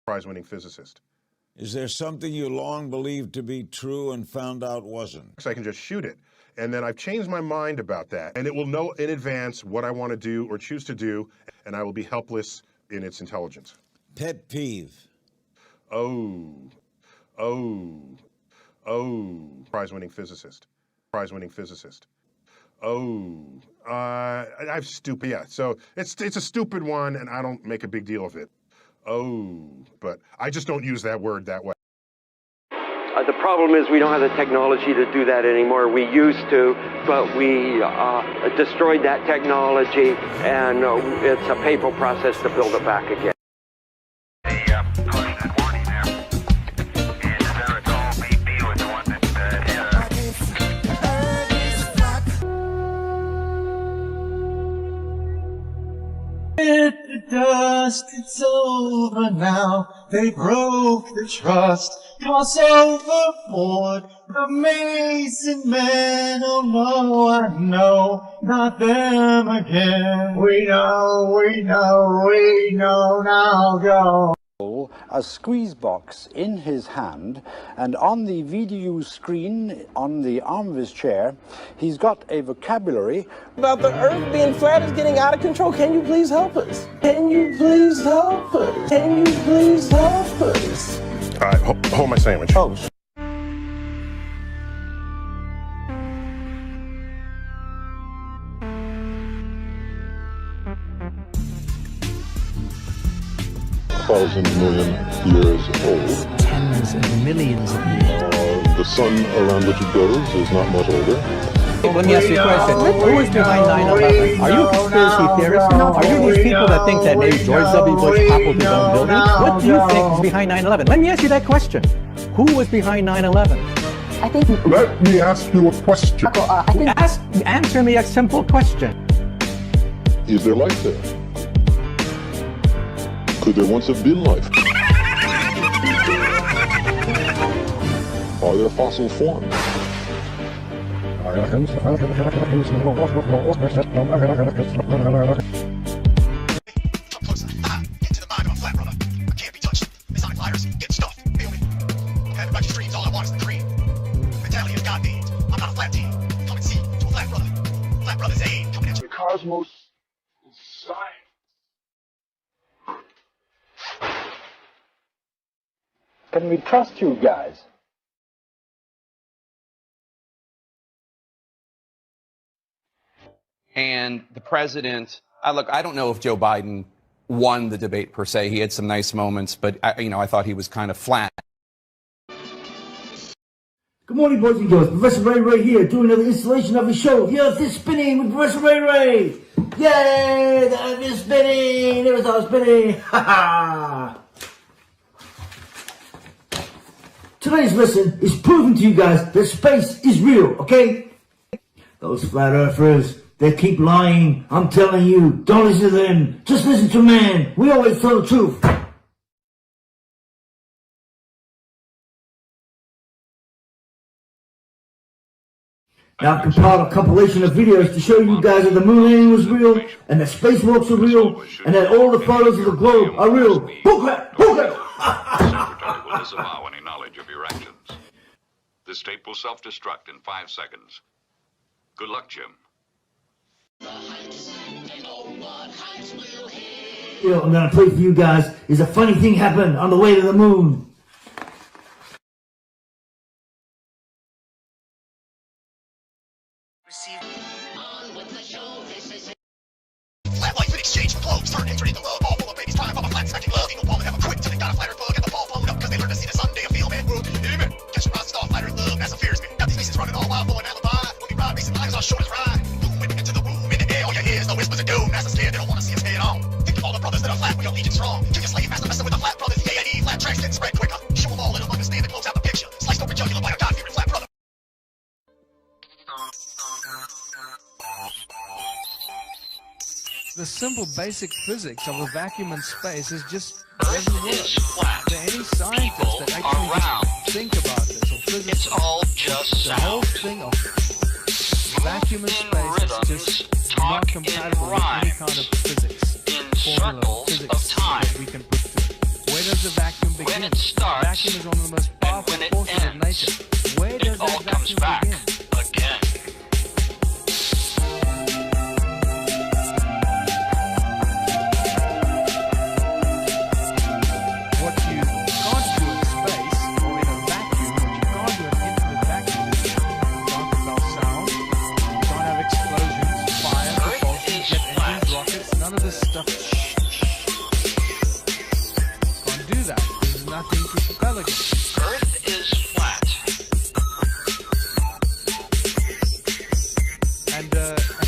Prize-winning physicist. Is there something you long believed to be true and found out wasn't? So I can just shoot it. And then I've changed my mind about that. And it will know in advance what I want to do or choose to do, and I will be helpless in its intelligence. Pet peeve. Oh. Prize-winning physicist. Prize-winning physicist. I've stupid, yeah. So it's a stupid one, and I don't make a big deal of it. But I just don't use that word that way. The problem is we don't have the technology to do that anymore. We used to, but we destroyed that technology, and it's a painful process to build it back again. Hit the dust, it's over now. They broke the trust. Toss overboard the amazing men. Oh no, I know, not them again. We know now, go. A squeeze box in his hand, and on the VDU screen on the arm of his chair, he's got a vocabulary about the earth being flat is getting out of control. Can you please help us? Can you please help us? Can you please help us? All right, hold my sandwich. Oh. Thousand million years old. Tens of millions of years. The sun around which it goes is not much older. Let me ask you a question. Who is behind 9/11? Are you a conspiracy theorist? Are you these people that think that maybe George W. Bush toppled his own building? What do you think is behind 9/11? Let me ask you that question. Who was behind 9/11? I think. Let me ask you a question. Answer me a simple question. Is there life there? Could there once have been life? Are there fossil forms? The cosmos is science. Can we trust you guys? And the president, look, I don't know if Joe Biden won the debate per se. He had some nice moments, but I thought he was kind of flat. Good morning, boys and girls. Professor Ray Ray here, doing another installation of the show. The Earth is spinning with Professor Ray Ray. Yay! The Earth is spinning. There was our spinning. Ha ha! Today's lesson is proving to you guys that space is real. Okay? Those flat earthers, they keep lying. I'm telling you, don't listen to them. Just listen to man. We always tell the truth. Now I've compiled a compilation of videos to show you guys that the moon landing was real, and that spacewalks are real, and that all the photos of the globe are real. Bullcrap! Bullcrap! Secretary will disavow any knowledge of your actions. This tape will self-destruct in 5 seconds. Good luck, Jim. I'm gonna play for you guys is a funny thing happened on the way to the moon. Flat life in exchange for clothes. Turn hatred into love. All full of babies crying from a flat stacking love. Evil ball and have a quit till they got a flatter bug and the ball blown up because they learned to see the Sunday appeal. Man, world, amen. Catch a rising star, flatter love, NASA fears me. Got these faces running all wild for an alibi. When we ride, racing lines, our shoulders ride. Boom, into the room, in the air, all you hear is the whispers of doom. NASA scared, they don't want to see us head on. Think of all the brothers that are flat, we are legion strong. Kill your slave master, messing with the flat brothers. The A&E, flat tracks didn't spread quicker. Show them all, let them understand and close out the picture. Sliced open jugular by a God-fearing flat brother. The simple basic physics of a vacuum in space is just doesn't work. Are there any scientists that actually just think about this or physicists? It's all just the whole thing of vacuum in space is just not compatible with any kind of physics formula, physics that we can put through. Where does the vacuum begin? When it starts, vacuum is one of the most powerful forces of nature. Where does that vacuum begin? Again. What you can't do in space or in a vacuum, what you can't do in an infinite vacuum is you can't propel sound, you can't have explosions, fire, propulsion, jet engines, rockets, none of this stuff. Can't do that. There's nothing to propel against. Earth is flat. And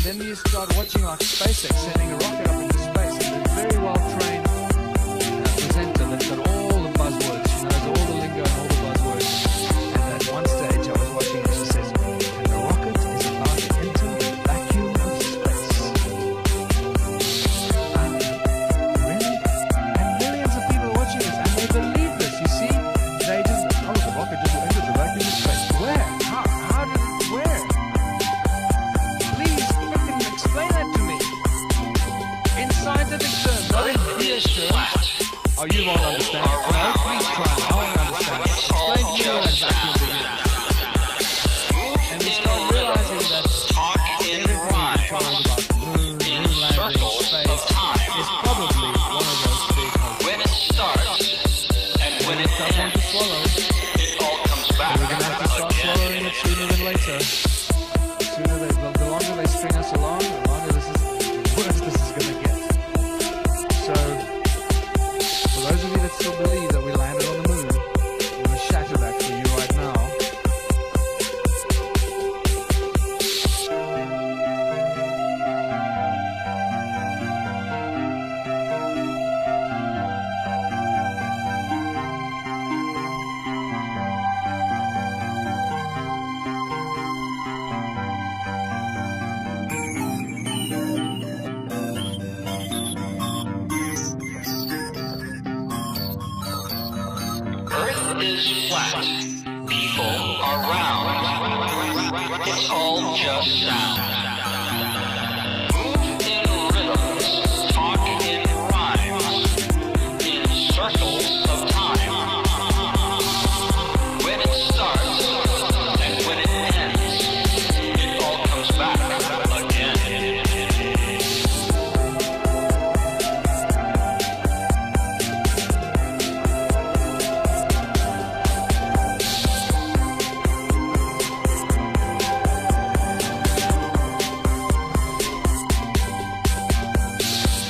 then you start watching like SpaceX sending a rocket up into space, and a very well trained presenter that's got all the buzzwords. She knows all the lingo and all the buzzwords. And at one stage I was watching and she says, and the rocket is about to enter the vacuum of space. Really? And millions of people are watching this and they believe this, you see? They just, oh, the rocket just entered the vacuum of space. Where? How did it, where? Please, explain that to me. In scientific terms, not in theory terms. Oh, you won't understand. No, please try. I want to understand. Explain to me where that vacuum begins. And we start realizing that everything we're told about the moon, moon landing, space, is probably one of those big hoaxes. When it starts, and when it's tough one to swallow, it all comes back. We're going to have to start swallowing it sooner than later. The longer they string us along, the longer the worse this is going to get. So, for those of you that still believe that we landed on the moon, I'm going to shatter that for you right now. Earth is flat. People are round. It's all just sound. Move in rhythms, talk in rhymes, in circles of time. When it starts and when it ends, it all comes back again.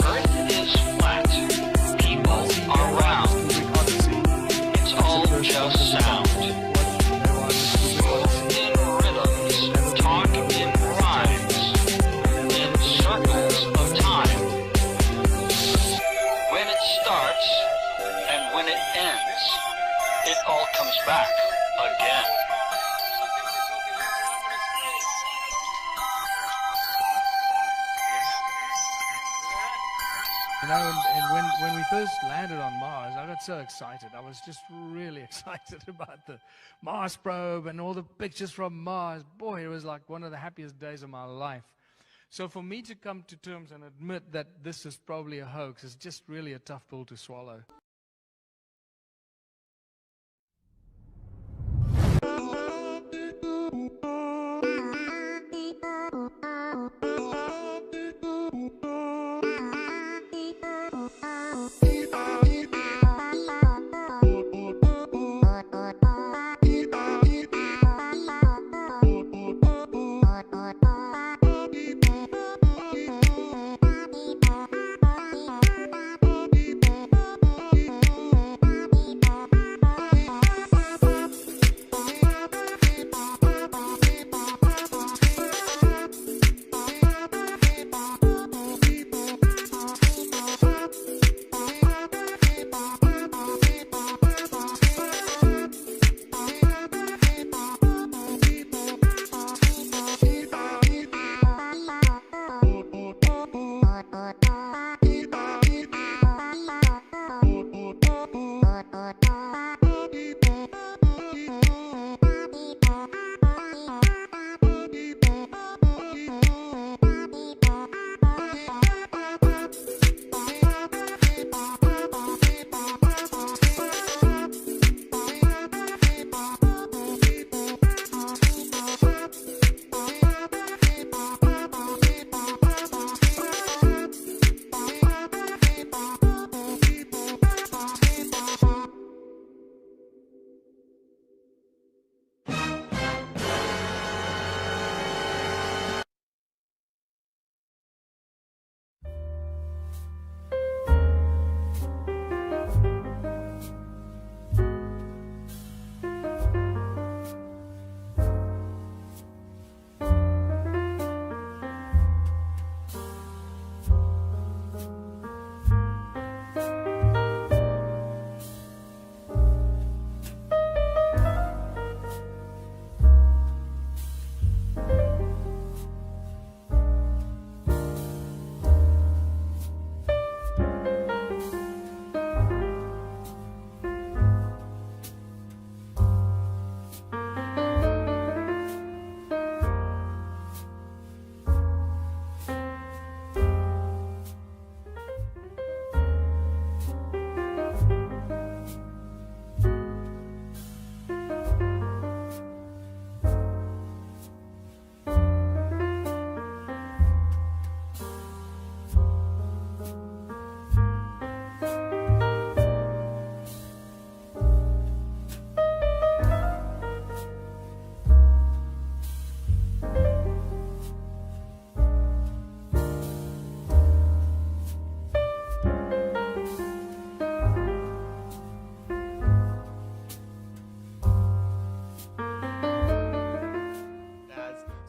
Earth is flat. People are round. It's all just sound. Move in rhythms, talk in rhymes, in circles of time. When it starts and when it ends, it all comes back again. You know, and when we first landed on Mars, I got so excited. I was just really excited about the Mars probe and all the pictures from Mars. Boy, it was like one of the happiest days of my life. So for me to come to terms and admit that this is probably a hoax is just really a tough pill to swallow.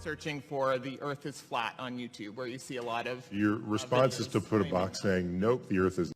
searching for "The Earth is Flat" on YouTube, where you see a lot of Your response is to put a box saying, nope, the Earth is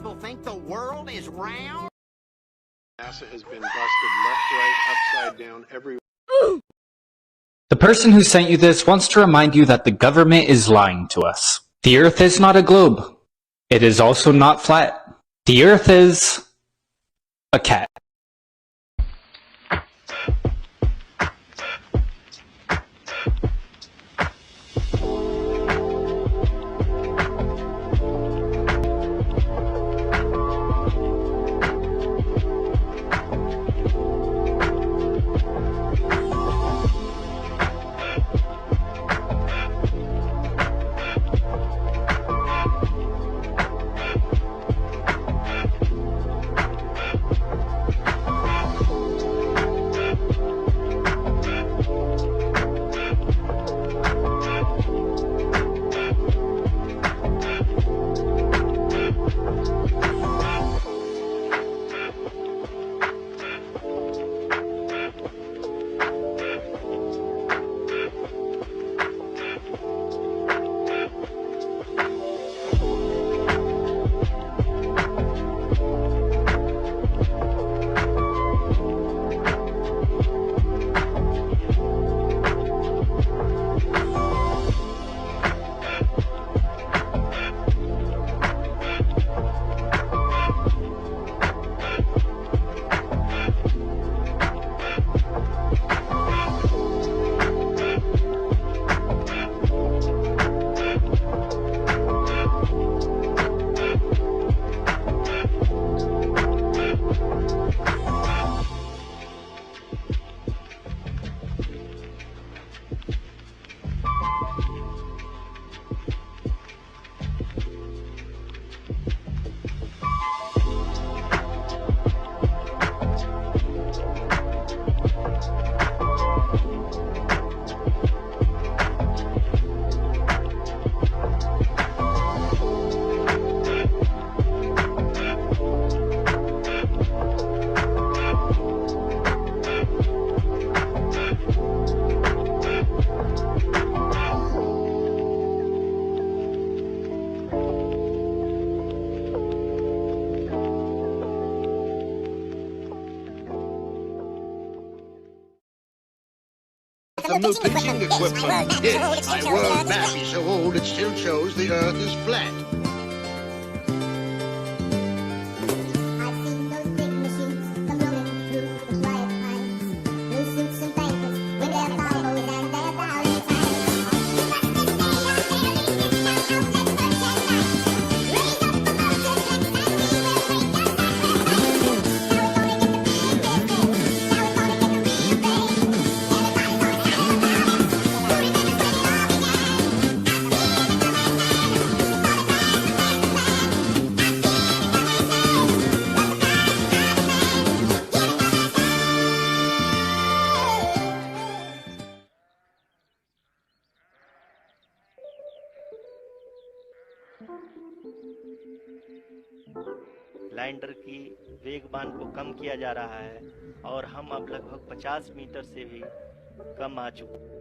people think the world is round? NASA has been busted left, right, upside down, everywhere. The person who sent you this wants to remind you that the government is lying to us. The Earth is not a globe. It is also not flat. The Earth is a cat. Some new pitching equipment. Yes, my world map is so old it still shows the Earth is flat. Lander की वेगबान को कम किया जा रहा है और हम अब लगभग 50 मीटर से भी कम आ चुके हैं।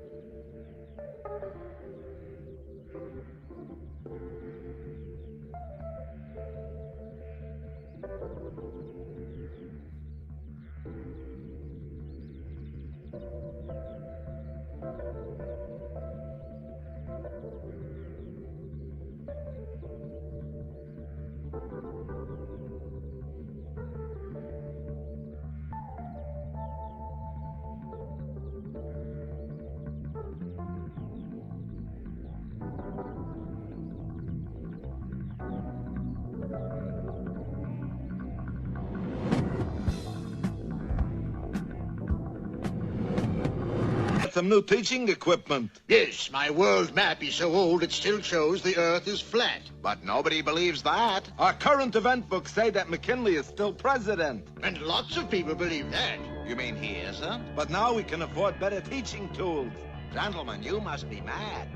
Some new teaching equipment. Yes, my world map is so old it still shows the Earth is flat. But nobody believes that. Our current event books say that McKinley is still president. And lots of people believe that. You mean he isn't? But now we can afford better teaching tools. Gentlemen, you must be mad.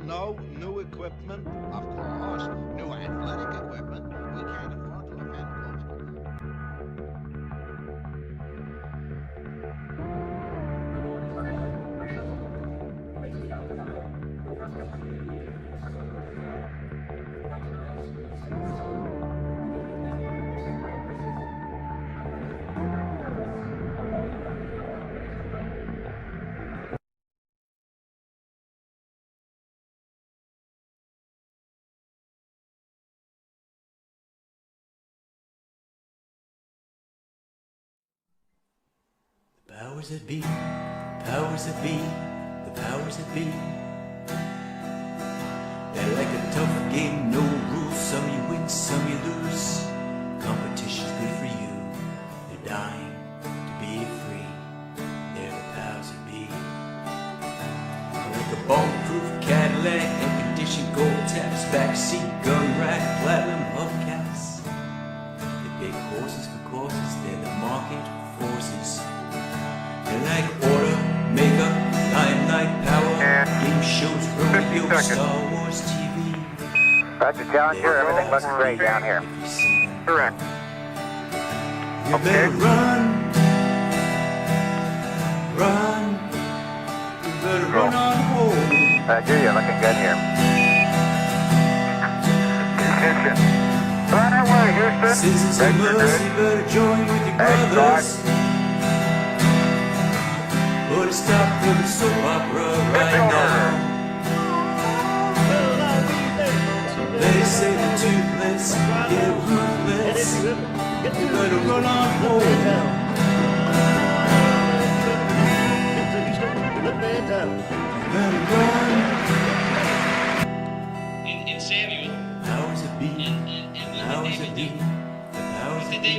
No, new equipment. Of course, new athletic equipment. We can't afford to offend Powers that be, powers that be, the powers that be. They're like a tough game, no rules. Some you win, some you lose. Competition's good for you. They're dying to be free. They're the powers that be. Like a bomb-proof Cadillac, air-conditioned gold taps, backseat gun rack, platinum hubcaps. The big horses for courses, they're the market forces. They're like order, makeup, limelight, power, game shows, rodeo, Star Wars TV. Roger, Challenger, everything looks great down here. Correct. You better run, run. You better run on home. Roger, you're looking good here. Attention. Run away, Houston. Citizens of mercy, better join with your brothers. Put a stop to the soap opera right now. They say the toothless get ruthless. You better run on home. You better run. In Samuel. Powers that be. Powers that be. The powers that be.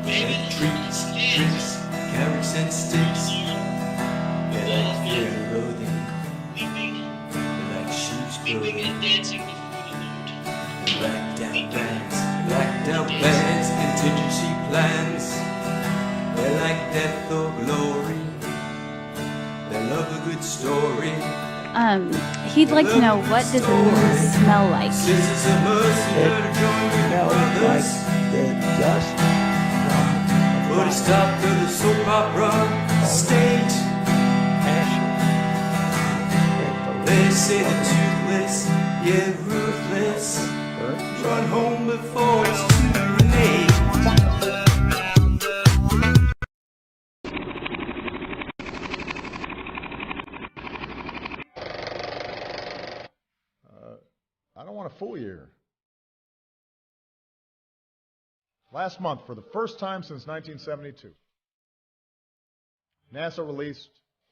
David. Treats, tricks, carrots and sticks. They're like fear and loathing. They're like sheep's clothing. Blacked out bands, contingency plans. They're like death or glory. They love a good story. He'd like to know, what does the moon smell like? Citizens of mercy, better join with your brothers. Dust. Put a stop to the soap opera state. They say the toothless, yeah, ruthless. Run home before it's too late. I don't want to fool you here. Last month, for the first time since 1972, NASA released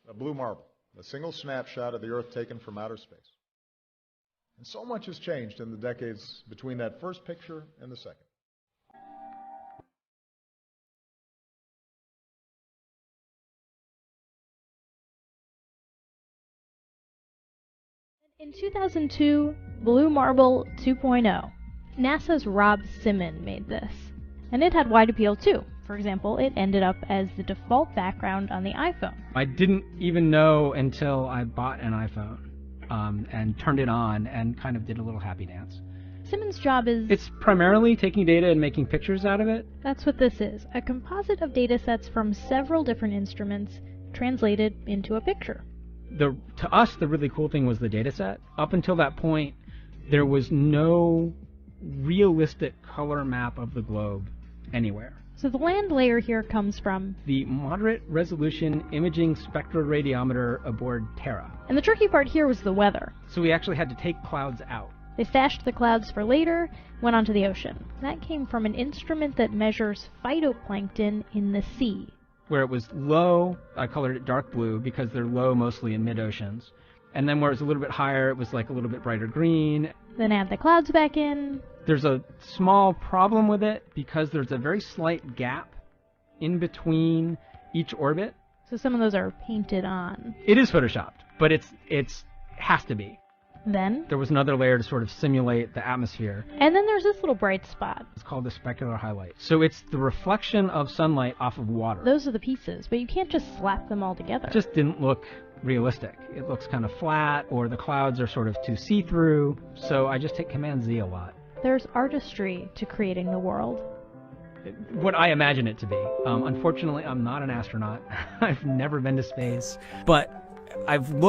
a blue marble, a single snapshot of the Earth taken from outer space. And so much has changed in the decades between that first picture and the second. In 2002, Blue Marble 2.0, NASA's Rob Simon made this. And it had wide appeal too. For example, it ended up as the default background on the iPhone. I didn't even know until I bought an iPhone and turned it on and kind of did a little happy dance. Simon's job is... It's primarily taking data and making pictures out of it. That's what this is, a composite of data sets from several different instruments translated into a picture. To us, the really cool thing was the data set. Up until that point, there was no realistic color map of the globe anywhere. So the land layer here comes from the moderate resolution imaging spectroradiometer aboard Terra. And the tricky part here was the weather. So we actually had to take clouds out. They stashed the clouds for later, went onto the ocean. That came from an instrument that measures phytoplankton in the sea. Where it was low, I colored it dark blue because they're low mostly in mid-oceans. And then where it was a little bit higher, it was like a little bit brighter green. Then add the clouds back in. There's a small problem with it because there's a very slight gap in between each orbit. So some of those are painted on. It is photoshopped, but it has to be. Then there was another layer to sort of simulate the atmosphere. And then there's this little bright spot. It's called the specular highlight. So it's the reflection of sunlight off of water. Those are the pieces, but you can't just slap them all together. It just didn't look realistic. It looks kind of flat, or the clouds are sort of too see-through. So I just hit Command-Z a lot. There's artistry to creating the world. What I imagine it to be. Unfortunately, I'm not an astronaut. I've never been to space. But I've looked...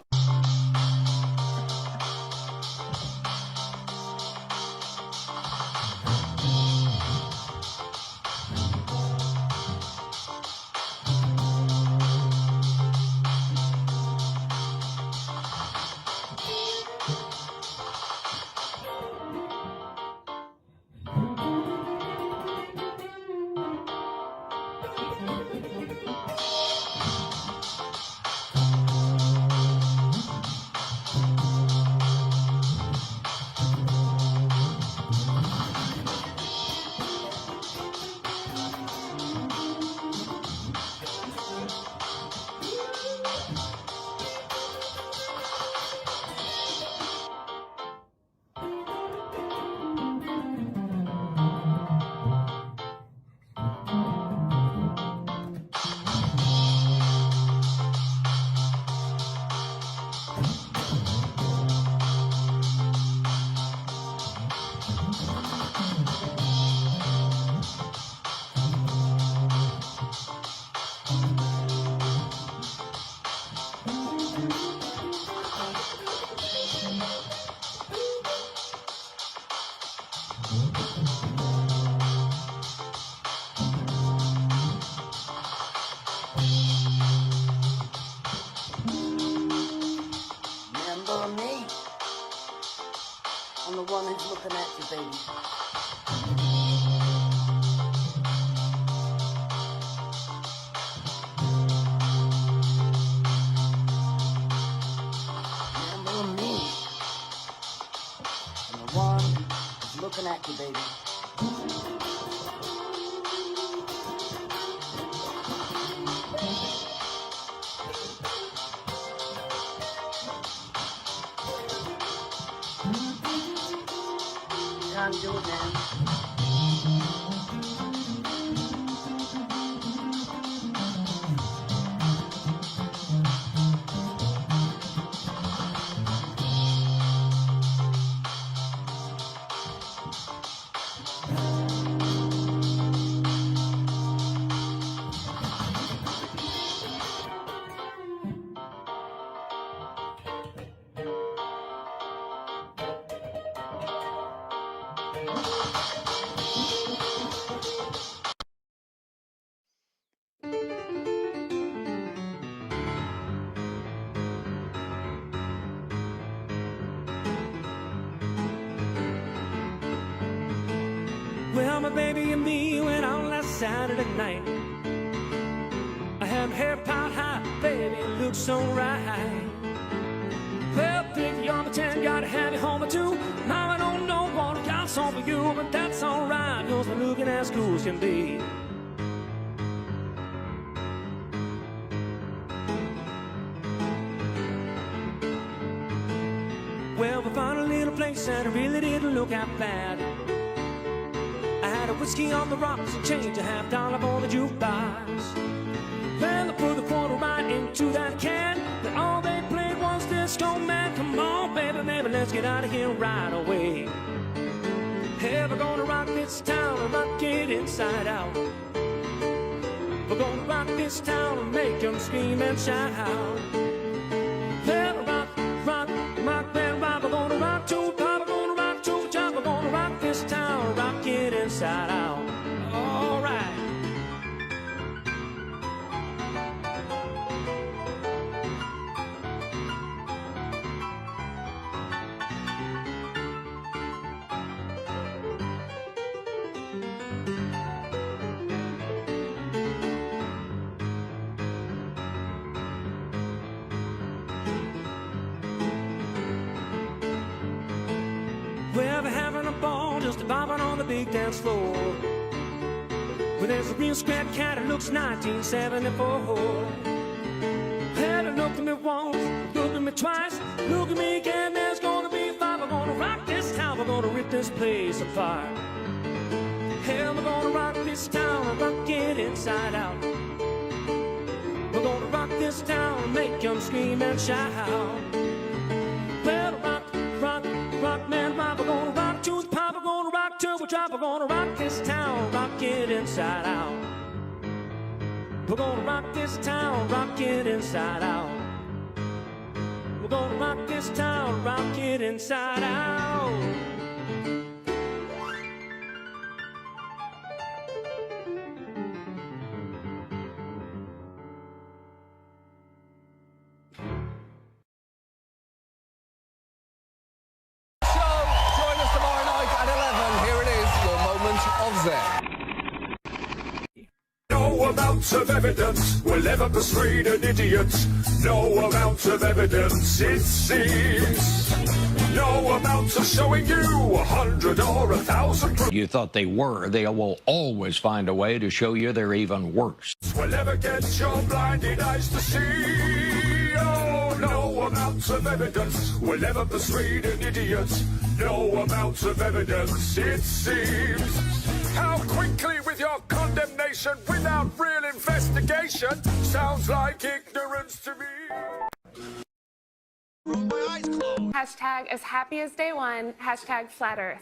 baby. Remember me. And the one who's looking at you, baby. Time to do it, man. Well, my baby and me went out last Saturday night. I had my hair piled high, baby, it looked so right. Well, think you're my 10, gotta have you home or two. Now I don't know what I got on for you, but that's alright, cause we're looking as cool as can be. Well, we found a little place and it really didn't look that bad. I had a whiskey on the rocks and change a $50 for the jukebox. Well, I put the quarter right into that can, but all they played was Disco Man. Come on, baby, baby, let's get out of here right away. Hey, we're gonna rock this town and rock it inside out. We're gonna rock this town and make them scream and shout. Hey, rock, rock, rock, man, rock. We're gonna rock to pop, we're gonna rock to jump. We're gonna rock this town, rock it inside out. All right. Well, we're having a ball just bobbing on the big dance floor. Well, there's a real scrap cat, it looks 1974. Had a look at me once, look at me twice, look at me again, there's gonna be five. We're gonna rock this town, we're gonna rip this place apart. Hell, we're gonna rock this town and rock it inside out. We're gonna rock this town and make them scream and shout. Well, rock, rock, rock, man, rock. We're gonna rock to the pop, we're gonna rock till we drop. We're gonna rock this town, rock it inside out. We're gonna rock this town, rock it inside out. We're gonna rock this town, rock it inside out. Join us tomorrow night at 11. Here it is, your moment of Zen. No amount of evidence will ever persuade an idiot. No amount of evidence, it seems. No amount of showing you 100 or 1,000 You thought they were. They will always find a way to show you they're even worse. will ever get your blinded eyes to see. Oh, no amount of evidence will ever persuade an idiot. No amount of evidence, it seems. How quickly with your condemnation without real investigation sounds like ignorance to me. Hashtag as happy as day one. Hashtag flat earth.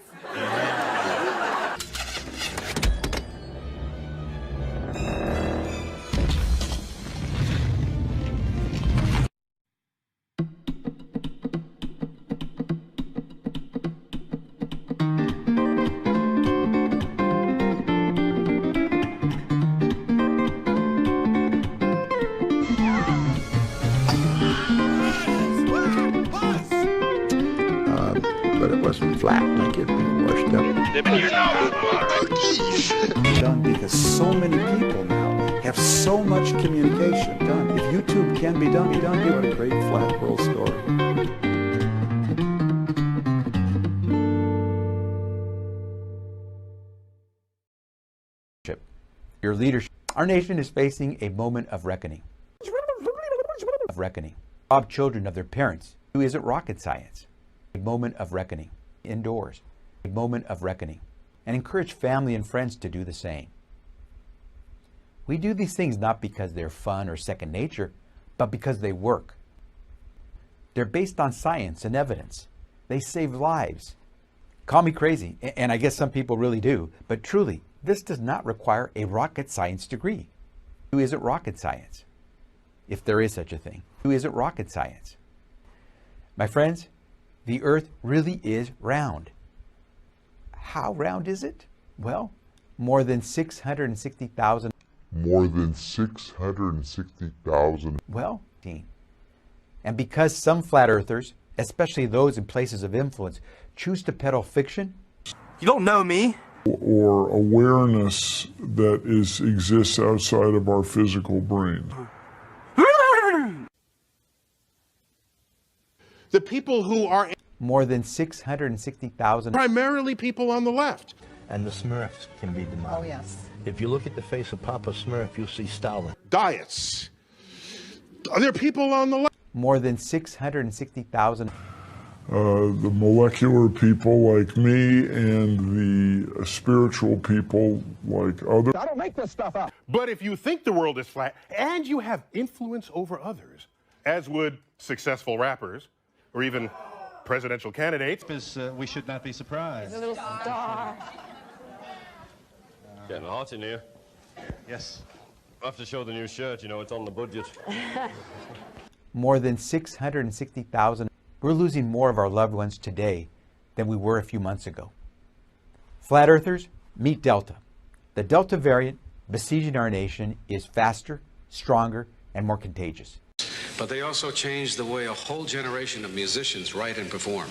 wasn't flat like it washed up. Done because so many people now have so much communication done. If YouTube can be done, what a great flat world story. Your leadership. Our nation is facing a moment of reckoning. Rob children of their parents. Who isn't rocket science? A moment of reckoning. Indoors. A moment of reckoning. And encourage family and friends to do the same. We do these things not because they're fun or second nature, but because they work. They're based on science and evidence. They save lives. Call me crazy, and I guess some people really do, but truly, this does not require a rocket science degree. Who isn't rocket science? If there is such a thing. Who isn't rocket science? My friends, the Earth really is round. How round is it? Well, more than 660,000. More than 660,000. Well, and because some flat earthers, especially those in places of influence, choose to peddle fiction. You don't know me. Or awareness that exists outside of our physical brain. The people who are more than 660,000. Primarily people on the left. And the Smurfs can be demolished. Oh, yes. If you look at the face of Papa Smurf, you'll see Stalin. Diets. Are there people on the left? More than 660,000. The molecular people like me and the spiritual people like others. I don't make this stuff up. But if you think the world is flat and you have influence over others, as would successful rappers or even presidential candidates, we should not be surprised. He's a little star. Getting hot in here. Yes. I have to show the new shirt, you know, it's on the budget. More than 660,000. We're losing more of our loved ones today than we were a few months ago. Flat earthers, meet Delta. The Delta variant besieging our nation is faster, stronger, and more contagious. But they also changed the way a whole generation of musicians write and perform.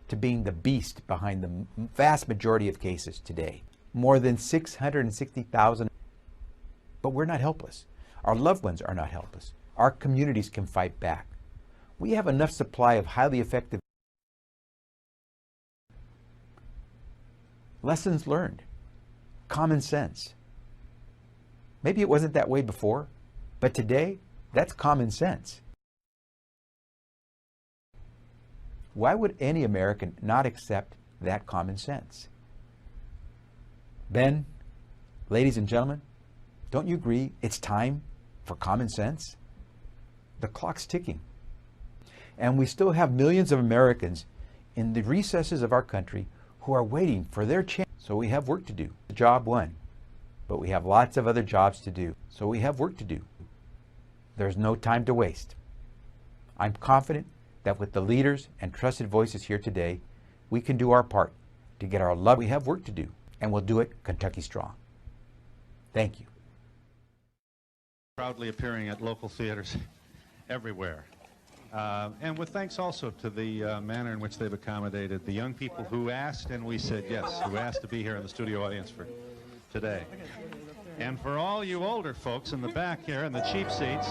To being the beast behind the vast majority of cases today. More than 660,000. But we're not helpless. Our loved ones are not helpless. Our communities can fight back. We have enough supply of highly effective lessons learned, common sense. Maybe it wasn't that way before, but today, that's common sense. Why would any American not accept that common sense? Ben, ladies and gentlemen, don't you agree it's time for common sense? The clock's ticking. And we still have millions of Americans in the recesses of our country who are waiting for their chance. So we have work to do. Job one. But we have lots of other jobs to do. So we have work to do. There's no time to waste. I'm confident that with the leaders and trusted voices here today, we can do our part to get our love. We have work to do, and we'll do it Kentucky strong. Thank you. Proudly appearing at local theaters everywhere. And with thanks also to the manner in which they've accommodated the young people who asked, and we said yes, who asked to be here in the studio audience for today. And for all you older folks in the back here in the cheap seats,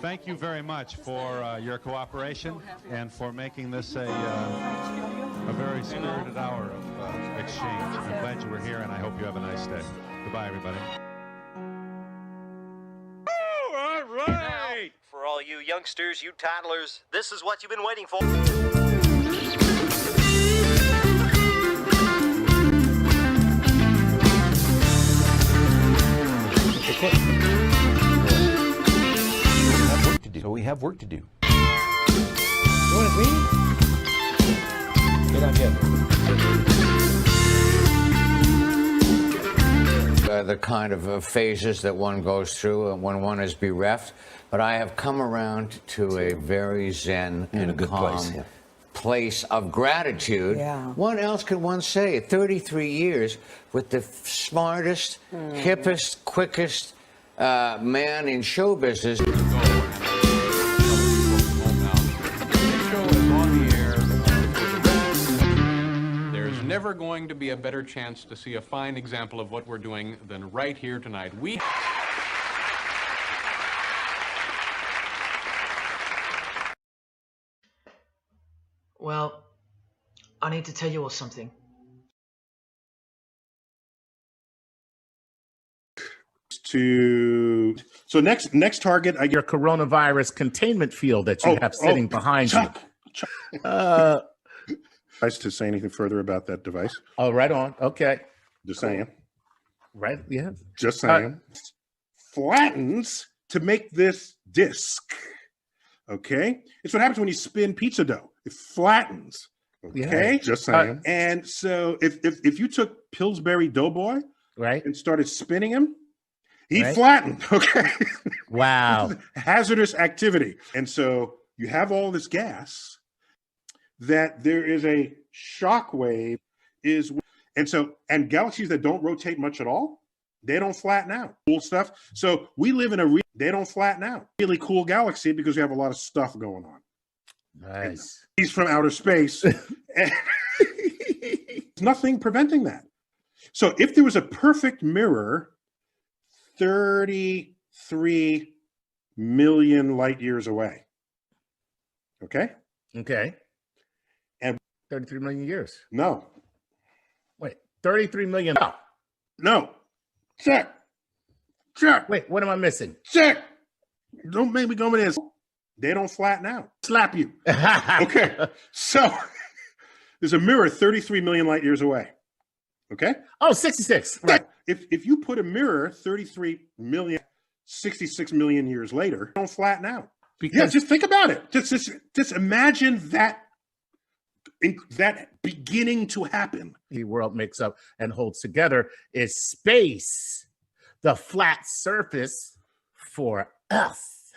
thank you very much for your cooperation and for making this a very spirited hour of exchange. I'm glad you were here, and I hope you have a nice day. Goodbye, everybody. All right! For all you youngsters, you toddlers, this is what you've been waiting for. So we have work to do. You want to read? Get on The kind of phases that one goes through when one is bereft, but I have come around to a very zen and calm place of gratitude, what else could one say? 33 years with the smartest, hippest, quickest man in show business. There's never going to be a better chance to see a fine example of what we're doing than right here tonight. Well, I need to tell you all something. So next target, I get your coronavirus containment field that you have sitting behind you. Nice to say anything further about that device. Oh, right on. Okay. Just saying. Right. Yeah. Just saying. Flattens to make this disc. Okay. It's what happens when you spin pizza dough. It flattens. Okay. Yeah. Just saying. And so if you took Pillsbury Doughboy, right, and started spinning him, he right, flattened. Okay. Wow. Hazardous activity. And so you have all this gas that there is a shock wave and galaxies that don't rotate much at all, they don't flatten out. Cool stuff. So we live in they don't flatten out. Really cool galaxy because we have a lot of stuff going on. Nice. And he's from outer space. There's nothing preventing that. So if there was a perfect mirror 33 million light years away, okay? Okay. And 33 million years. No. Wait, 33 million. No. Check. Check. Wait, what am I missing? Check. Don't make me go in there. They don't flatten out. Slap you. Okay. So there's a mirror 33 million light years away. Okay? Oh, 66. Right. If you put a mirror 33 million, 66 million years later, don't flatten out. Because just think about it. Just imagine that beginning to happen. The world makes up and holds together is space, the flat surface for us.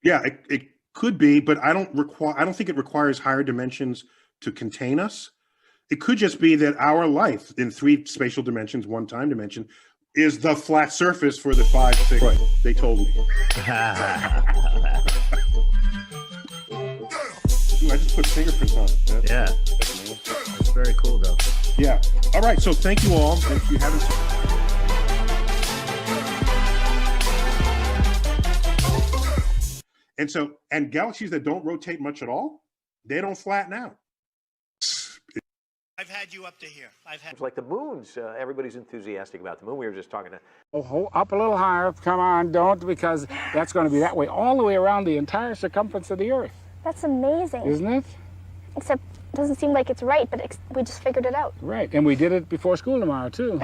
Yeah, it could be, but I don't think it requires higher dimensions to contain us. It could just be that our life in 3 spatial dimensions, 1 time dimension, is the flat surface for the 5, 6. Right. They told me. Ooh, I just put fingerprints on it. Yeah. That's very cool, though. Yeah. All right. So thank you all. If you haven't. And galaxies that don't rotate much at all, they don't flatten out. I've had you up to here. It's like the moon's. Everybody's enthusiastic about the moon. We were just talking to. Oh, up a little higher. Come on, don't, because that's going to be that way all the way around the entire circumference of the Earth. That's amazing. Isn't it? Except it doesn't seem like it's right, but we just figured it out. Right, and we did it before school tomorrow, too.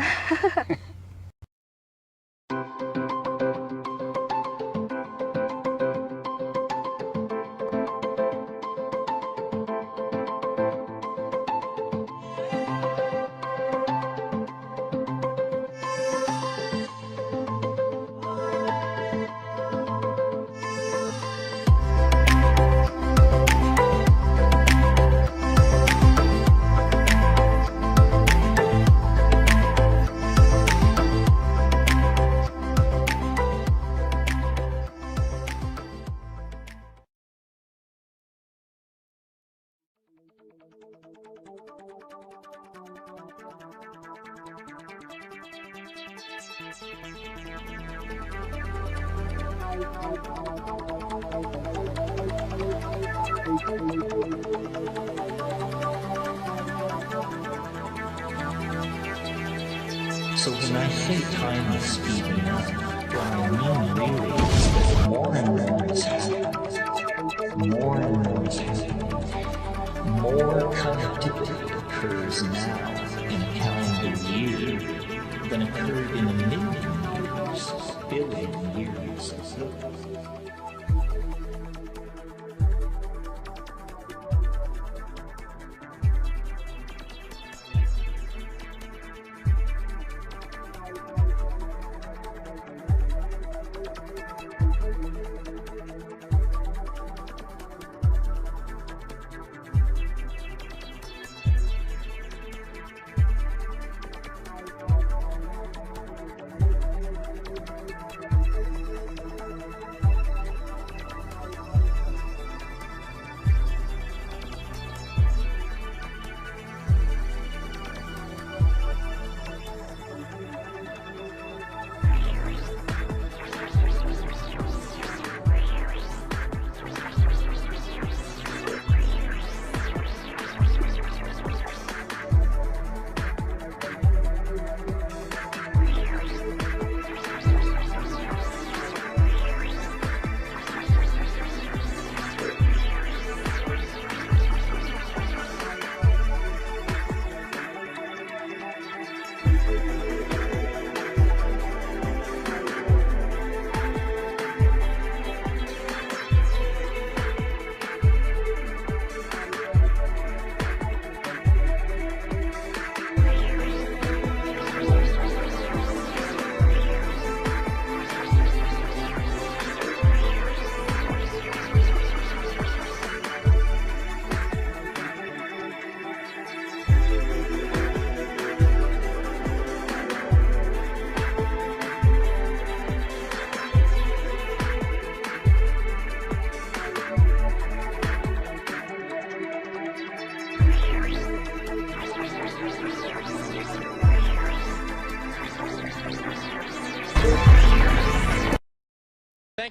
So when I say time is speeding up, what I mean really is that more and more is happening. More and more is happening. More connectivity occurs now in a calendar year than occurred in a million years, billion years ago.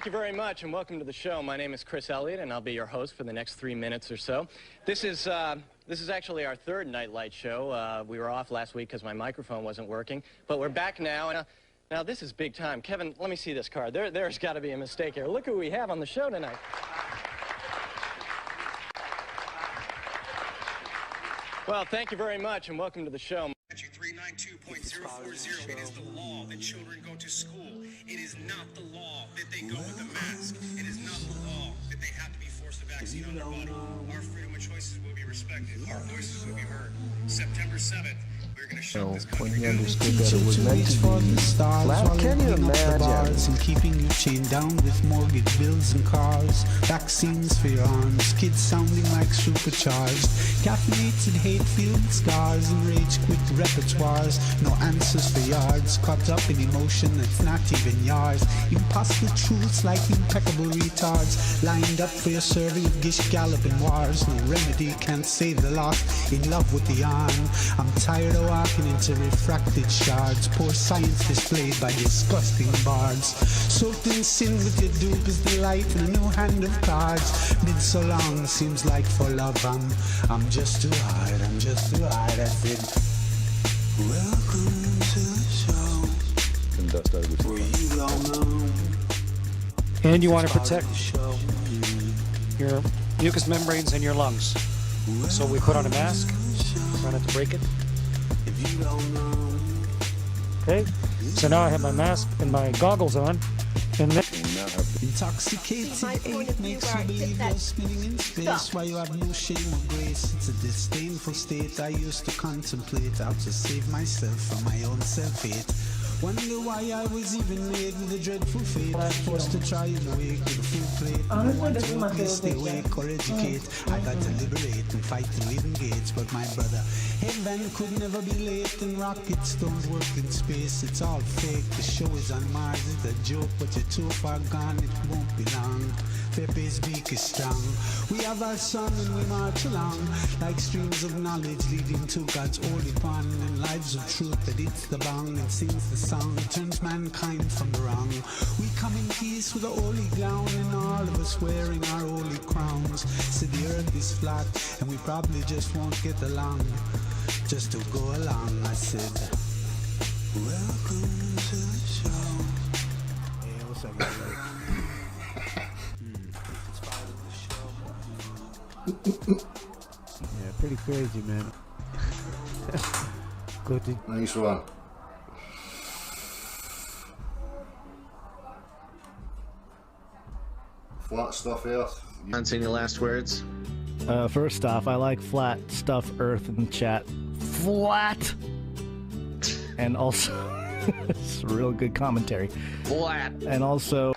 thank you very much, and welcome to the show. My name is Chris Elliott, and I'll be your host for the next 3 minutes or so. This is actually our third Nightlight show. We were off last week because my microphone wasn't working, but we're back now. And now this is big time. Kevin, let me see this card. There's got to be a mistake here. Look who we have on the show tonight. Well, thank you very much, and welcome to the show. 392.040. It is the law that children go to school. It is not the law that they go with a mask. It is not the law that they have to be forced to vaccine on their body. Our freedom of choices will be respected. Our voices will be heard. September 7th, we're going to shut this country When he down. understood that it was meant to be flat, can you imagine? And keeping you chained down with mortgage bills and cars, vaccines for your arms, kids sounding like supercharged, caffeinated hate-filled scars and rage-quit repertoires, no answers for yards, caught up in emotion that's not even yours, impossible truths like impeccable retards, lined up for your serving of gish galloping wars, no remedy can't save the lost, in love with the yarn, I'm tired of walking into refracted shards, poor science displayed by disgusting bards, soaked in sin with your dupe is the light in a new hand of cards, been so long seems like for love I'm just too hard, I'm just too hard, I said welcome to the show where you all know. And you want to protect your mucous membranes and your lungs. So we put on a mask, try not to break it. Okay, so now I have my mask and my goggles on, and then intoxicated ache makes you believe you're spinning in space while you have no shame or grace. It's a disdainful state I used to contemplate how to save myself from my own self-hate. Wonder why I was even made with a dreadful fate. Forced to try and wake with a full plate. No one to help me stay awake or educate. I got to liberate and fight to even gates. But my brother, heaven could never be late. And rockets don't work in space. It's all fake. The show is on Mars. It's a joke, but you're too far gone. It won't be long. Pepe's beak is strong. We have our sun and we march along like streams of knowledge leading to God's holy pond and lives of truth that hits the bong and sings the song, turns mankind from the wrong. We come in peace with a holy gown and all of us wearing our holy crowns. So the earth is flat and we probably just won't get along. Just to go along, I said, welcome to the show. Hey, what's up, guys? Yeah, pretty crazy, man. Good. Nice one. Flat stuff, Earth. Any last words? First off, I like flat stuff, Earth, in the chat. Flat! And also, it's a real good commentary. Flat! And also...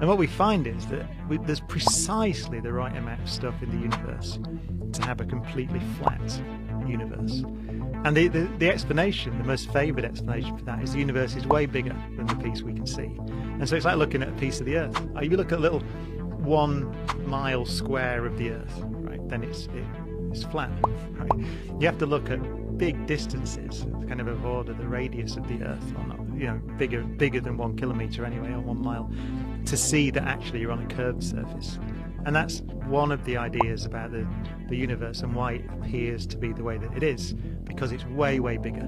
And what we find is that there's precisely the right amount of stuff in the universe to have a completely flat universe. And the explanation, the most favoured explanation for that, is the universe is way bigger than the piece we can see. And so it's like looking at a piece of the Earth. If you look at a little 1 mile square of the Earth, right, then it's flat. Right? You have to look at big distances, kind of of order the radius of the Earth, or not, you know, bigger than 1 kilometre anyway, or 1 mile, to see that actually you're on a curved surface. And that's one of the ideas about the universe and why it appears to be the way that it is, because it's way, way bigger.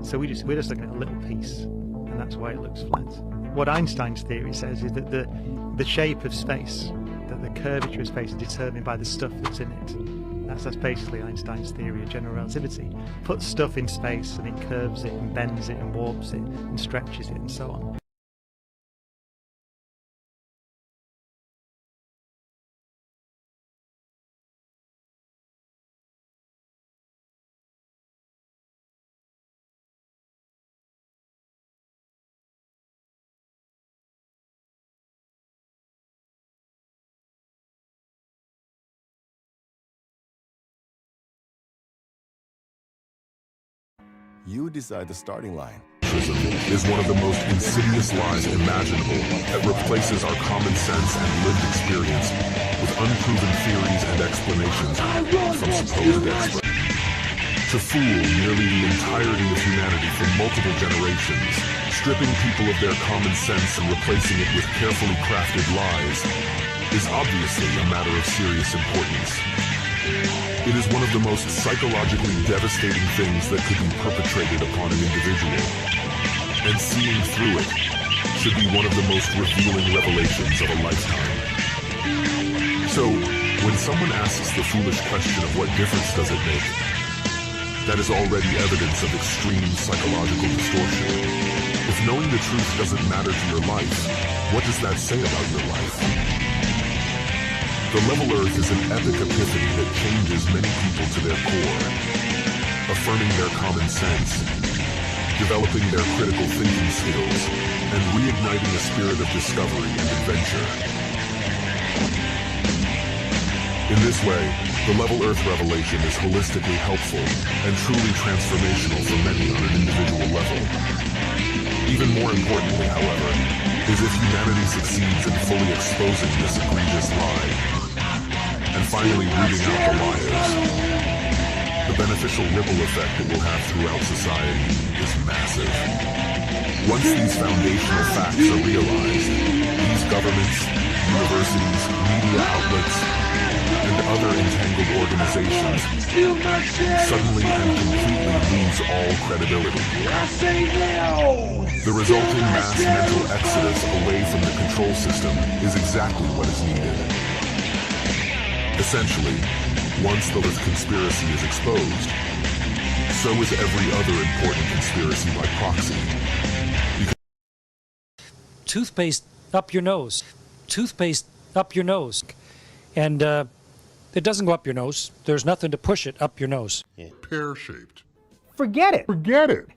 So we're just looking at a little piece, and that's why it looks flat. What Einstein's theory says is that the shape of space, that the curvature of space is determined by the stuff that's in it. That's basically Einstein's theory of general relativity. Put stuff in space and it curves it and bends it and warps it and stretches it and so on. You decide the starting line. Is one of the most insidious lies imaginable that replaces our common sense and lived experience with unproven theories and explanations from supposed experts. To fool nearly the entirety of humanity for multiple generations, stripping people of their common sense and replacing it with carefully crafted lies, is obviously a matter of serious importance. It is one of the most psychologically devastating things that could be perpetrated upon an individual. And seeing through it should be one of the most revealing revelations of a lifetime. So, when someone asks the foolish question of what difference does it make, that is already evidence of extreme psychological distortion. If knowing the truth doesn't matter to your life, what does that say about your life? The Level Earth is an epic epiphany that changes many people to their core, affirming their common sense, developing their critical thinking skills, and reigniting a spirit of discovery and adventure. In this way, the Level Earth revelation is holistically helpful and truly transformational for many on an individual level. Even more importantly, however, is if humanity succeeds in fully exposing this egregious lie, and finally rooting out the liars, the beneficial ripple effect it will have throughout society is massive. Once these foundational facts are realized, these governments, universities, media outlets, and other entangled organizations suddenly and completely lose all credibility. The resulting mass mental exodus away from the control system is exactly what is needed. Essentially, once the Earth conspiracy is exposed, so is every other important conspiracy by proxy. Toothpaste up your nose. Toothpaste up your nose. And it doesn't go up your nose. There's nothing to push it up your nose. Yeah. Pear-shaped. Forget it. Forget it.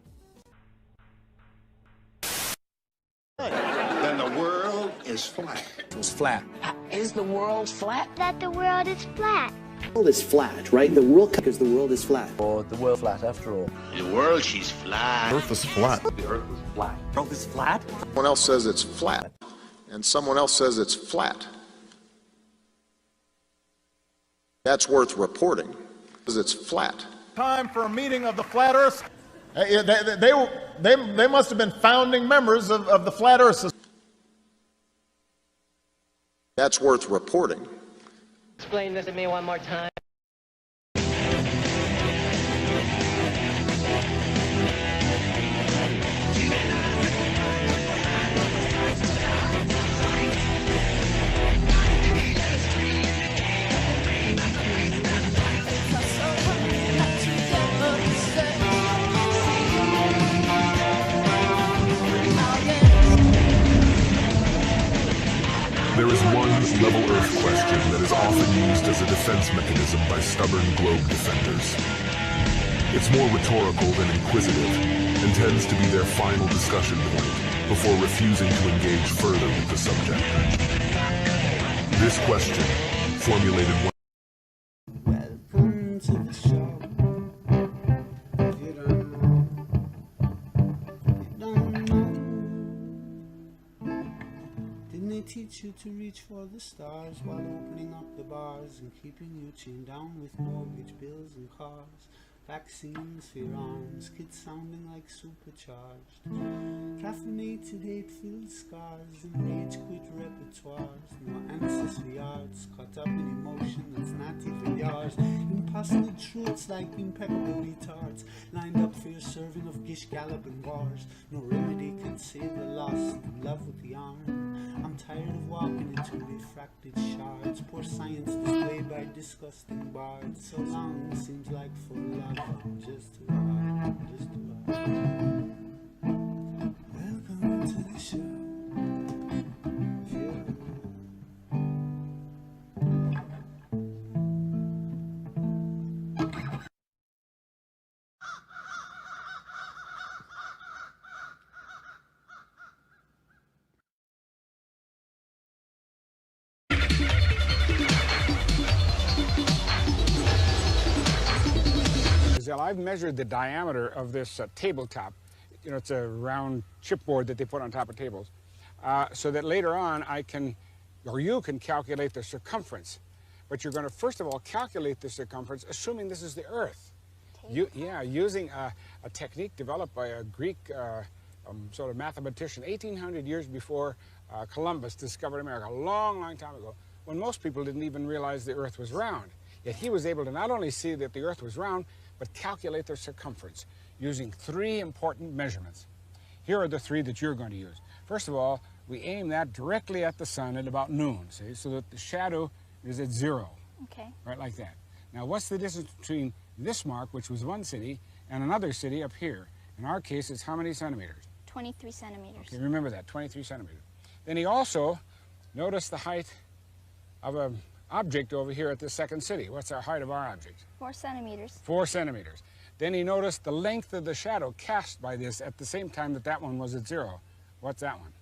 Then the world is flat. It's flat. Is the world flat? That the world is flat. The world is flat, right? The world, because the world is flat. Or the world flat after all. The world, she's flat. Earth is flat. The earth is flat. The earth is flat? Someone else says it's flat, and someone else says it's flat. That's worth reporting, because it's flat. Time for a meeting of the Flat Earth. They must have been founding members of the Flat Earth Society. That's worth reporting. Explain this to me one more time. There is one Level Earth question that is often used as a defense mechanism by stubborn globe defenders. It's more rhetorical than inquisitive, and tends to be their final discussion point before refusing to engage further with the subject. This question, formulated one. Welcome to the show. If you don't know, you don't know. Didn't they teach you to reach for the stars while opening up the bars and keeping you chained down with mortgage bills and cars? Vaccines for your arms, kids sounding like supercharged. Caffeinated, hate-filled scars and rage-quit repertoires. No answers for yards, caught up in emotion that's not even yours. Impossible truths like impeccable retards, lined up for your serving of Gish Gallop and wars. No remedy can save the lost in love with the arm. I'm tired of walking into refracted shards. Poor science displayed by disgusting bards. So long seems like for love. I'm just too hard, just too hard. Welcome to the show. I've measured the diameter of this tabletop. You know, it's a round chipboard that they put on top of tables, so that later on I can, or you can calculate the circumference. But you're going to first of all calculate the circumference, assuming this is the Earth. Using a technique developed by a Greek sort of mathematician 1,800 years before Columbus discovered America, a long, long time ago, when most people didn't even realize the Earth was round. Yet he was able to not only see that the Earth was round, but calculate their circumference using 3 important measurements. Here are the 3 that you're going to use. First of all, we aim that directly at the sun at about noon, see, so that the shadow is at 0. Okay. Right like that. Now, what's the distance between this mark, which was one city, and another city up here? In our case, it's how many centimeters? 23 centimeters. Okay, remember that, 23 centimeters. Then he also noticed the height of an object over here at the second city. What's our height of our object? 4 centimeters. 4 centimeters. Then he noticed the length of the shadow cast by this at the same time that that one was at 0. What's that one?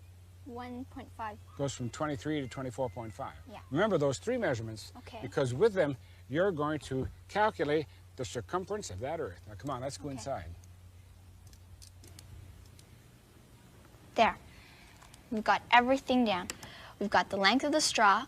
1.5. Goes from 23 to 24.5. Yeah. Remember those 3 measurements, okay, because with them you're going to calculate the circumference of that Earth. Now come on, let's go inside. There. We've got everything down. We've got the length of the straw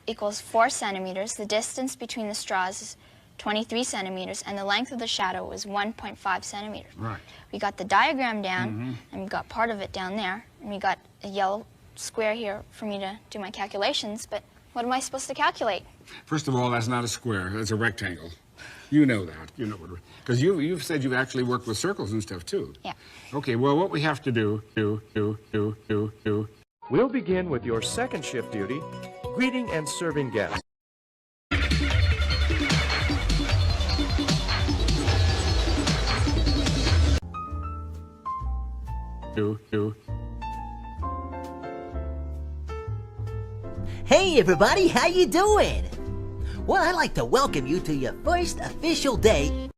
equals 4 centimeters. The distance between the straws is 23 centimeters, and the length of the shadow is 1.5 centimeters. Right. We got the diagram down, and we got part of it down there, and we got a yellow square here for me to do my calculations, but what am I supposed to calculate? First of all, that's not a square, that's a rectangle. You know that, you know what, because you've said you've actually worked with circles and stuff too. Yeah. Okay, well, what we have to do. We'll begin with your second shift duty, greeting and serving guests. Hey everybody, how you doing? Well, I'd like to welcome you to your first official day.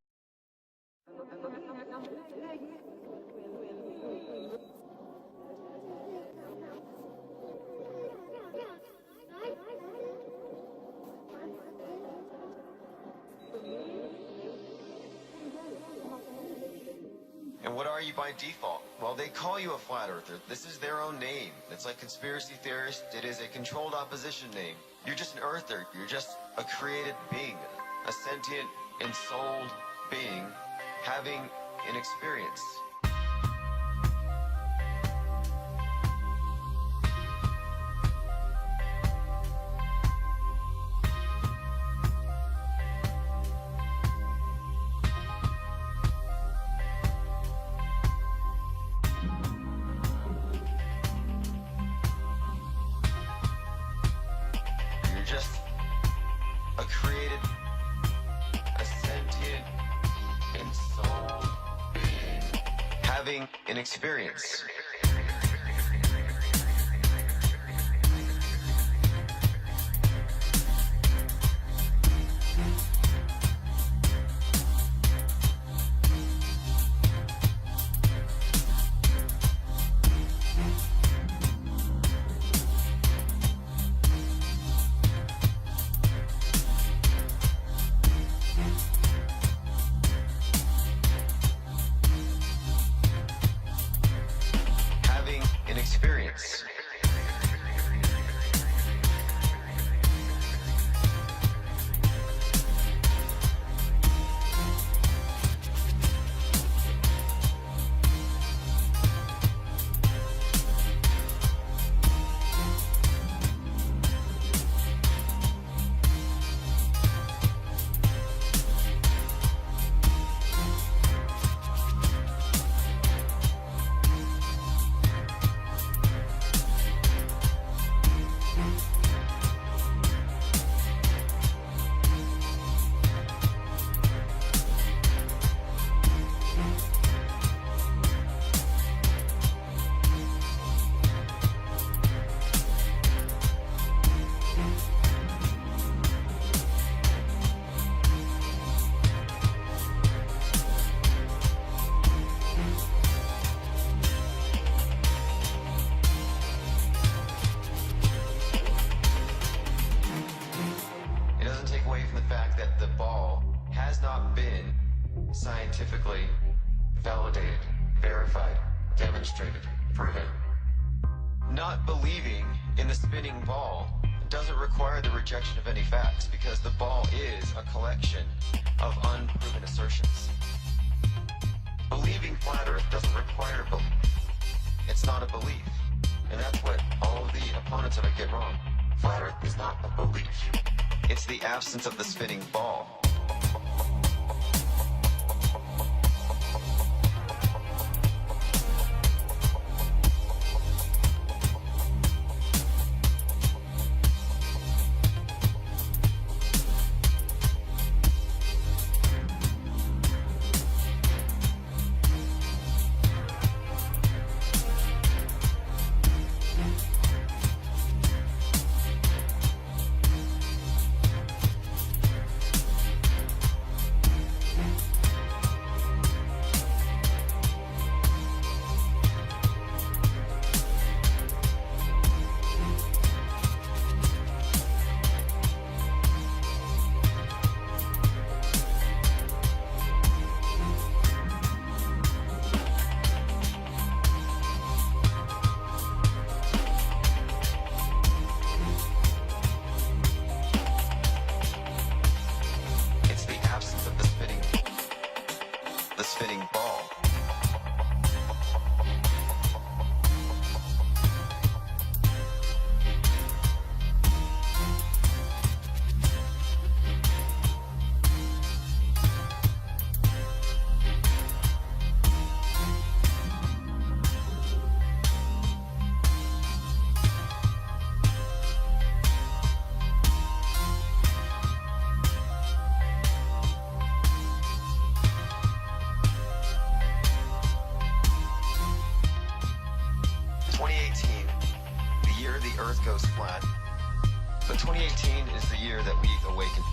And what are you by default? Well, they call you a flat earther. This is their own name. It's like conspiracy theorist. It is a controlled opposition name. You're just an earther. You're just a created being, a sentient, ensouled being having an experience. Just a created, a sentient, ensouled being having an experience. scientifically validated, verified, demonstrated, proven. Not believing in the spinning ball doesn't require the rejection of any facts because the ball is a collection of unproven assertions. Believing flat Earth doesn't require belief. It's not a belief. And that's what all of the opponents of it get wrong. Flat Earth is not a belief. It's the absence of the spinning ball. Spinning ball. Earth goes flat. But 2018 is the year that we awaken.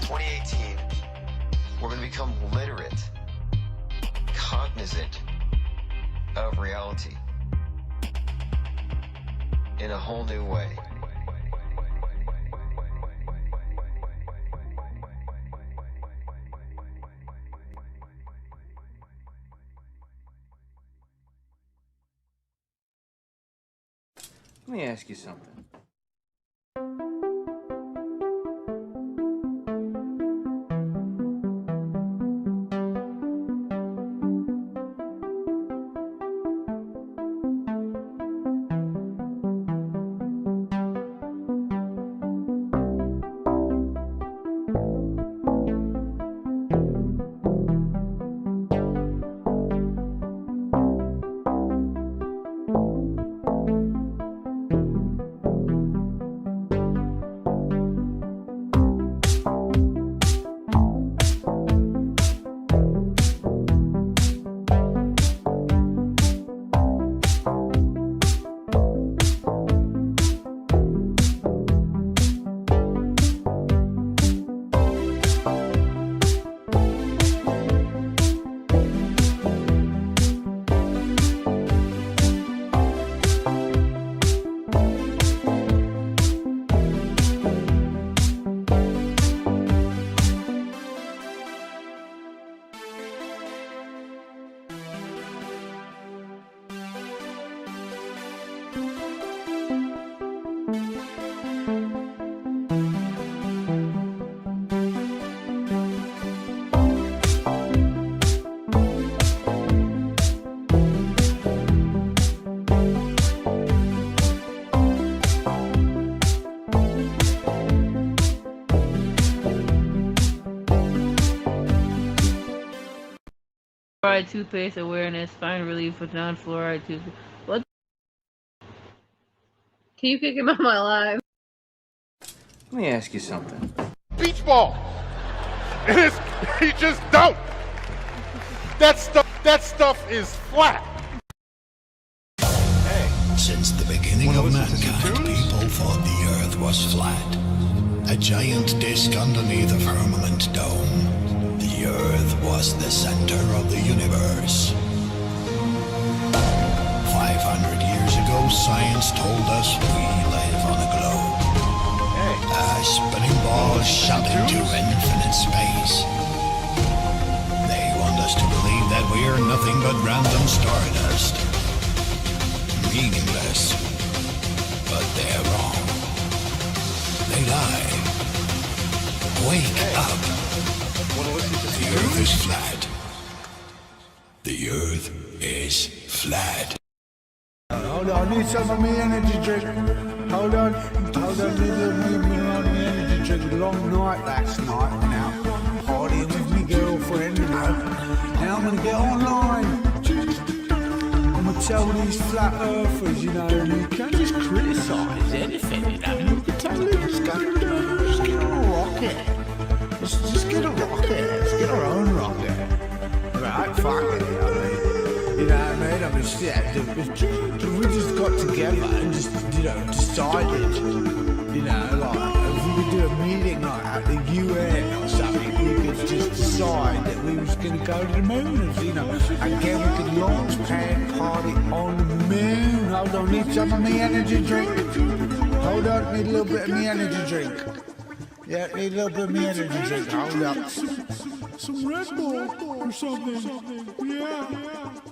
2018, we're going to become literate, cognizant of reality in a whole new way. Let me ask you something. Fluoride toothpaste awareness, find relief with non-fluoride toothpaste. What? Can you kick him out of my life? Let me ask you something. Beach ball. It is. You just don't. That stuff is flat. Since the beginning of mankind, people thought the earth was flat. A giant disk underneath a firmament dome. The earth was the center of the universe. 500 years ago, science told us we live on a globe. A spinning ball shot into infinite space. hear nothing but random stardust. Meaningless. But they're wrong. They lie. Wake up. The earth is flat. The earth is flat. Hold on, I need some of me energy drink. Hold on, need me energy drink. A long night last night, now partying with my girlfriend, you know. Now I'm gonna get online. I'm gonna tell these flat earthers, you know, and you can't just criticise anything, you know. You can totally just get a rocket. Just get a rocket. Let's get our own rocket. Right, fuck it, you know what I mean? You know what I mean? I mean, we just got together and just, you know, decided, you know, like, if we could do a meeting like at the UN or something, we could just decide that we was going to go to the moon, you know, and again we could launch pad party on the moon. Hold on, need some of me energy drink. Hold on, need a little bit of me energy drink. Yeah, need a little bit of me energy drink. Hold up. Some Red Bull or something. Yeah.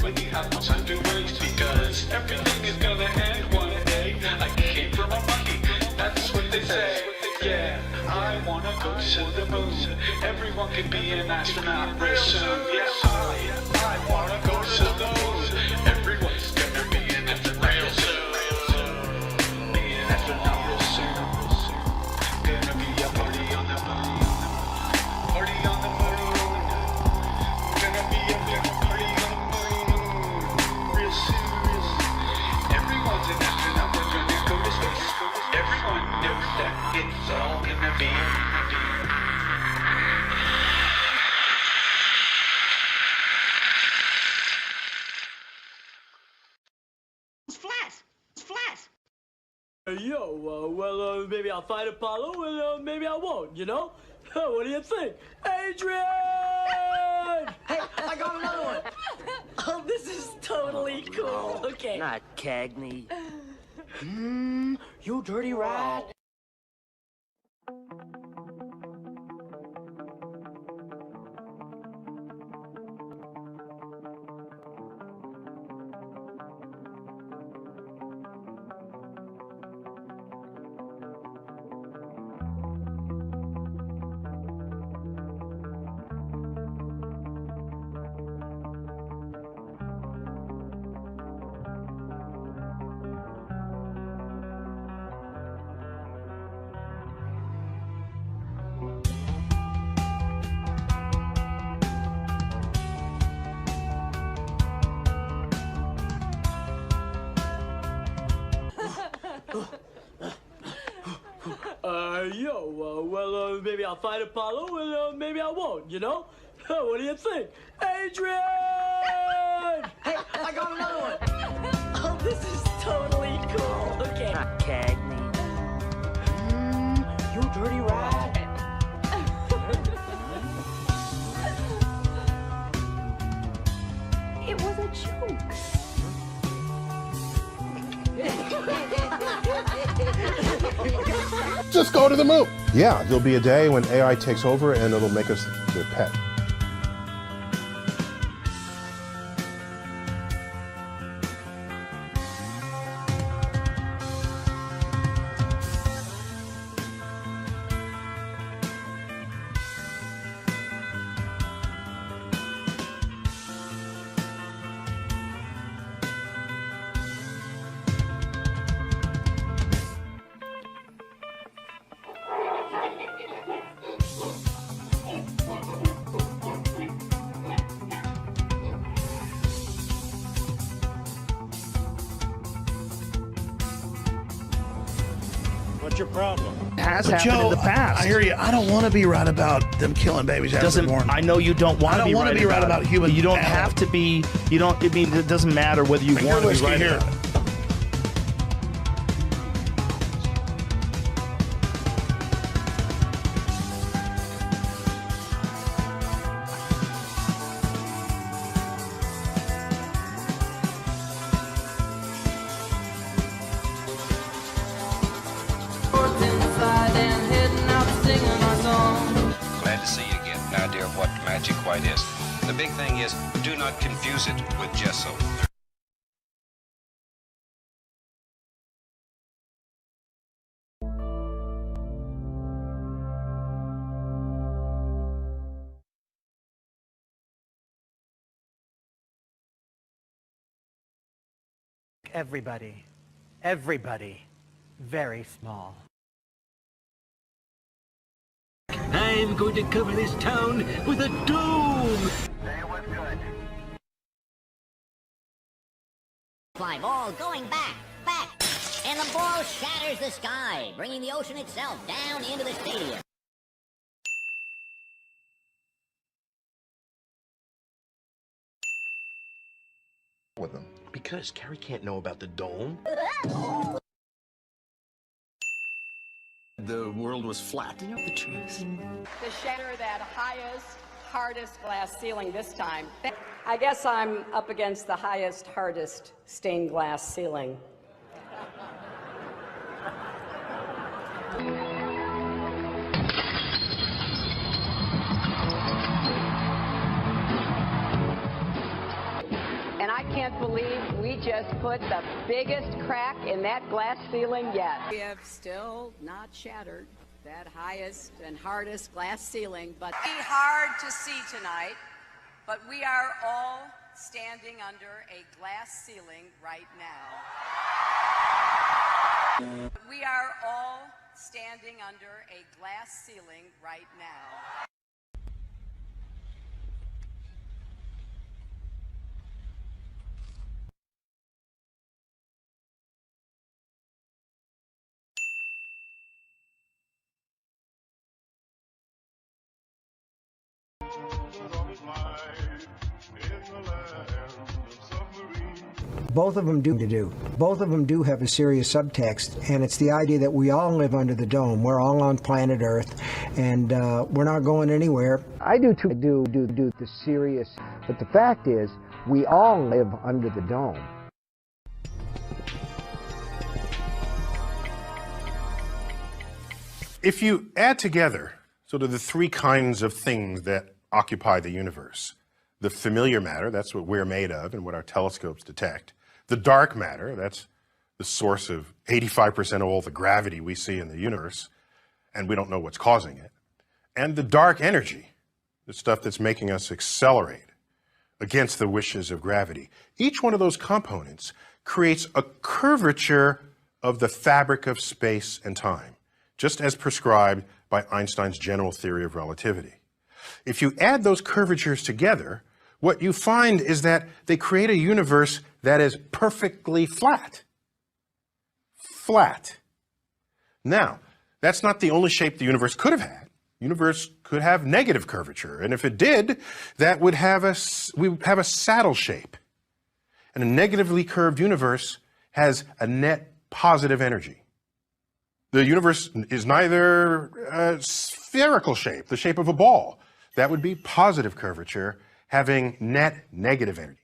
when you have much time to waste, because everything is gonna end one day. I came from a monkey, that's what they say. Yeah, I wanna go to the moon. Everyone can be an astronaut real soon. Yeah, I wanna go to the moon. Everyone's gonna be an astronaut real soon. Be an astronaut real soon. Gonna be a party on the moon. Party on the moon. Gonna be a big party on the moon. Real soon. Everyone's an astronaut. We're gonna go to space. Everyone knows that it's all gonna be. It's flat. It's flat. Well, maybe I'll fight Apollo, and maybe I won't, you know? What do you think? Adrian! Hey, I got another one. Oh, this is totally cool. Okay. Not Cagney. You dirty rat. Well, maybe I'll fight Apollo, and maybe I won't, you know? What do you think? Adrian! Hey, I got another one. Oh, this is totally cool. Okay. Not Cagney. You dirty rat. It was a joke. Just go to the moon. Yeah, there'll be a day when AI takes over and it'll make us their pet. What's your problem? Has But happened Joe, in the past. I hear you. I don't want to be right about them killing babies after Doesn't they're born. I know you don't want I to don't be want right to be right about human. You don't animal. have to be. You don't. I mean, it doesn't matter whether you Your want to be whiskey right here. about it. Glad to see you again. An idea of what magic white is. The big thing is, do not confuse it with gesso. Everybody, very small. I'm going to cover this town with a dome. Fly ball going back, and the ball shatters the sky, bringing the ocean itself down into the stadium. With them. Because Carrie can't know about the dome. The world was flat. You know the truth. To shatter that highest, hardest glass ceiling this time. I guess I'm up against the highest, hardest stained glass ceiling. And I can't believe we just put the biggest crack in that glass ceiling yet. We have still not shattered that highest and hardest glass ceiling, but it's hard to see tonight, but we are all standing under a glass ceiling right now. We are all standing under a glass ceiling right now. Both of them do. Both of them do have a serious subtext, and it's the idea that we all live under the dome. We're all on planet Earth, and we're not going anywhere. I do too. Do the serious, but the fact is, we all live under the dome. If you add together sort of the three kinds of things that occupy the universe, the familiar matter, that's what we're made of and what our telescopes detect. The dark matter, that's the source of 85% of all the gravity we see in the universe, and we don't know what's causing it. And the dark energy, the stuff that's making us accelerate against the wishes of gravity. Each one of those components creates a curvature of the fabric of space and time, just as prescribed by Einstein's general theory of relativity. If you add those curvatures together, what you find is that they create a universe that is perfectly flat. Flat. Now, that's not the only shape the universe could have had. The universe could have negative curvature, and if it did, that would have we would have a saddle shape. And a negatively curved universe has a net positive energy. The universe is neither a spherical shape, the shape of a ball. That would be positive curvature, having net negative energy.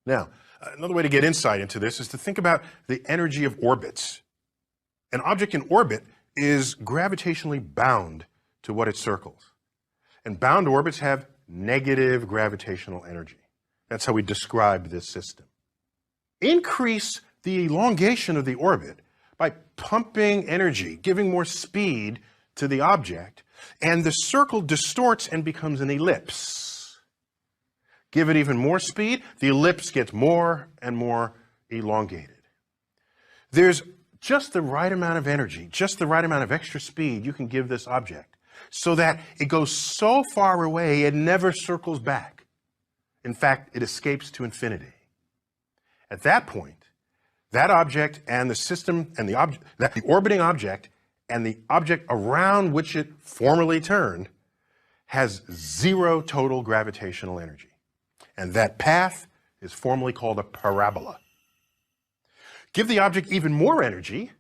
Now, another way to get insight into this is to think about the energy of orbits. An object in orbit is gravitationally bound to what it circles. And bound orbits have negative gravitational energy. That's how we describe this system. Increase the elongation of the orbit by pumping energy, giving more speed to the object, and the circle distorts and becomes an ellipse. Give it even more speed, the ellipse gets more and more elongated. There's just the right amount of energy, just the right amount of extra speed you can give this object so that it goes so far away it never circles back. In fact, it escapes to infinity. At that point, that object and the system and the orbiting object and the object around which it formerly turned has zero total gravitational energy. And that path is formally called a parabola. Give the object even more energy,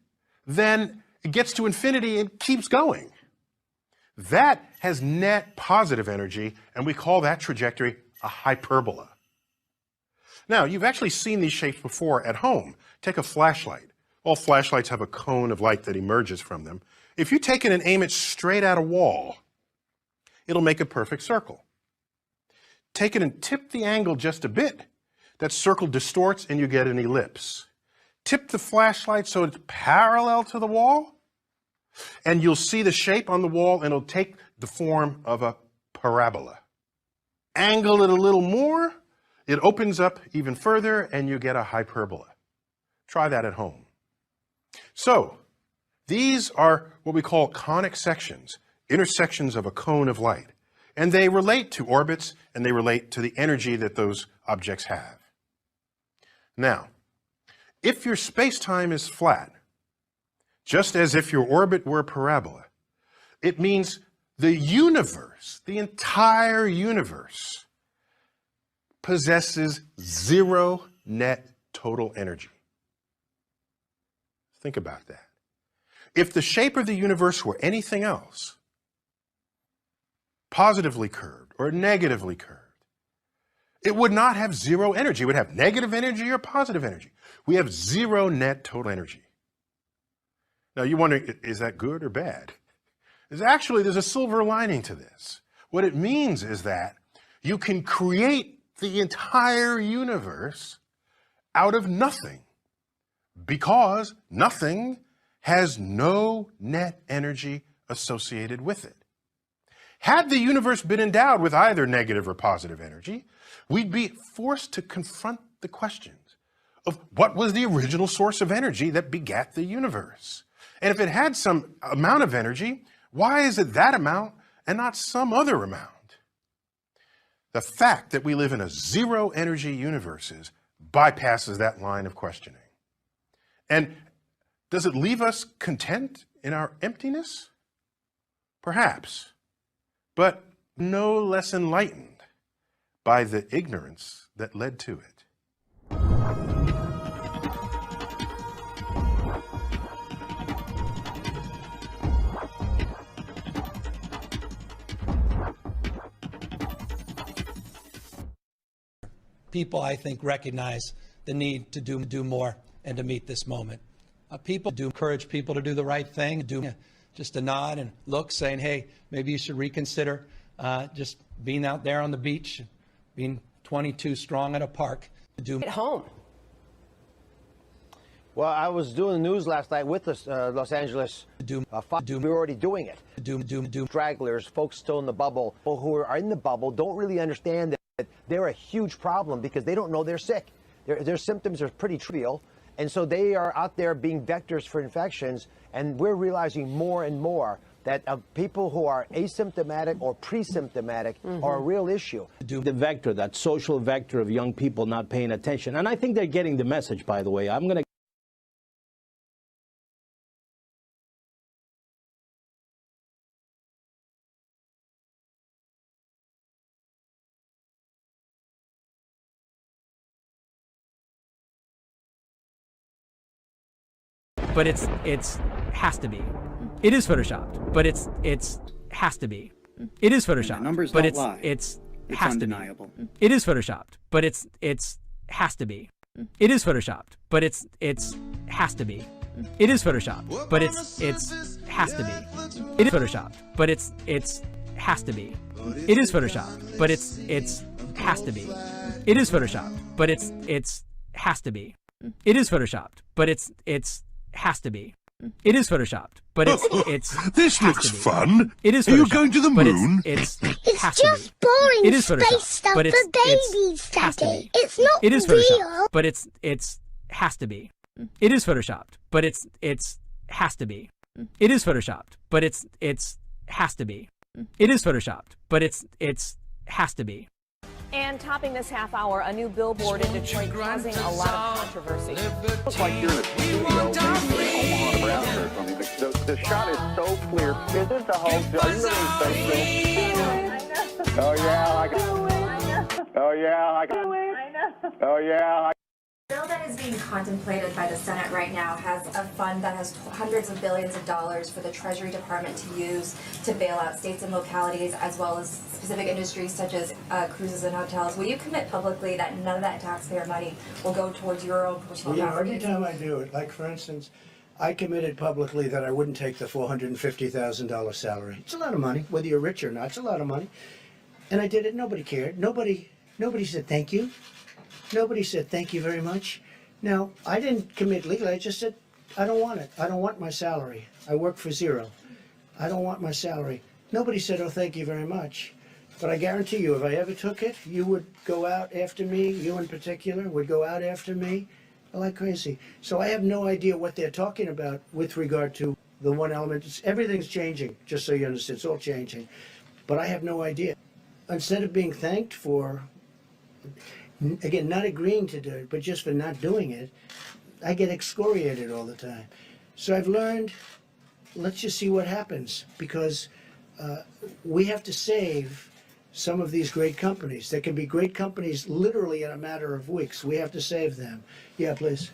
then it gets to infinity and keeps going. That has net positive energy, and we call that trajectory a hyperbola. Now, you've actually seen these shapes before at home. Take a flashlight. All flashlights have a cone of light that emerges from them. If you take it and aim it straight at a wall, it'll make a perfect circle. Take it and tip the angle just a bit. That circle distorts and you get an ellipse. Tip the flashlight so it's parallel to the wall, and you'll see the shape on the wall and it'll take the form of a parabola. Angle it a little more, it opens up even further and you get a hyperbola. Try that at home. So, these are what we call conic sections, intersections of a cone of light. And they relate to orbits and they relate to the energy that those objects have. Now, if your space-time is flat, just as if your orbit were a parabola, it means the universe, the entire universe, possesses zero net total energy. Think about that. If the shape of the universe were anything else, positively curved or negatively curved, it would not have zero energy. It would have negative energy or positive energy. We have zero net total energy. Now you wonder, is that good or bad? There's a silver lining to this. What it means is that you can create the entire universe out of nothing, because nothing has no net energy associated with it. Had the universe been endowed with either negative or positive energy, we'd be forced to confront the questions of what was the original source of energy that begat the universe. And if it had some amount of energy, why is it that amount and not some other amount? The fact that we live in a zero energy universe bypasses that line of questioning. And does it leave us content in our emptiness? Perhaps, but no less enlightened by the ignorance that led to it. People, I think, recognize the need to do more and to meet this moment. People do encourage people to do the right thing, do just a nod and look, saying, hey, maybe you should reconsider just being out there on the beach, being 22 strong at a park. At home. Well, I was doing the news last night with the Los Angeles. We're already doing it. Stragglers, folks still in the bubble, people who are in the bubble don't really understand that they're a huge problem because they don't know they're sick. Their symptoms are pretty trivial. And so they are out there being vectors for infections, and we're realizing more and more that people who are asymptomatic or pre-symptomatic are a real issue. The vector, that social vector of young people not paying attention. And I think they're getting the message, by the way. I'm going to but it's has to be. It is photoshopped, but it's has to be. It is photoshopped, numbers but don't it's lie. it's It's has undeniable. to be. It is photoshopped, but it's has to be. It is photoshopped, but it's has to be. It is photoshopped, but it's has to be. It is photoshopped, but it's has to be. It is photoshopped, but it's has to be. It is photoshopped, but it's has to be. It is photoshopped, but it's has to be. It is photoshopped, but it's This has looks to be. fun. It is Are you photoshopped, going to the but moon? It's It's has just to be. boring It is space photoshopped, stuff but for babies, has to Daddy. be. It's not It is real. photoshopped, but it's has to be. It is photoshopped, but it's has to be. It is photoshopped, but it's has to be. It is photoshopped, but it's has to be. And topping this half hour, a new billboard in Detroit causing a lot of controversy. Looks like you're in a studio, maybe in Omaha, Nebraska or something. The shot is so clear. Is this the whole? Are you really saying? Oh yeah, I got. Oh yeah, I got. Oh yeah. The bill that is being contemplated by the Senate right now has a fund that has hundreds of billions of dollars for the Treasury Department to use to bail out states and localities, as well as specific industries such as cruises and hotels. Will you commit publicly that none of that taxpayer money will go towards your own personal Well, every profits? time I do it, like for instance, I committed publicly that I wouldn't take the $450,000 salary. It's a lot of money, whether you're rich or not. It's a lot of money, and I did it. Nobody cared. Nobody said thank you. Nobody said thank you very much. Now, I didn't commit legally. I just said I don't want it. I don't want my salary. I work for zero. I don't want my salary. Nobody said, oh, thank you very much. But I guarantee you, if I ever took it, you would go out after me, you in particular, would go out after me like crazy. So I have no idea what they're talking about with regard to the one element. Everything's changing, just so you understand. It's all changing. But I have no idea. Instead of being thanked for, again, not agreeing to do it, but just for not doing it, I get excoriated all the time. So I've learned, let's just see what happens, because we have to save some of these great companies. There can be great companies literally in a matter of weeks. We have to save them. Yeah, please.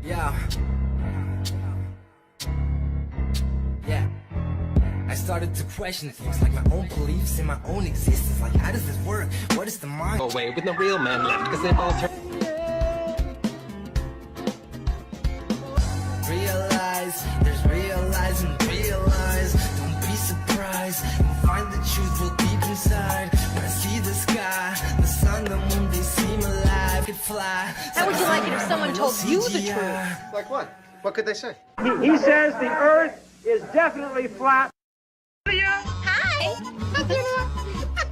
Yeah. I started to question things like my own beliefs and my own existence. Like, how does this work? What is the mind? Away with the real man left because they've all turned. like it if someone told you the truth. Like what? What could they say? He says the Earth is definitely flat. Hi.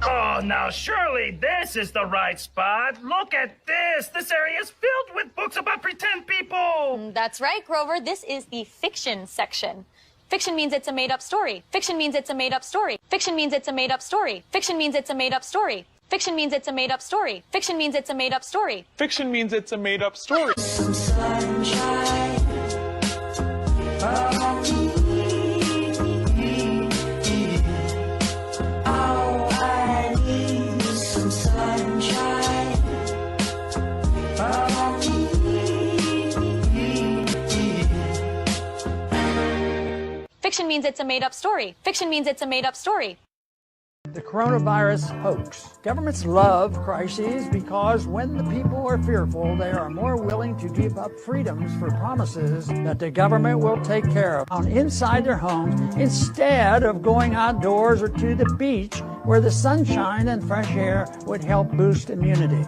Oh, now surely this is the right spot. Look at this. This area is filled with books about pretend people. That's right, Grover. This is the fiction section. Fiction means it's a made-up story. Fiction means it's a made-up story. Fiction means it's a made-up story. Fiction means it's a made-up story. Fiction means it's a made-up story. Fiction means it's a made-up story. Fiction means it's a made-up story. Some sunshine. Oh, I need some sunshine. Fiction means it's a made-up story. Fiction means it's a made-up story. The coronavirus hoax. Governments love crises because when the people are fearful, they are more willing to give up freedoms for promises that the government will take care of inside their homes instead of going outdoors or to the beach where the sunshine and fresh air would help boost immunity.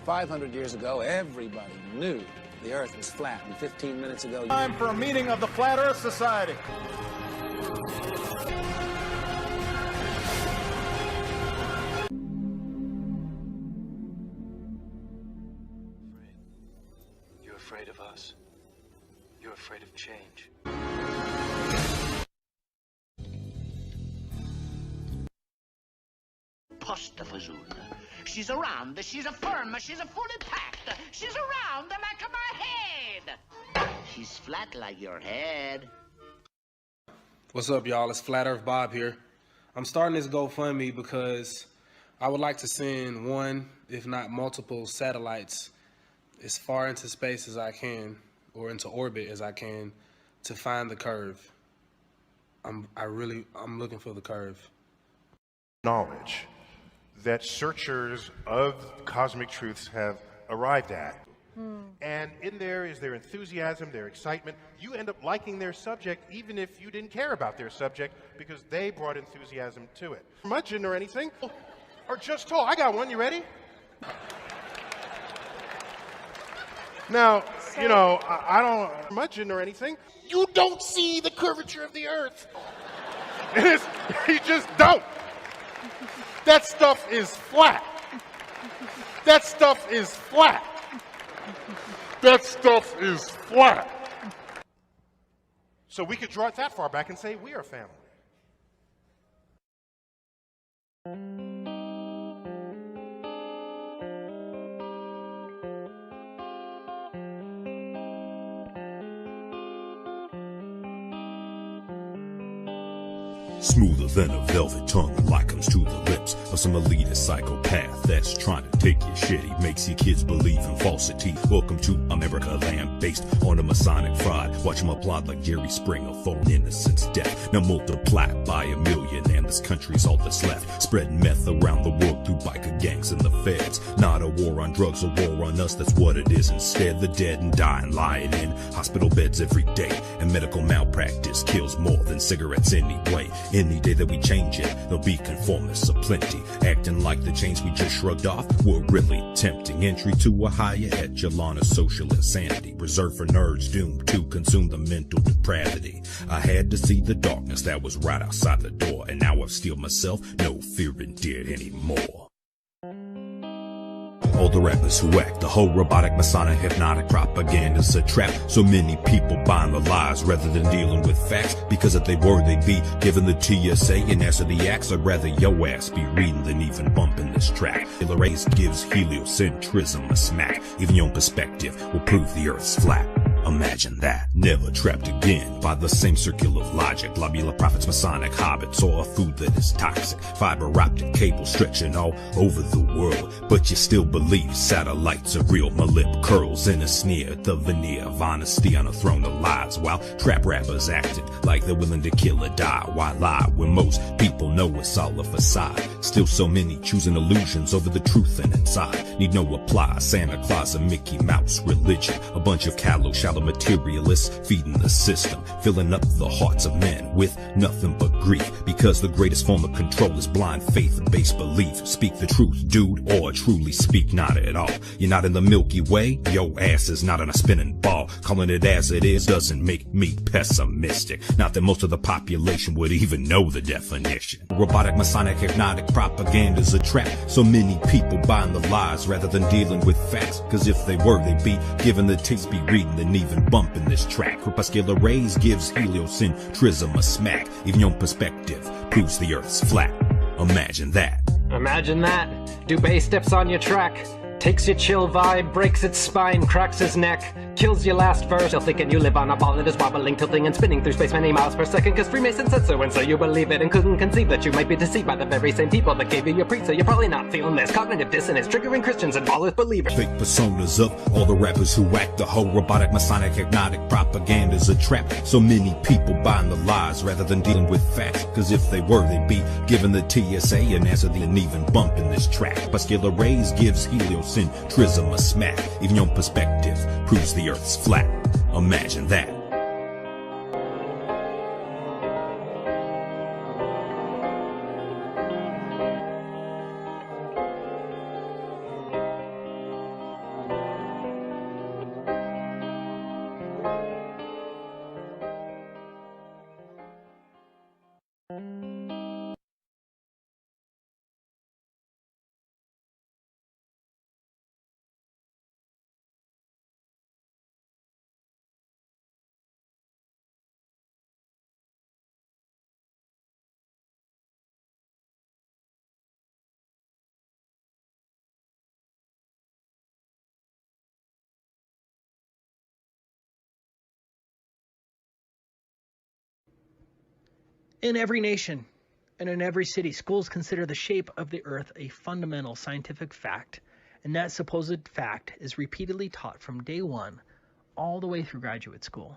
500 years ago, everybody knew the Earth was flat, and 15 minutes ago... Time for a meeting of the Flat Earth Society. You're afraid of us. You're afraid of change. Postafazoon. She's around, she's a firm, she's a fully packed. She's around the back of my head. She's flat like your head. What's up, y'all? It's Flat Earth Bob here. I'm starting this GoFundMe because I would like to send one, if not multiple, satellites as far into space as I can, or into orbit as I can, to find the curve. I'm looking for the curve. Knowledge that searchers of cosmic truths have arrived at. And in there is their enthusiasm, their excitement. You end up liking their subject even if you didn't care about their subject because they brought enthusiasm to it. Curmudgeon or anything, or just tall. I got one, you ready? Now, you know, I don't curmudgeon or anything. You don't see the curvature of the Earth. You just don't. That stuff is flat. That stuff is flat. That stuff is flat. So we could draw it that far back and say we are family. Smoother than a velvet tongue when light comes to the lips of some elitist psychopath that's trying to take your shit. He makes your kids believe in falsity. Welcome to America Land, based on a Masonic fraud. Watch him applaud like Jerry Springer for an innocent's death. Now multiply by 1,000,000 and this country's all that's left. Spreading meth around the world through biker gangs and the feds. Not a war on drugs, a war on us, that's what it is instead. The dead and dying lying in hospital beds every day. And medical malpractice kills more than cigarettes anyway. Any day that we change it, there'll be conformists aplenty, acting like the chains we just shrugged off were really tempting entry to a higher echelon of social insanity, reserved for nerds doomed to consume the mental depravity. I had to see the darkness that was right outside the door, and now I've steeled myself, no fearing dead anymore. All the rappers who act, the whole robotic, Masonic, hypnotic propaganda's a trap. So many people buying the lies rather than dealing with facts. Because if they were, they'd be given the TSA and answer the acts. I'd rather your ass be reading than even bumping this track. The race gives heliocentrism a smack. Even your own perspective will prove the Earth's flat. Imagine that. Never trapped again by the same circle of logic. Lobular prophets, Masonic hobbits, or a food that is toxic. Fiber optic cable stretching all over the world. But you still believe satellites are real. My lip curls in a sneer. The veneer of honesty on a throne of lies. While trap rappers acted like they're willing to kill or die. Why lie when most people know it's all a facade? Still so many choosing illusions over the truth and inside. Need no apply. Santa Claus and Mickey Mouse religion. A bunch of callow, shallow materialists Christ, feeding the system, filling up the hearts of men with nothing but grief. Because the greatest form of control is blind faith-based belief. Speak the truth, dude, or truly speak not at all. You're not in the Milky Way, your ass is not in a spinning ball. Calling it as it is doesn't make me pessimistic. Not that most of the population would even know the definition. Robotic, Masonic, hypnotic propaganda's a trap. So many people buying the lies rather than dealing with facts. Cause if they were, they'd be given the taste, be reading and even bumping this track. Corpuscular rays gives heliocentrism a smack. Even your perspective proves the earth's flat. Imagine that. Imagine that. Dubé steps on your track. Takes your chill vibe, breaks its spine, cracks his neck, kills your last verse. Still thinking you live on a ball that is wobbling, tilting and spinning through space many miles per second. Cause Freemason said so, and so you believe it and couldn't conceive that you might be deceived by the very same people that gave you your preach. So you're probably not feeling this cognitive dissonance, triggering Christians and ballers believers. Fake personas of all the rappers who act the whole robotic, Masonic, hypnotic propaganda's a trap. So many people buying the lies rather than dealing with facts. Cause if they were, they'd be given the TSA and answer the uneven bump in this track. Corpuscular rays gives heliocentrism a smack. Even your perspective proves the earth's flat. Imagine that. In every nation and in every city, schools consider the shape of the earth a fundamental scientific fact, and that supposed fact is repeatedly taught from day one all the way through graduate school.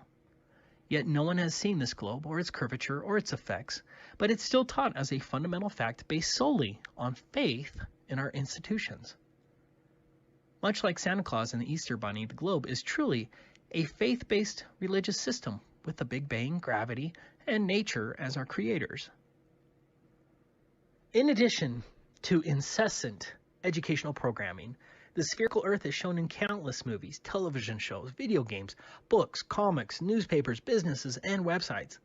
Yet no one has seen this globe or its curvature or its effects, but it's still taught as a fundamental fact based solely on faith in our institutions. Much like Santa Claus and the Easter Bunny, the globe is truly a faith-based religious system with the Big Bang, gravity, and nature as our creators. In addition to incessant educational programming, the spherical earth is shown in countless movies, television shows, video games, books, comics, newspapers, businesses, and websites.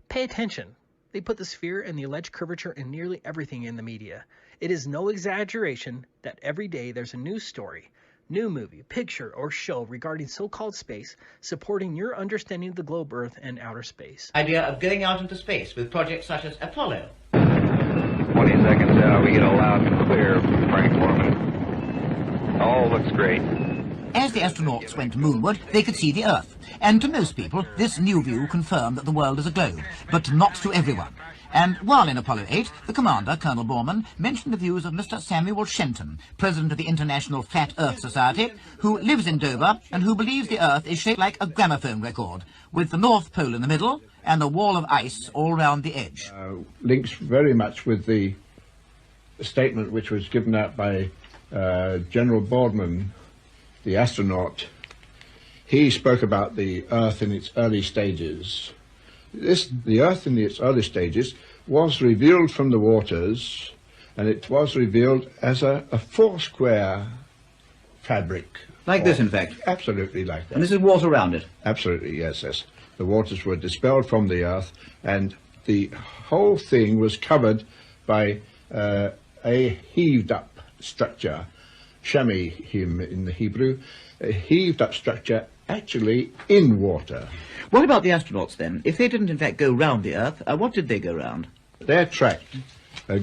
Pay attention. They put the sphere and the alleged curvature in nearly everything in the media. It is no exaggeration that every day there's a news story, new movie, picture, or show regarding so-called space supporting your understanding of the globe, Earth, and outer space. Idea of going out into space with projects such as Apollo. 20 seconds out, we get a loud and clear, Frank Foreman. All looks great. As the astronauts went moonward, they could see the Earth. And to most people, this new view confirmed that the world is a globe, but not to everyone. And while in Apollo 8, the commander, Colonel Borman, mentioned the views of Mr. Samuel Shenton, president of the International Flat Earth Society, who lives in Dover and who believes the Earth is shaped like a gramophone record, with the North Pole in the middle and a wall of ice all round the edge. Links very much with the statement which was given out by General Boardman, the astronaut. He spoke about the Earth in its early stages. The Earth in its early stages was revealed from the waters, and it was revealed as a four-square fabric. Like this, in fact? Absolutely like that. And this is water around it? Absolutely, yes, yes. The waters were dispelled from the Earth, and the whole thing was covered by a heaved-up structure, shamihim in the Hebrew, a heaved-up structure actually in water. What about the astronauts, then? If they didn't, in fact, go round the Earth, what did they go round? Their track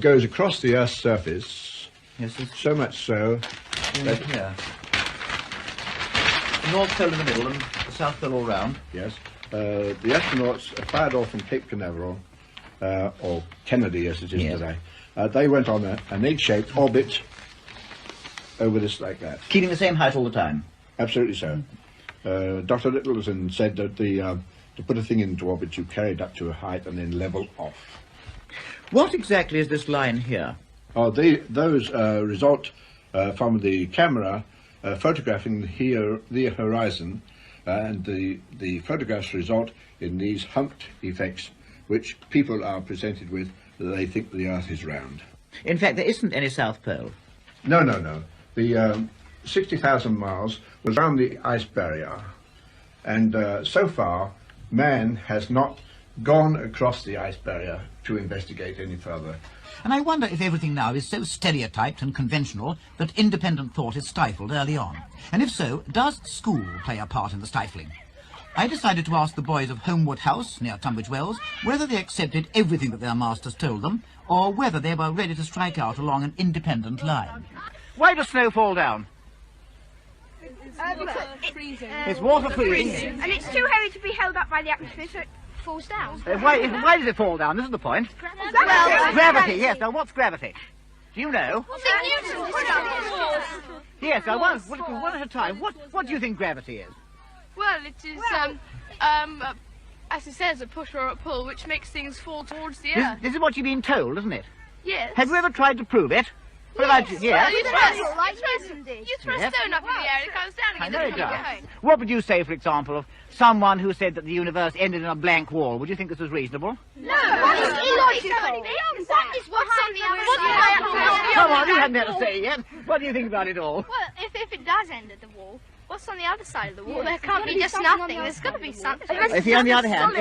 goes across the Earth's surface, yes, so much so that... Here. The North Pole in the middle and the South Pole all round? Yes. The astronauts fired off from Cape Canaveral, or Kennedy as it is today. They went on an egg-shaped orbit over this like that. Keeping the same height all the time? Absolutely so. Dr. Littleton said that to put a thing into orbit, you carry it up to a height and then level off. What exactly is this line here? Oh, those result from the camera photographing the horizon and the photographs result in these humped effects which people are presented with that they think the Earth is round. In fact, there isn't any South Pole. No. The 60,000 miles was around the ice barrier, and so far man has not gone across the ice barrier to investigate any further. And I wonder if everything now is so stereotyped and conventional that independent thought is stifled early on. And if so, does school play a part in the stifling? I decided to ask the boys of Homewood House, near Tunbridge Wells, whether they accepted everything that their masters told them, or whether they were ready to strike out along an independent line. Why does snow fall down? It's water freezing. And it's too heavy to be held up by the atmosphere, so it falls down. Why does it fall down? This is the point. Gravity, yes. Now, what's gravity? Do you know? Yes, now, one at a time. What do you think gravity is? Well, it is, as it says, a push or a pull, which makes things fall towards the earth. This is what you've been told, isn't it? Yes. Have you ever tried to prove it? Yes. Yes. You throw a stone up in the air and it comes down again. I know it does. What would you say, for example, of someone who said that the universe ended in a blank wall? Would you think this was reasonable? No, that is illogical. That is what's on the other side. Come on, you haven't had to say it yet. What do you think about it all? Well, if it does end at the wall, what's on the other side of the wall? There can't be just nothing. There's got to be something. If on the other hand,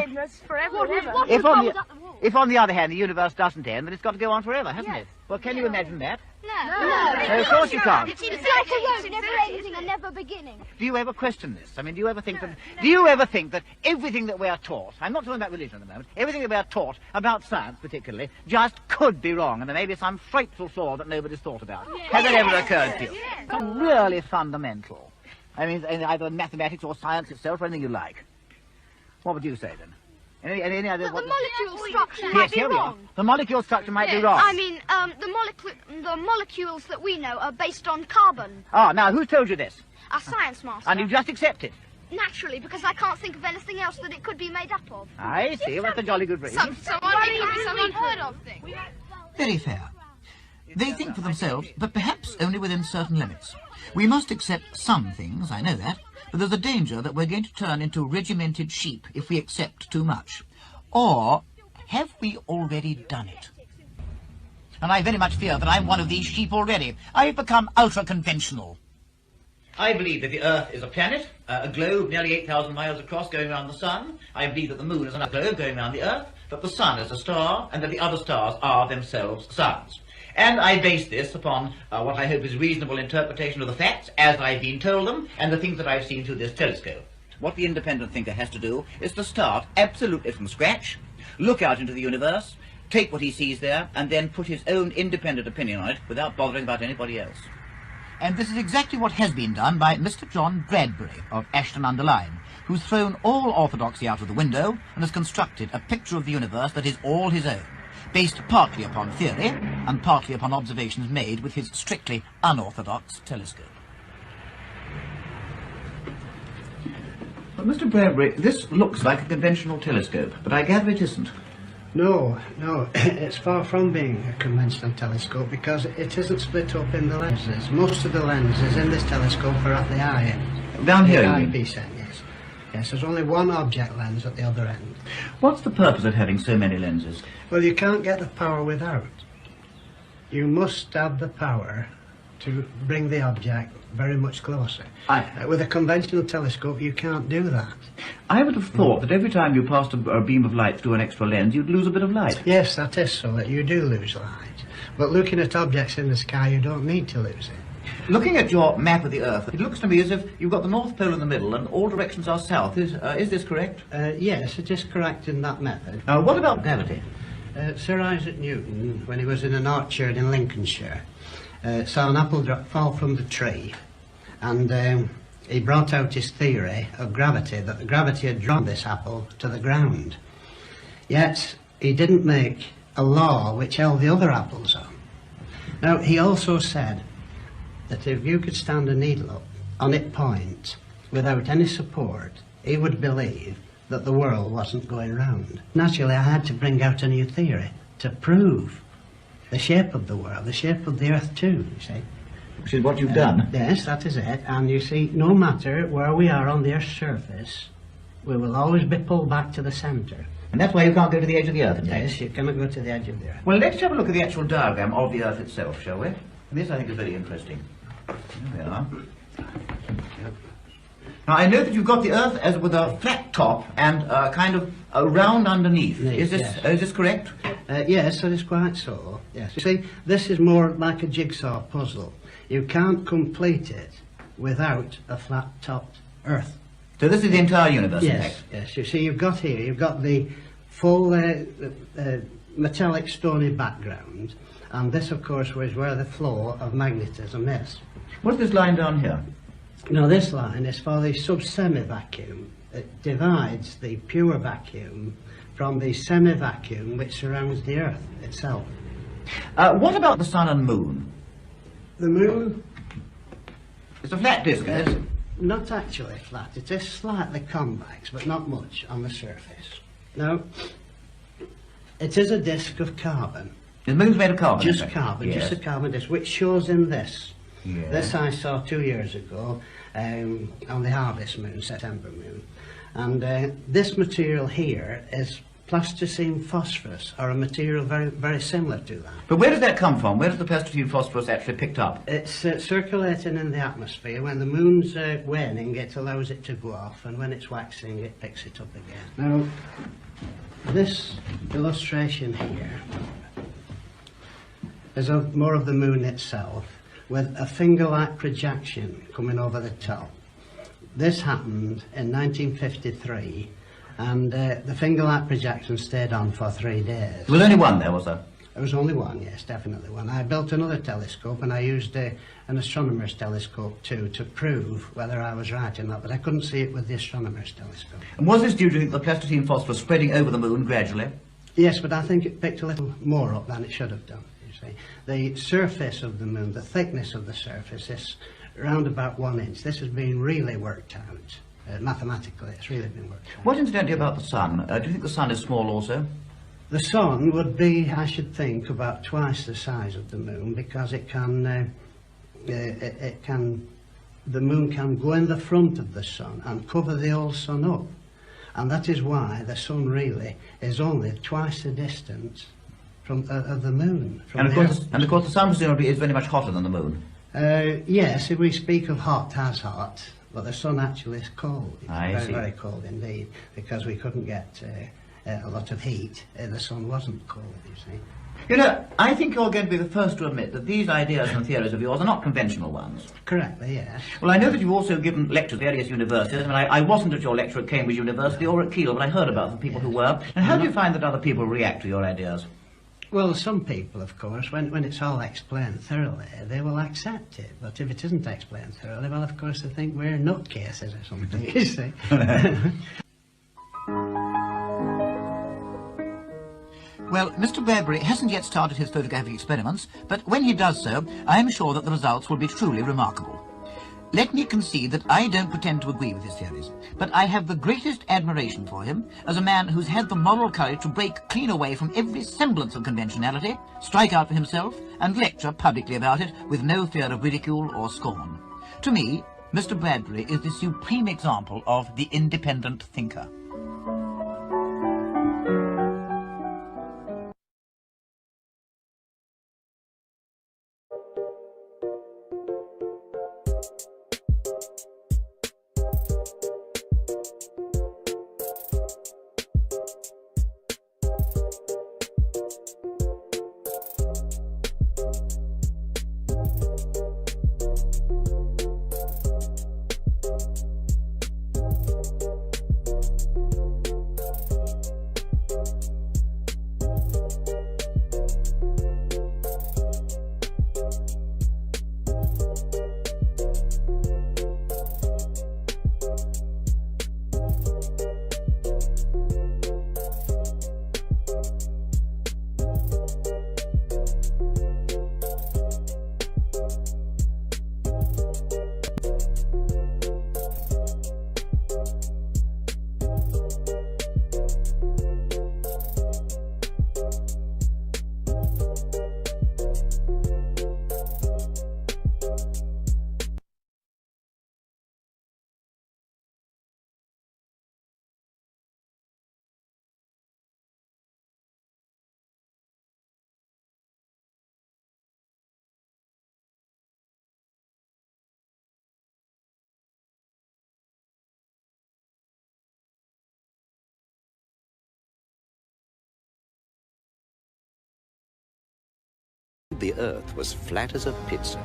if on the other hand the universe doesn't end, then it's got to go on forever, hasn't it? Well, can you imagine that? No. Of course you can't. It's like a road, never ending and never beginning. Do you ever question this? I mean, do you ever think that everything that we are taught, I'm not talking about religion at the moment, everything that we are taught about science particularly, just could be wrong, and there may be some frightful flaw that nobody's thought about? Has that ever occurred to you? Some really fundamental. I mean, in either mathematics or science itself, or anything you like. What would you say then? Any other? But the molecule structure might be wrong. The molecule structure might be wrong. I mean, the molecules that we know are based on carbon. Ah, now who told you this? Our science master. And you just accept it? Naturally, because I can't think of anything else that it could be made up of. I see. Well, that's a jolly good reason. It could be some unheard of thing. Very fair. They think for themselves, but perhaps only within certain limits. We must accept some things, I know that, but there's a danger that we're going to turn into regimented sheep if we accept too much. Or have we already done it? And I very much fear that I'm one of these sheep already. I've become ultra-conventional. I believe that the Earth is a planet, a globe nearly 8,000 miles across going around the Sun. I believe that the Moon is another globe going around the Earth, that the Sun is a star, and that the other stars are themselves suns. And I base this upon what I hope is reasonable interpretation of the facts as I've been told them, and the things that I've seen through this telescope. What the independent thinker has to do is to start absolutely from scratch, look out into the universe, take what he sees there, and then put his own independent opinion on it without bothering about anybody else. And this is exactly what has been done by Mr. John Bradbury of Ashton-under-Lyne, who's thrown all orthodoxy out of the window and has constructed a picture of the universe that is all his own, based partly upon theory and partly upon observations made with his strictly unorthodox telescope. Well, Mr. Bradbury, this looks like a conventional telescope, but I gather it isn't. No, it's far from being a conventional telescope because it isn't split up in the lenses. Most of the lenses in this telescope are at the eye end. Down here, the you mean? eyepiece end, yes. Yes, there's only one object lens at the other end. What's the purpose of having so many lenses? Well, you can't get the power without. You must have the power to bring the object very much closer. With a conventional telescope, you can't do that. I would have thought that every time you passed a beam of light through an extra lens, you'd lose a bit of light. Yes, that is so, that you do lose light. But looking at objects in the sky, you don't need to lose it. Looking at your map of the Earth, it looks to me as if you've got the North Pole in the middle and all directions are south. Is this correct? Yes, it is correct in that method. Now, what about gravity? Sir Isaac Newton, when he was in an orchard in Lincolnshire, saw an apple fall from the tree, and he brought out his theory of gravity, that the gravity had drawn this apple to the ground. Yet, he didn't make a law which held the other apples on. Now, he also said that if you could stand a needle up on its point without any support, he would believe that the world wasn't going round. Naturally, I had to bring out a new theory to prove the shape of the world, the shape of the Earth too, you see. Which is what you've done. Yes, that is it. And you see, no matter where we are on the Earth's surface, we will always be pulled back to the centre. And that's why you can't go to the edge of the Earth, in fact. Yes, you cannot go to the edge of the Earth. Well, let's have a look at the actual diagram of the Earth itself, shall we? This, I think, is very interesting. Here we are. Now, I know that you've got the Earth as with a flat top and kind of a round underneath. Is this correct? Yes, that is quite so. Yes. You see, this is more like a jigsaw puzzle. You can't complete it without a flat-topped Earth. So this is the entire universe, in fact? Yes. You see, you've got the full metallic stony background, and this, of course, was where the flow of magnetism is. What's this line down here? Now, this line is for the sub-semi-vacuum. It divides the pure vacuum from the semi-vacuum which surrounds the Earth itself. What about the Sun and Moon? The Moon? It's a flat disk, is it? Not actually flat. It is slightly convex, but not much on the surface. Now, it is a disk of carbon. The Moon's made of carbon? Just carbon, yes. Just a carbon disk, which shows in this. Yes. This I saw 2 years ago on the harvest moon, September moon. And this material here is plasticine phosphorus, or a material very, very similar to that. But where does that come from? Where does the plasticine phosphorus actually picked up? It's circulating in the atmosphere. When the moon's waning, it allows it to go off, and when it's waxing, it picks it up again. Now, this illustration here is more of the moon itself, with a finger-like projection coming over the top. This happened in 1953, and the finger-like projection stayed on for 3 days. There was only one there, was there? There was only one, yes, definitely one. I built another telescope, and I used an astronomer's telescope too, to prove whether I was right or not, but I couldn't see it with the astronomer's telescope. And was this due to the plasticine phosphorus spreading over the moon gradually? Yes, but I think it picked a little more up than it should have done. The surface of the moon, the thickness of the surface is around about 1 inch. This has been really worked out. Mathematically, it's really been worked out. What incidentally about the Sun? Do you think the Sun is small also? The Sun would be, I should think, about twice the size of the moon, because it can, the moon can go in the front of the Sun and cover the whole Sun up. And that is why the Sun really is only twice the distance of the moon. And of course the Sun presumably is very much hotter than the moon. Yes, if we speak of hot as hot, but the Sun actually is cold. It's I see. Very cold indeed, because we couldn't get a lot of heat. The Sun wasn't cold, you see. You know, I think you're going to be the first to admit that these ideas and theories of yours are not conventional ones. Correctly, yes. Well, I know that you've also given lectures at various universities. I mean, I wasn't at your lecture at Cambridge University or at Keele, but I heard about the people who were. And how do you find that other people react to your ideas? Well, some people, of course, when it's all explained thoroughly, they will accept it. But if it isn't explained thoroughly, well, of course, they think we're nutcases or something, you see. Well, Mr. Bradbury hasn't yet started his photographic experiments, but when he does so, I am sure that the results will be truly remarkable. Let me concede that I don't pretend to agree with his theories, but I have the greatest admiration for him as a man who's had the moral courage to break clean away from every semblance of conventionality, strike out for himself, and lecture publicly about it with no fear of ridicule or scorn. To me, Mr. Bradbury is the supreme example of the independent thinker. the Earth was flat as a pizza.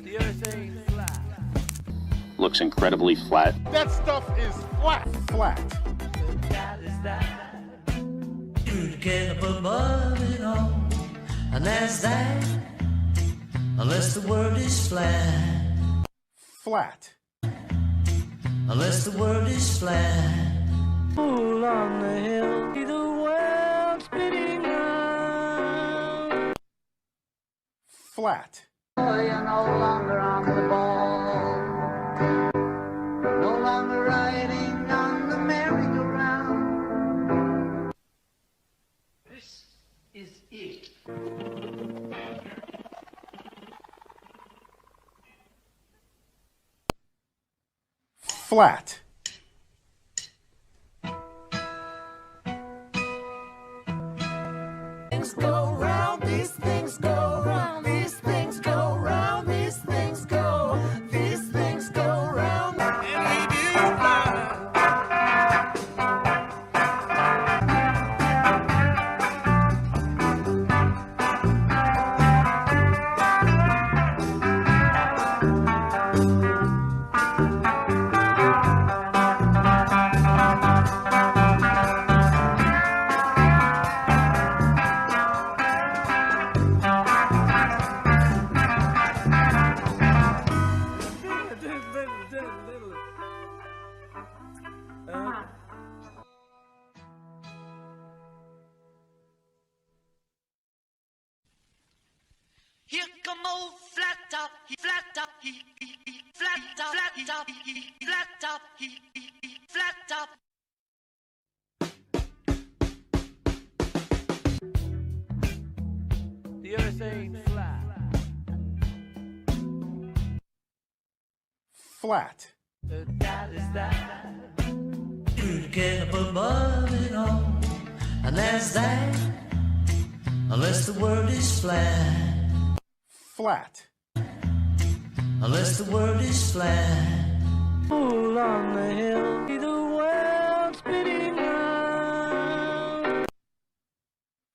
The Earth ain't flat. Looks incredibly flat. That stuff is flat. Flat. You get up above it all, and that's that. Unless the world is flat. Flat. Unless the world is flat. All on the hill, see the world spinning round. Flat. Oh, you're no longer on the ball. No longer riding on the merry-go-round. This is it. Flat. Things go round, these things go round, these things go round, these things go round, and we do Here come old flat top, he flat top, he flat top, flat top, he flat top, he flat top. The Earth ain't flat. Flat. That is that. You get up above it all, and that's that. Unless the world is flat. Flat. Unless the world is flat. All on the hill, see the world spinning round.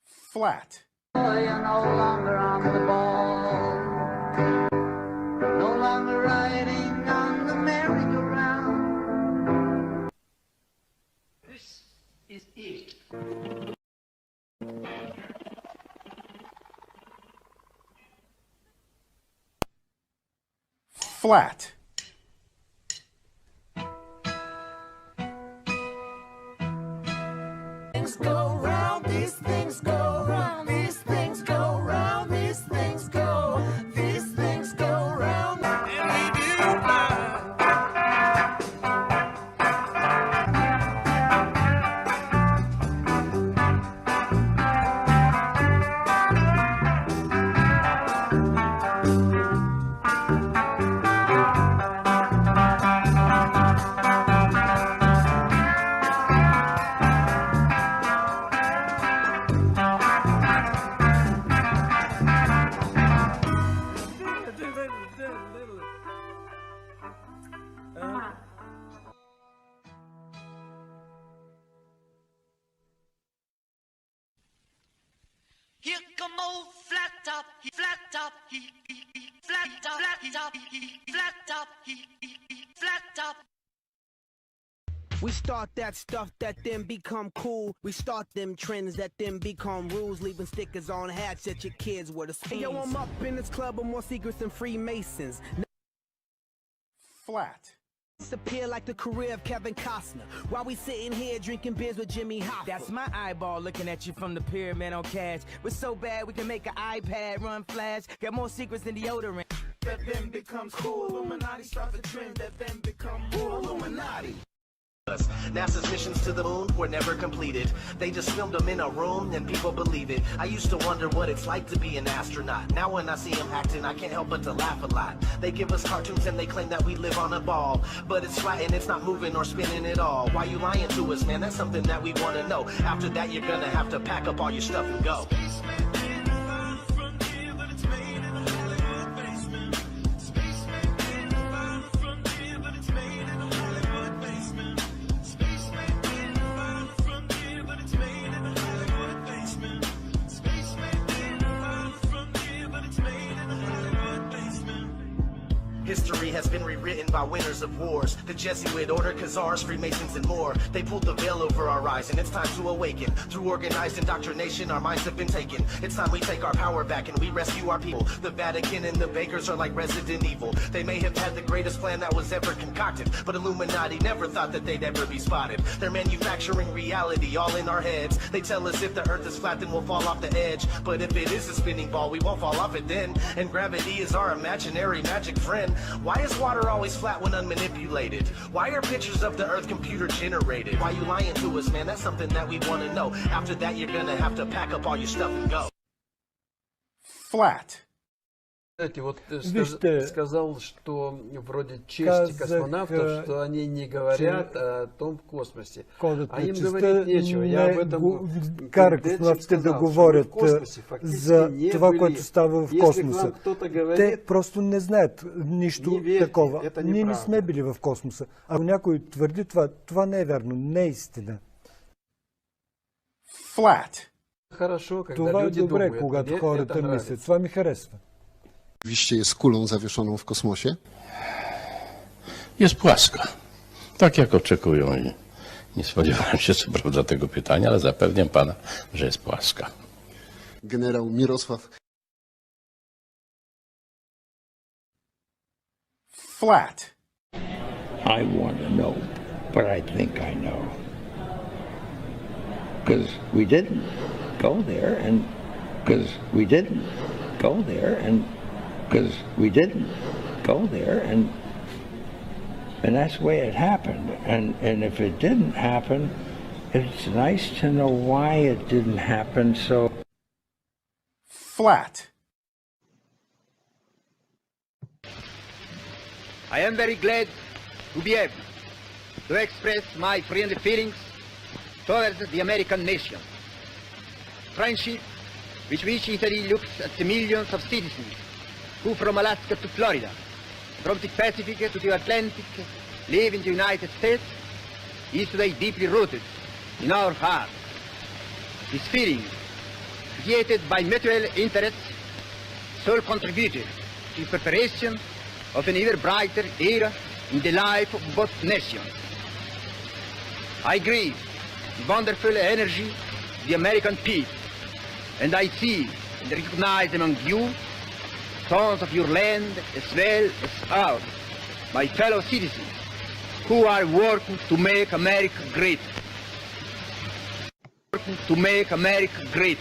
Flat. Oh, you're no longer on the ball. No longer riding on the merry-go-round. This is it. Flat. Things go round, these things go round, these things go round, these things go round, and we do Here come old flat top, he flat top, he flat top, flat top, he flat top, he flat top. We start that stuff that then become cool. We start them trends that then become rules. Leaving stickers on hats that your kids were the spoons. Yo, I'm up in this club with more secrets than Freemasons. Flat. Disappear like the career of Kevin Costner while we sitting here drinking beers with Jimmy Hoffa. That's my eyeball looking at you from the pyramid on cash. We're so bad we can make an iPad run flash. Got more secrets than deodorant. That then becomes cool. Illuminati start the trend that then become cool. Illuminati. NASA's missions to the moon were never completed. They just filmed them in a room and people believe it. I used to wonder what it's like to be an astronaut. Now when I see them acting, I can't help but to laugh a lot. They give us cartoons and they claim that we live on a ball, but it's flat and it's not moving or spinning at all. Why you lying to us, man? That's something that we want to know. After that, you're gonna have to pack up all your stuff and go. history has been rewritten by winners of wars. The Jesuit order, Khazars, Freemasons, and more. They pulled the veil over our eyes, and it's time to awaken. Through organized indoctrination, our minds have been taken. It's time we take our power back and we rescue our people. The Vatican and the Bakers are like Resident Evil. They may have had the greatest plan that was ever concocted, but Illuminati never thought that they'd ever be spotted. They're manufacturing reality all in our heads. They tell us if the earth is flat, then we'll fall off the edge. But if it is a spinning ball, we won't fall off it then. And gravity is our imaginary magic friend. Why is water always flat when unmanipulated? Why are pictures of the earth computer generated? Why you lying to us, man? That's something that we want to know. After that, you're gonna have to pack up all your stuff and go. Flat. Знаете, вот сказал, что вроде честь космонавтов, что они не говорят о том космосе. А им говорить нечего. Я об этом кара космонавтите да говорят за това, което става в космоса. Те просто не знаят нищо такова. Ние не сме били в космоса. Ако някой твърди това, това не е вярно, не е истина. Flat. Това е добре, когато хората мислят. Това ми харесва. Rzeczywiście jest kulą zawieszoną w kosmosie? Jest płaska. Tak jak oczekują i nie spodziewałem się co prawda tego pytania, ale zapewniam pana, że jest płaska. Generał Mirosław. Flat. I want to know, but I think I know. Because we didn't go there, and because we didn't go there, and because we didn't go there, and that's the way it happened. And if it didn't happen, it's nice to know why it didn't happen. So flat. I am very glad to be able to express my friendly feelings towards the American nation. Friendship with which Italy looks at the millions of citizens who from Alaska to Florida, from the Pacific to the Atlantic, live in the United States, is today deeply rooted in our hearts. This feeling, created by mutual interests, so contributed to the preparation of an ever brighter era in the life of both nations. I grieve the wonderful energy of the American people, and I see and recognize among you sons of your land as well as ours, my fellow citizens, who are working to make America great. Working to make America great.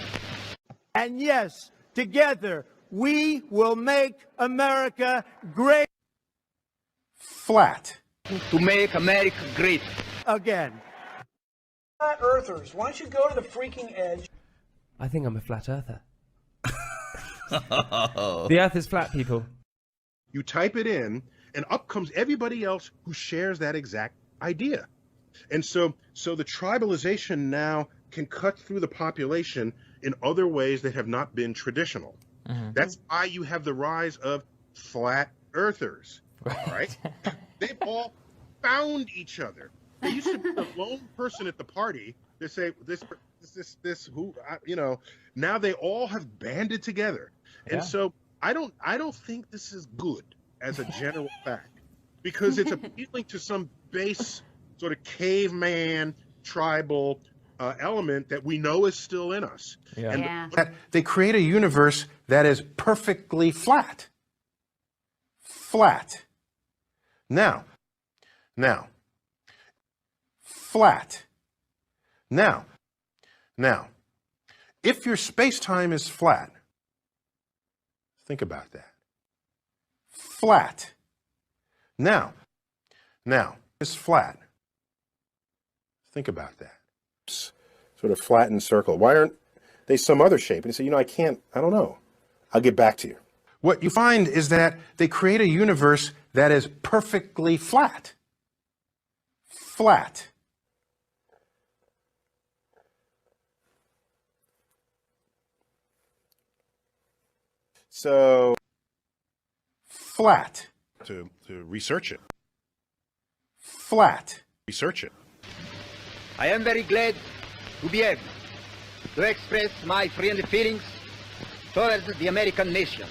And yes, together, we will make America great. Flat. To make America great. Again. Flat earthers, why don't you go to the freaking edge? I think I'm a flat earther. The earth is flat, people. You type it in, and up comes everybody else who shares that exact idea. And so the tribalization now can cut through the population in other ways that have not been traditional. Mm-hmm. That's why you have the rise of flat earthers. Right? They've all found each other. They used to be the lone person at the party. They say this who you know. Now they all have banded together, and so I don't think this is good as a general fact, because it's appealing to some base sort of caveman tribal element that we know is still in us. And that they create a universe that is perfectly flat. Flat. Now, flat. Now, if your space-time is flat, think about that. Flat. Now, is flat. Think about that. Sort of flattened circle. Why aren't they some other shape? And you say, I don't know. I'll get back to you. What you find is that they create a universe that is perfectly flat. Flat. So, flat. To research it. Flat. Research it. I am very glad to be able to express my friendly feelings towards the American nation.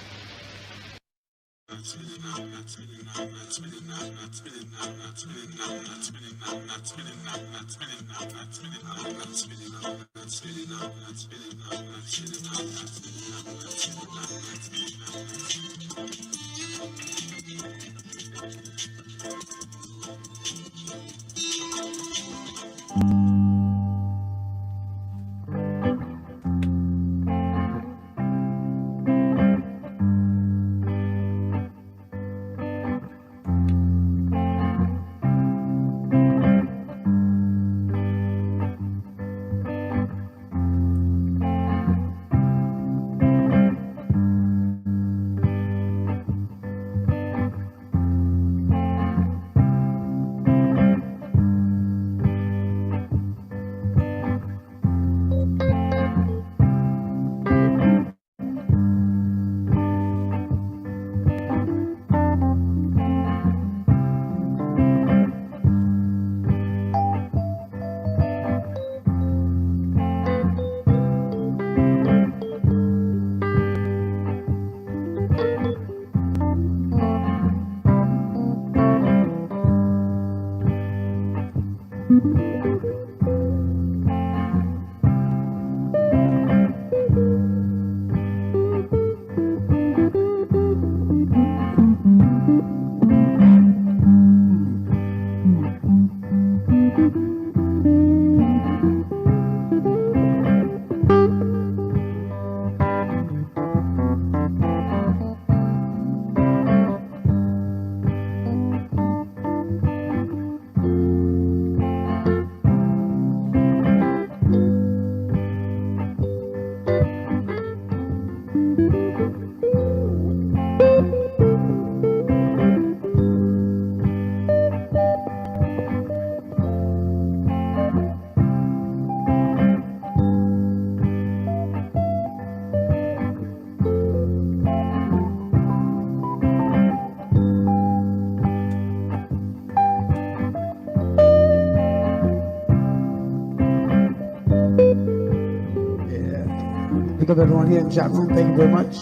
Pick up everyone here in the chat room. Thank you very much.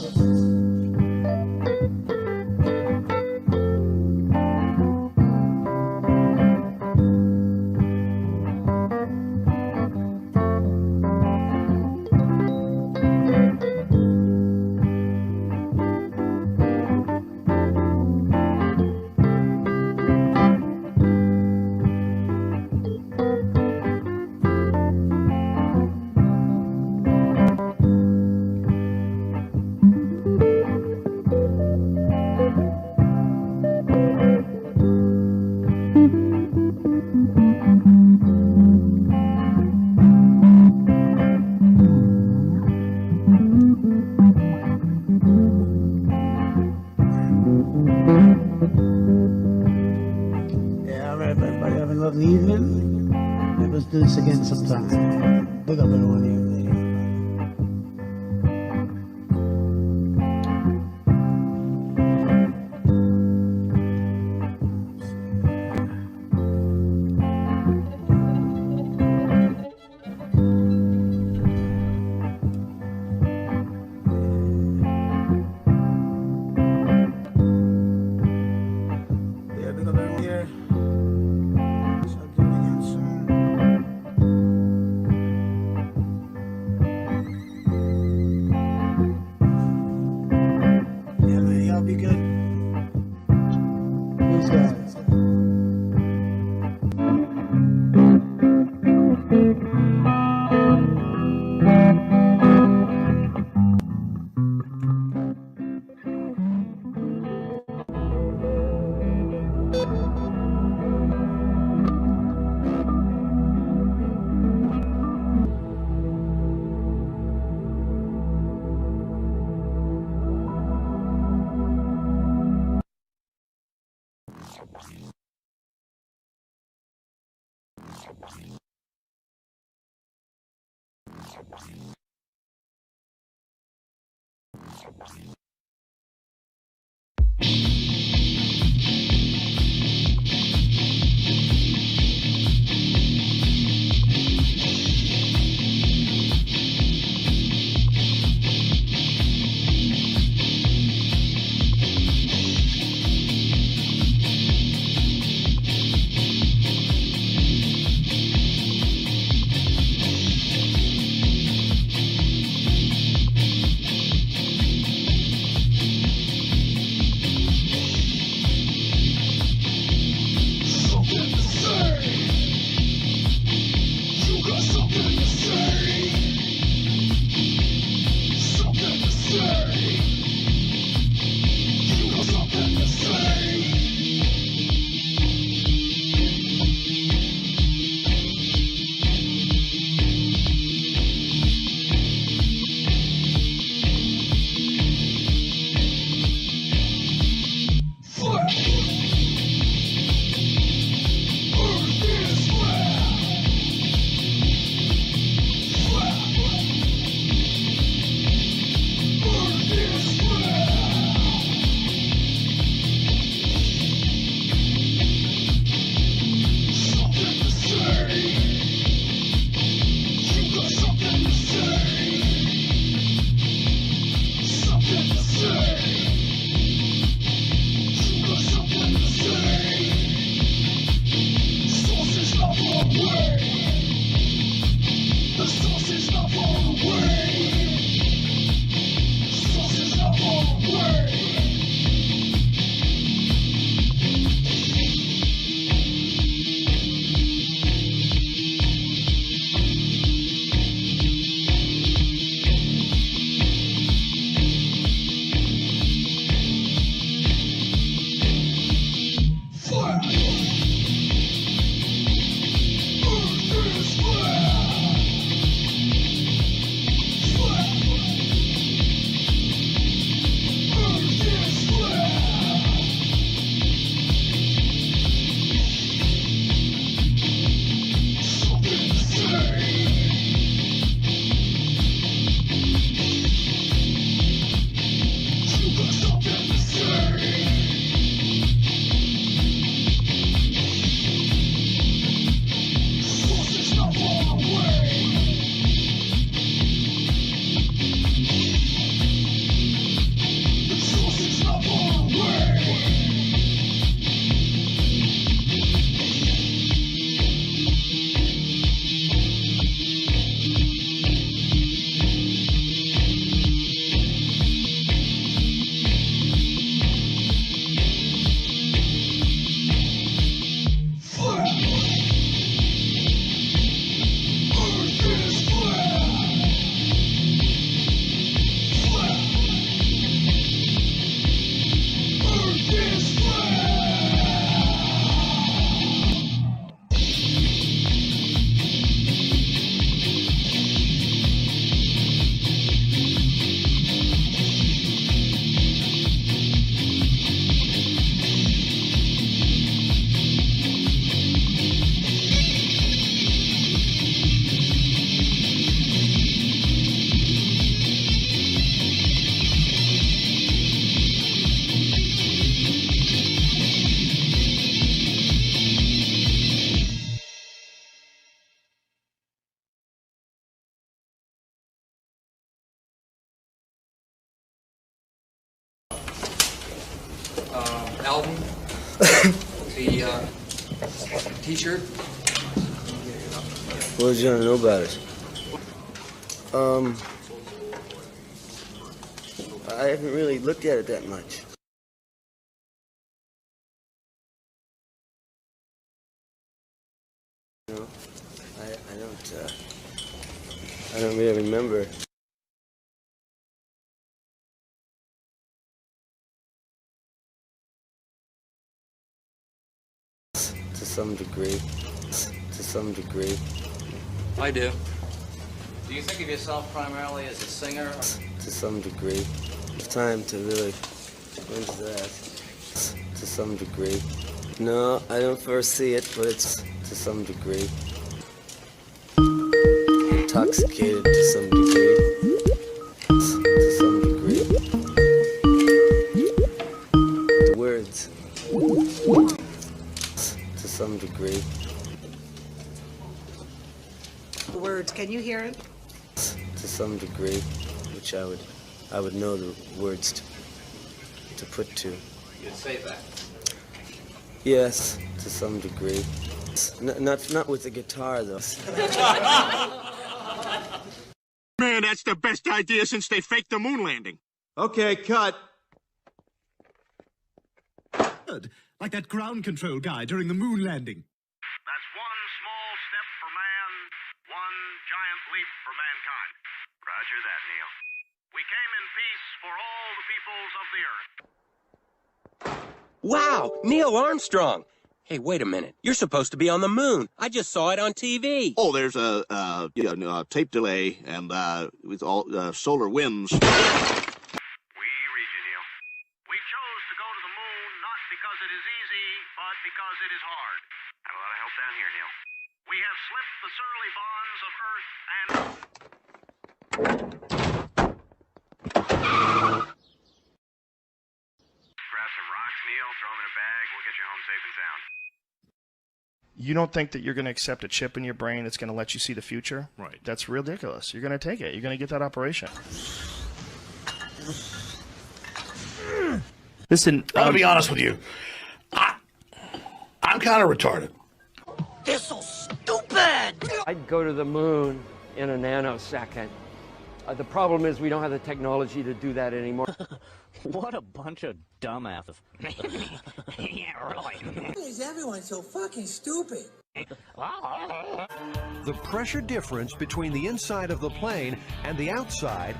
Again sometime. Big up everyone here. album, the T-shirt. What did you want to know about it? I haven't really looked at it that much. You know, I don't really remember. To some degree. To some degree. I do. Do you think of yourself primarily as a singer? Or? To some degree. It's time to really go into that. To some degree. No, I don't foresee it, but it's to some degree. Intoxicated to some degree. To some degree. The words. To some degree. Words, can you hear it? To some degree, which I would know the words to put to. You'd say that. Yes, to some degree. Not with the guitar though. Man, that's the best idea since they faked the moon landing. Okay, cut. Like that ground control guy during the moon landing. That's one small step for man, one giant leap for mankind. Roger that, Neil. We came in peace for all the peoples of the earth. Wow, Neil Armstrong. Hey, wait a minute. You're supposed to be on the moon. I just saw it on TV. Oh, there's a tape delay and with all solar winds. We read you, Neil. We chose to go to the moon not because it is easy, but because it is hard. Had a lot of help down here, Neil. We have slipped the surly bonds of Earth and... Grab some rocks, Neil. Throw them in a bag. We'll get you home safe and sound. You don't think that you're going to accept a chip in your brain that's going to let you see the future? Right. That's ridiculous. You're going to take it. You're going to get that operation. Listen, I'm going to be honest with you. I'm kind of retarded. This so stupid! I'd go to the moon in a nanosecond. The problem is we don't have the technology to do that anymore. What a bunch of dumbasses. Yeah, really. Why is everyone so fucking stupid? The pressure difference between the inside of the plane and the outside.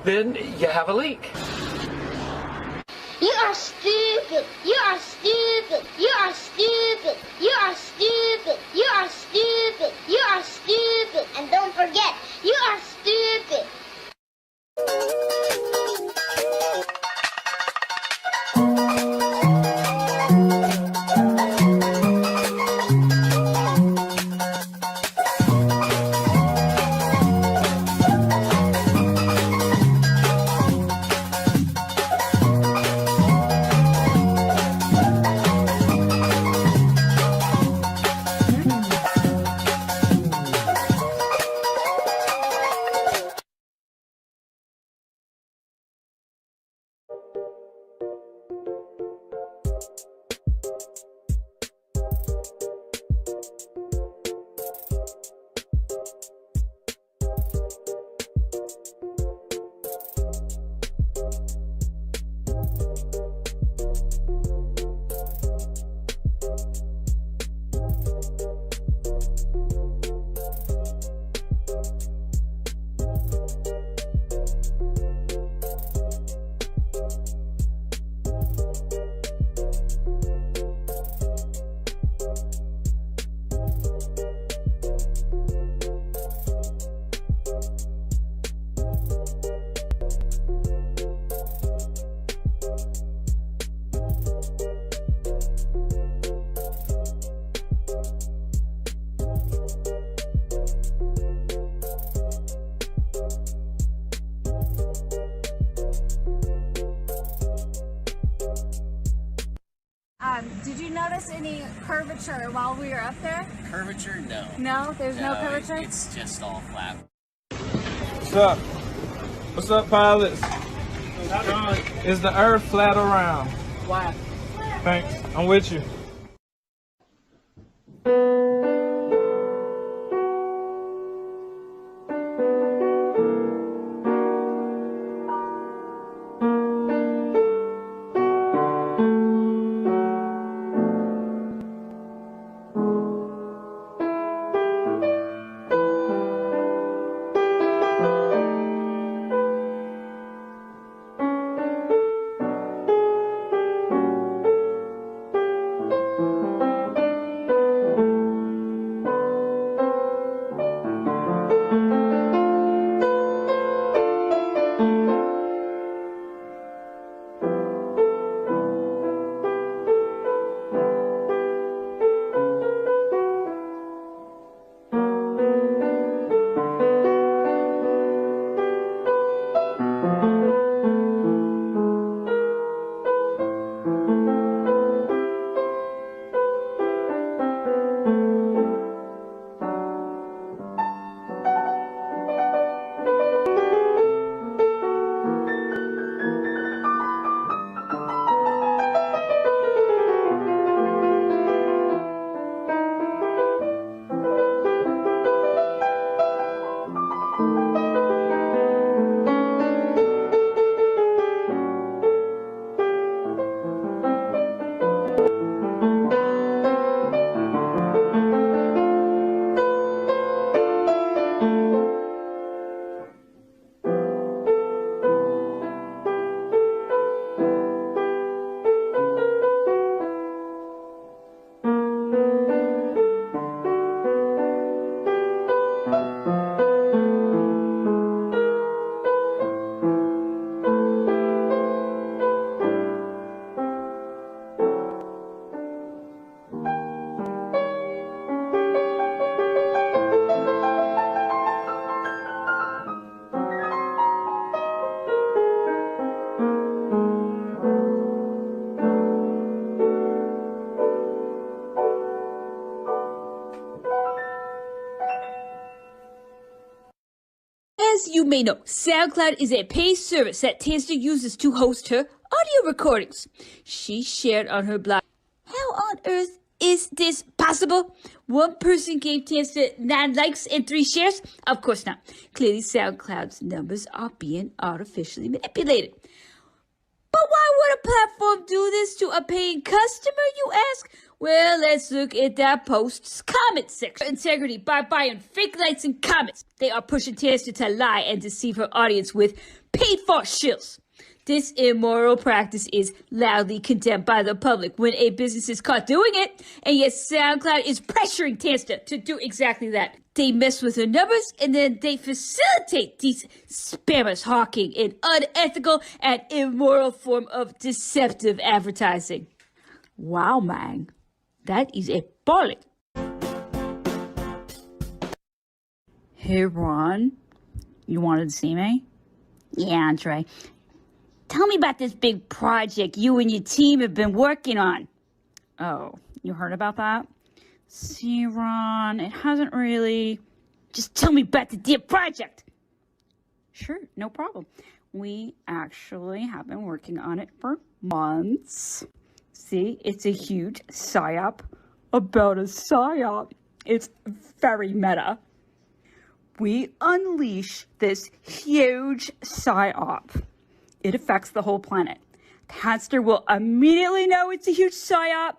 Then you have a leak. You are stupid. You are stupid. You are stupid. You are stupid. You are stupid. You are stupid. And don't forget, you are stupid. Did you notice any curvature while we were up there? Curvature? No. No? There's no curvature? It's just all flat. What's up? What's up, pilots? How's it going? Is the earth flat or round? Flat. Thanks. I'm with you. As you may know, SoundCloud is a paid service that Tanster uses to host her audio recordings. She shared on her blog, how on earth is this possible? One person gave Tanster 9 likes and 3 shares? Of course not. Clearly, SoundCloud's numbers are being artificially manipulated. But why would a platform do this to a paying customer, you ask? Well, let's look at that post's comment section. Integrity by buying fake likes and comments. They are pushing Tanster to lie and deceive her audience with paid-for shills. This immoral practice is loudly condemned by the public when a business is caught doing it, and yet SoundCloud is pressuring Tanster to do exactly that. They mess with her numbers, and then they facilitate these spammers hawking an unethical and immoral form of deceptive advertising. Wow, man. That is appalling. Hey, Ron. You wanted to see me? Yeah, Andre. Tell me about this big project you and your team have been working on. Oh, you heard about that? See, Ron, it hasn't really... Just tell me about the damn project. Sure, no problem. We actually have been working on it for months. See, it's a huge psyop about a psyop. It's very meta. We unleash this huge psyop. It affects the whole planet. Tanster will immediately know it's a huge psyop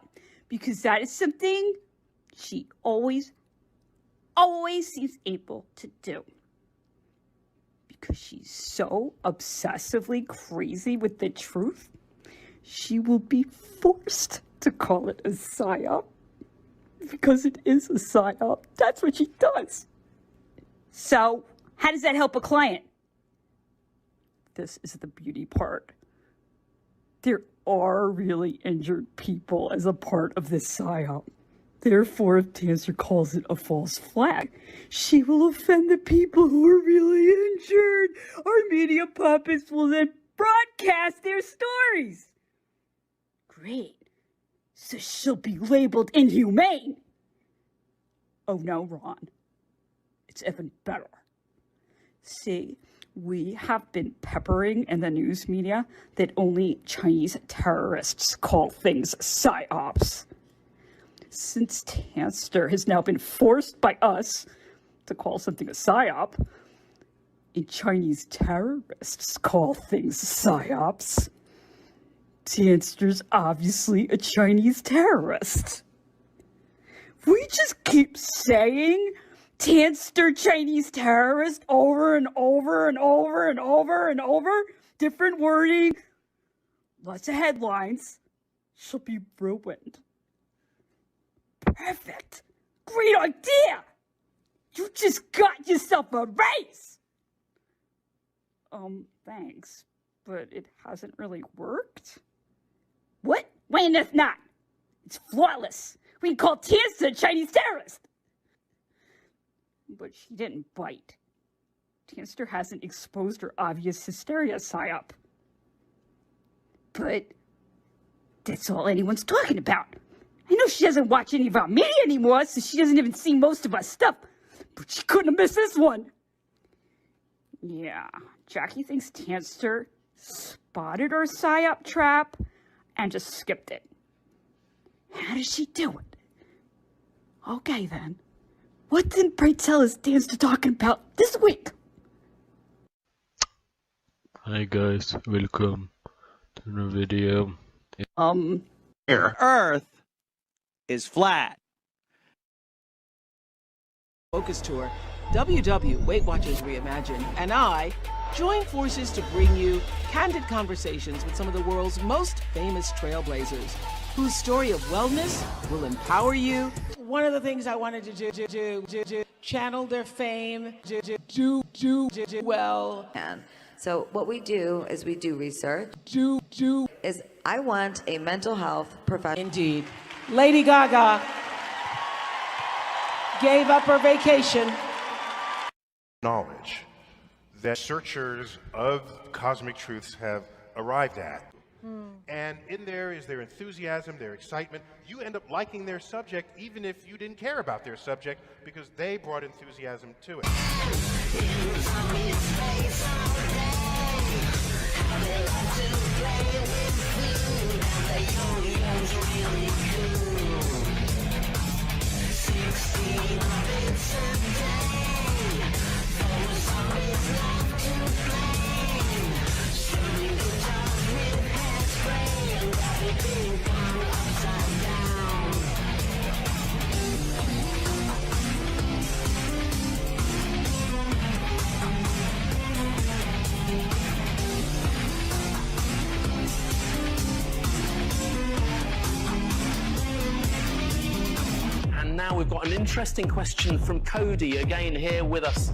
because that is something she always seems able to do. Because she's so obsessively crazy with the truth, she will be forced to call it a psyop. Because it is a psyop. That's what she does. So, how does that help a client? This is the beauty part. There are really injured people as a part of this psyop. Therefore, if Tanster calls it a false flag, she will offend the people who are really injured. Our media puppets will then broadcast their stories. Great. So she'll be labeled inhumane. Oh no, Ron. It's even better. See, We have been peppering in the news media that only Chinese terrorists call things psyops. Since Tanster has now been forced by us to call something a psyop, and Chinese terrorists call things psyops, Tanster's obviously a Chinese terrorist. We just keep saying Tanster Chinese terrorist over and over and over and over and over. Different wording. Lots of headlines. She'll be ruined. Perfect. Great idea. You just got yourself a raise. Thanks. But it hasn't really worked. What? Wayne, that's not. It's flawless. We can call Tanster a Chinese terrorist. But she didn't bite. Tanster hasn't exposed her obvious hysteria psyop. But that's all anyone's talking about. I know she doesn't watch any of our media anymore, so she doesn't even see most of our stuff. But she couldn't have missed this one. Yeah, Jackie thinks Tanster spotted her psyop trap and just skipped it. How did she do it? Okay then. What did Pray Tell is Tanster talking about this week? Hi guys, welcome to the video. Earth is flat. Focus Tour, WW Weight Watchers Reimagined, and I join forces to bring you candid conversations with some of the world's most famous trailblazers, whose story of wellness will empower you. One of the things I wanted to do, channel their fame, do well. So what we do is we do research. Is I want a mental health professional. Indeed. Lady Gaga gave up her vacation. Knowledge that searchers of cosmic truths have arrived at. And in there is their enthusiasm, their excitement. You end up liking their subject even if you didn't care about their subject because they brought enthusiasm to it. Now we've got an interesting question from Cody, again here with us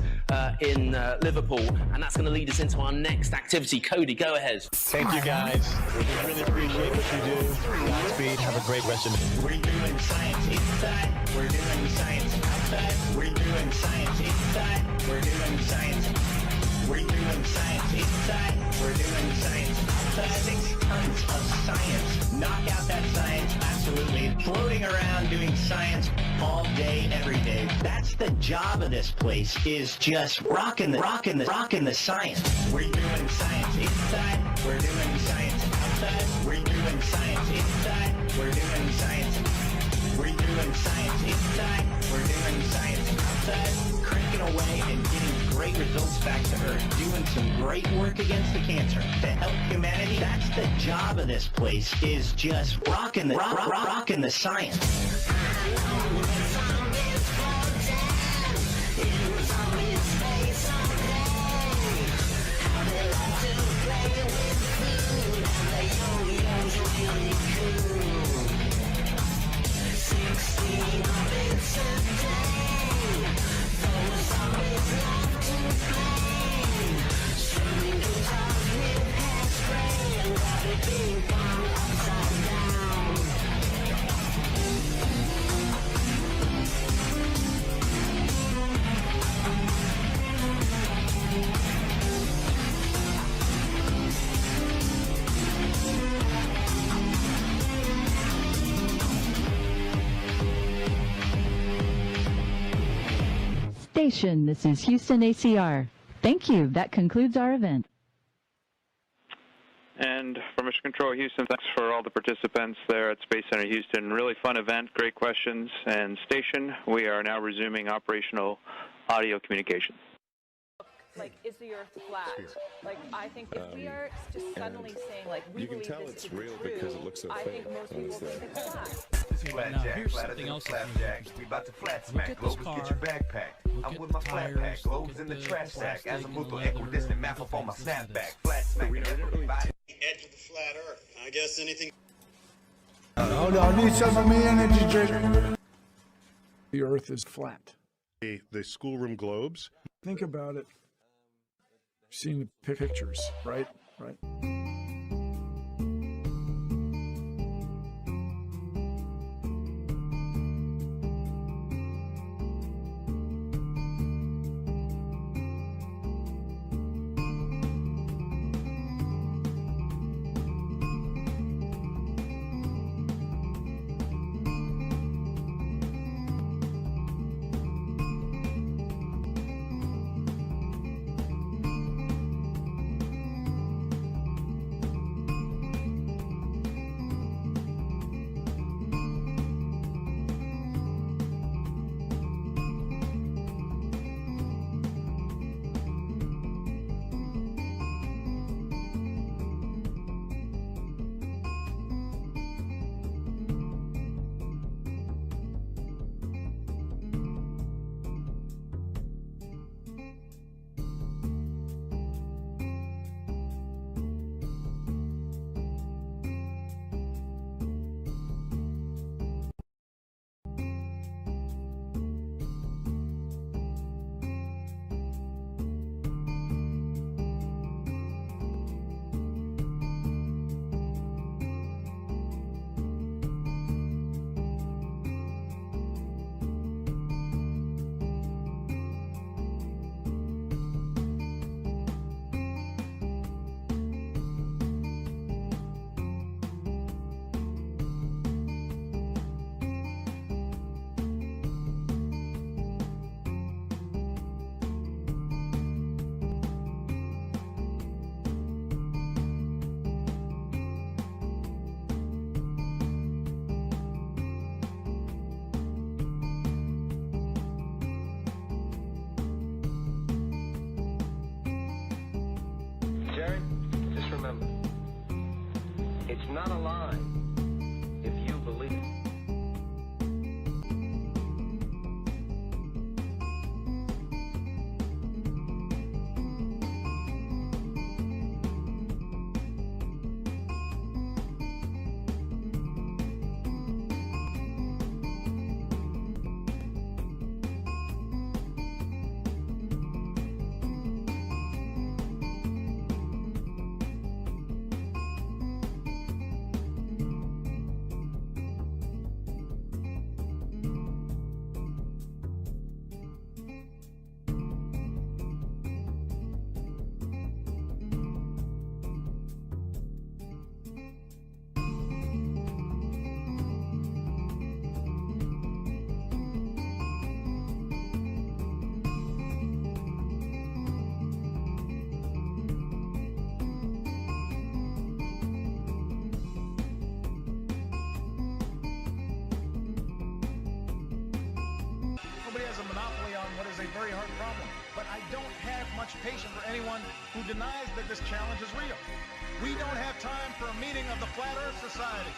in Liverpool, and that's going to lead us into our next activity. Cody, go ahead. Thank you guys. I really appreciate what you do. Godspeed. Have a great rest of the day. We're doing science inside. We're doing science outside. We're doing science inside. We're doing science. We're doing science inside. We're doing science outside. 6 tons of science. Knock out that science. Absolutely. Floating around doing science all day, every day. That's the job of this place, is just rocking the science. We're doing science inside. We're doing science outside. We're doing science inside. We're doing science. We're doing science inside. We're doing science outside. Cranking away and getting great results back to Earth. Doing some great work against the cancer to help humanity. That's the job of this place, is just rocking the science. Station, this is Houston ACR. Thank you. That concludes our event. And for Mission Control Houston, thanks for all the participants there at Space Center Houston. Really fun event, great questions. And station, we are now resuming operational audio communication. Like, is the Earth flat? Like, I think if we are just suddenly saying, like, we believe this to be true, because it looks so I think most people think it's flat. Now, here's something else that's We about to flat smack. Globus, get your backpack. I'm with my flat pack. Globes in the trash sack. As a mutual equidistant map up on my snapback. Flat smack. Edge of the flat Earth. I guess anything. Hold on, I need some of me energy drink. The Earth is flat. The schoolroom globes. Think about it. Seeing the pictures, right? Right. It's not a lie if you believe it. Nobody has a monopoly on what is a very hard problem, but I don't have much patience for anyone who denies that this challenge is real. We don't have time for a meeting of the Flat Earth Society.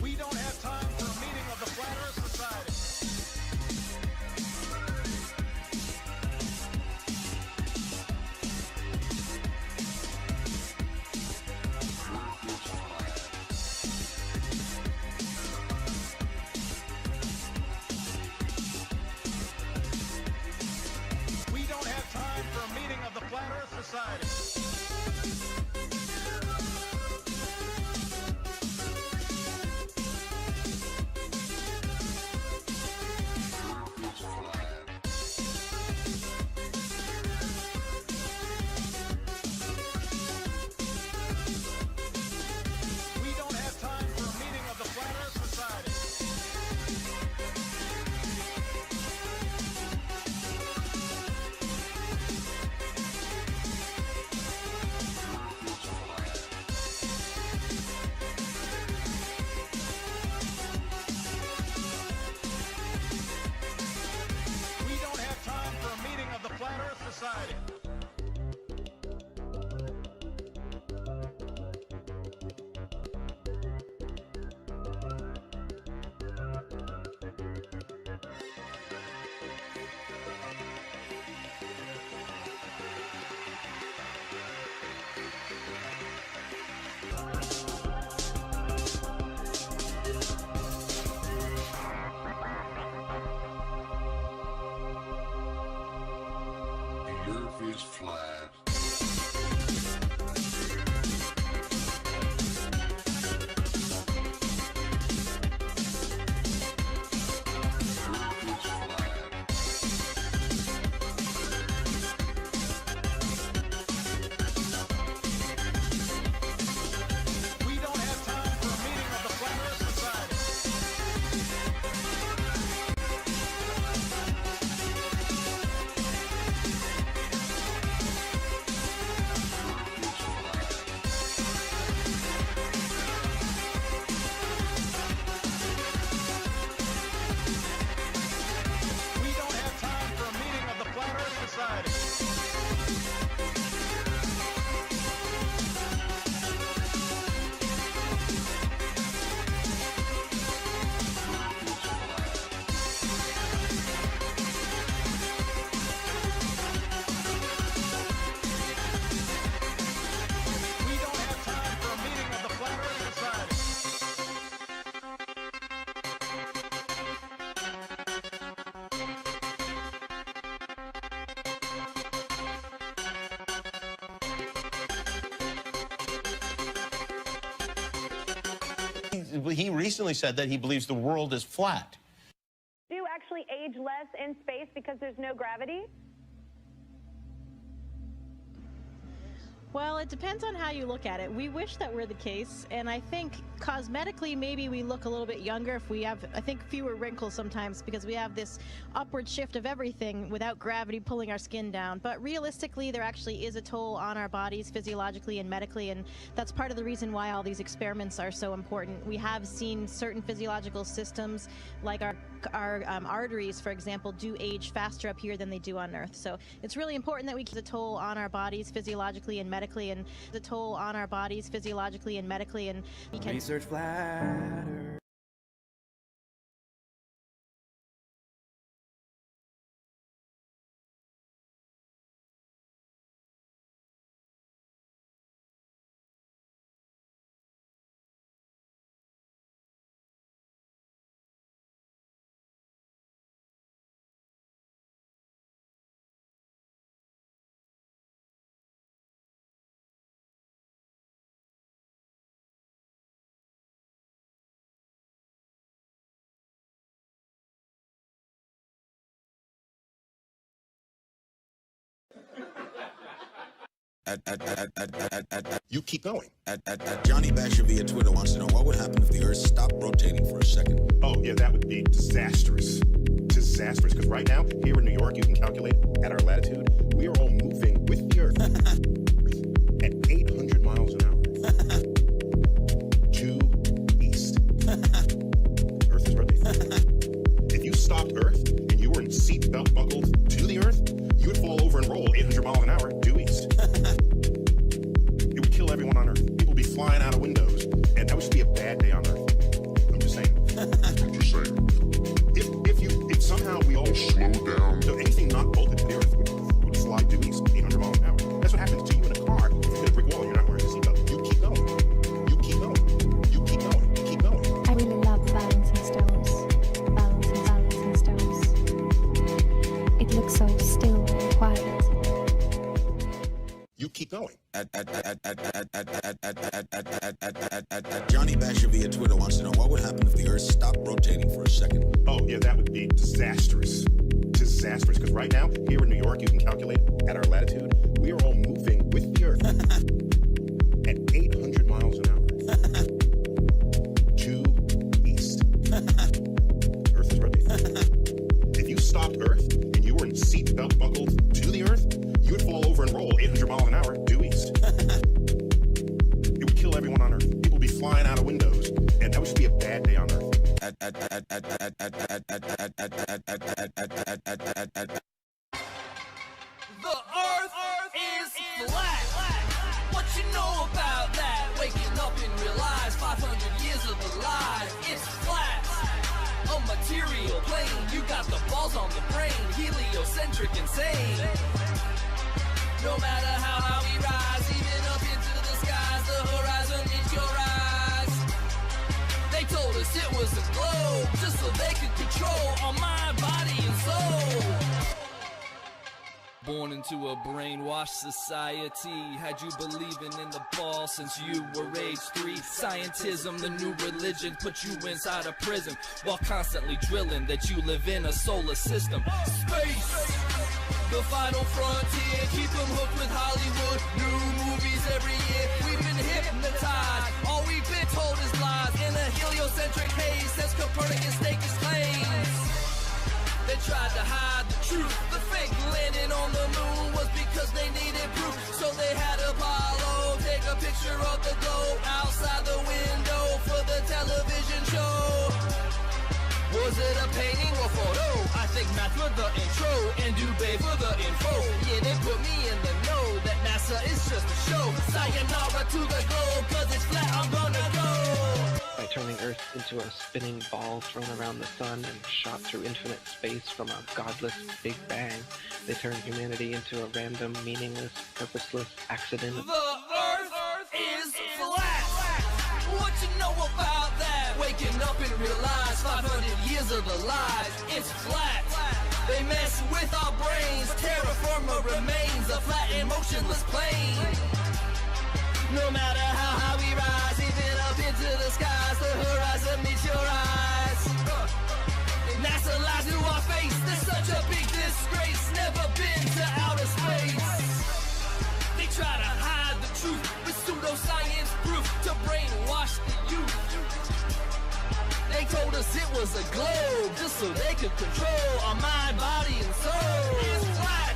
We don't have time for a meeting of the Flat Earth Society. We don't have time for a meeting of the Flat Earth Society. Earth is flat. We don't have time for a meeting of the Flat Earth Society. We don't have time for a meeting of the Flat Earth Society. We don't have time for a meeting of the Flat Earth Society. He recently said that he believes the world is flat. Do you actually age less in space because there's no gravity? Well, it depends on how you look at it. We wish that were the case, and I think cosmetically maybe we look a little bit younger if we have, I think, fewer wrinkles sometimes because we have this upward shift of everything without gravity pulling our skin down. But realistically, there actually is a toll on our bodies physiologically and medically, and that's part of the reason why all these experiments are so important. We have seen certain physiological systems, like our arteries, for example, do age faster up here than they do on Earth. So it's really important that we keep the toll on our bodies physiologically and medically, and the toll on our bodies physiologically and medically, and we can Research Flat Earth. You keep going. Johnny Basher via Twitter wants to know what would happen if the Earth stopped rotating for a second. Oh, yeah, that would be disastrous. Disastrous, because right now, here in New York, you can calculate at our latitude, we are all moving with the Earth at 800 miles an hour. Due east. Earth is rotating. If you stopped Earth and you were in seatbelt buckled to the Earth, you would fall over and roll 800 miles an hour due east. It would kill everyone on Earth. People would be flying out of windows, and that would just be a bad day on Earth. I'm just saying. I'm just saying. If somehow we all slow down, so anything not bolted to the Earth would slide due east 800 miles an hour. That's what happens to you in a car. If you hit a brick wall, you're not wearing a seatbelt. You keep going. You keep going. You keep going. Keep going. I really love balancing stones. Balancing stones. It looks so still and quiet. You keep going. Johnny Basher via Twitter wants to know what would happen if the Earth stopped rotating for a second. Oh, yeah, that would be disastrous. Disastrous, because right now, here in New York, you can calculate at our latitude, we are all moving with the Earth at 800 miles an hour. Due east. Earth is rotating. If you stopped Earth and you were in seatbelt buckled to the Earth, you would fall over and roll 800 miles an hour due east. It would kill everyone on Earth. People would be flying out of windows, and that would just be a bad day on Earth. The Earth is flat. What you know about that? Waking up and realize 500 years of a lie. It's flat. A material plane. You got the balls on the brain. Heliocentric insane. No matter how high we rise, even up into the skies, the horizon is your eyes. They told us it was a globe, just so they could control our mind, body, and soul. born into a brainwashed society. Had you believing in the ball since you were age 3. Scientism, the new religion, put you inside a prison while constantly drilling that you live in a solar system. Space, the final frontier. Keep them hooked with Hollywood. New movies every year. We've been hypnotized. All we've been told is lies. In a heliocentric haze, says Copernicus stake his claims. They tried to hide the truth. The fake landing on the moon was because they needed proof. So they had Apollo take a picture of the globe outside the window for the television show. Was it a painting or photo? I think math for the intro and Dubé for the info. Yeah, they put me in the know that NASA is just a show. Sayonara to the globe, cause it's flat, I'm gonna go. By turning Earth into a spinning ball thrown around the sun and shot through infinite space from a godless Big Bang, they turned humanity into a random, meaningless, purposeless accident. The Earth is flat. What you know about that? Waking up and realize 500 years of the lies, it's flat. They mess with our brains, terra firma remains a flat and motionless plane. No matter how high we rise, even up into the skies, the horizon meets your eyes. NASA lies to our face, there's such a big disgrace, never been to outer space. They try to hide the truth with pseudoscience proof to brainwash the youth. They told us it was a globe just so they could control our mind, body, and soul. It's flat,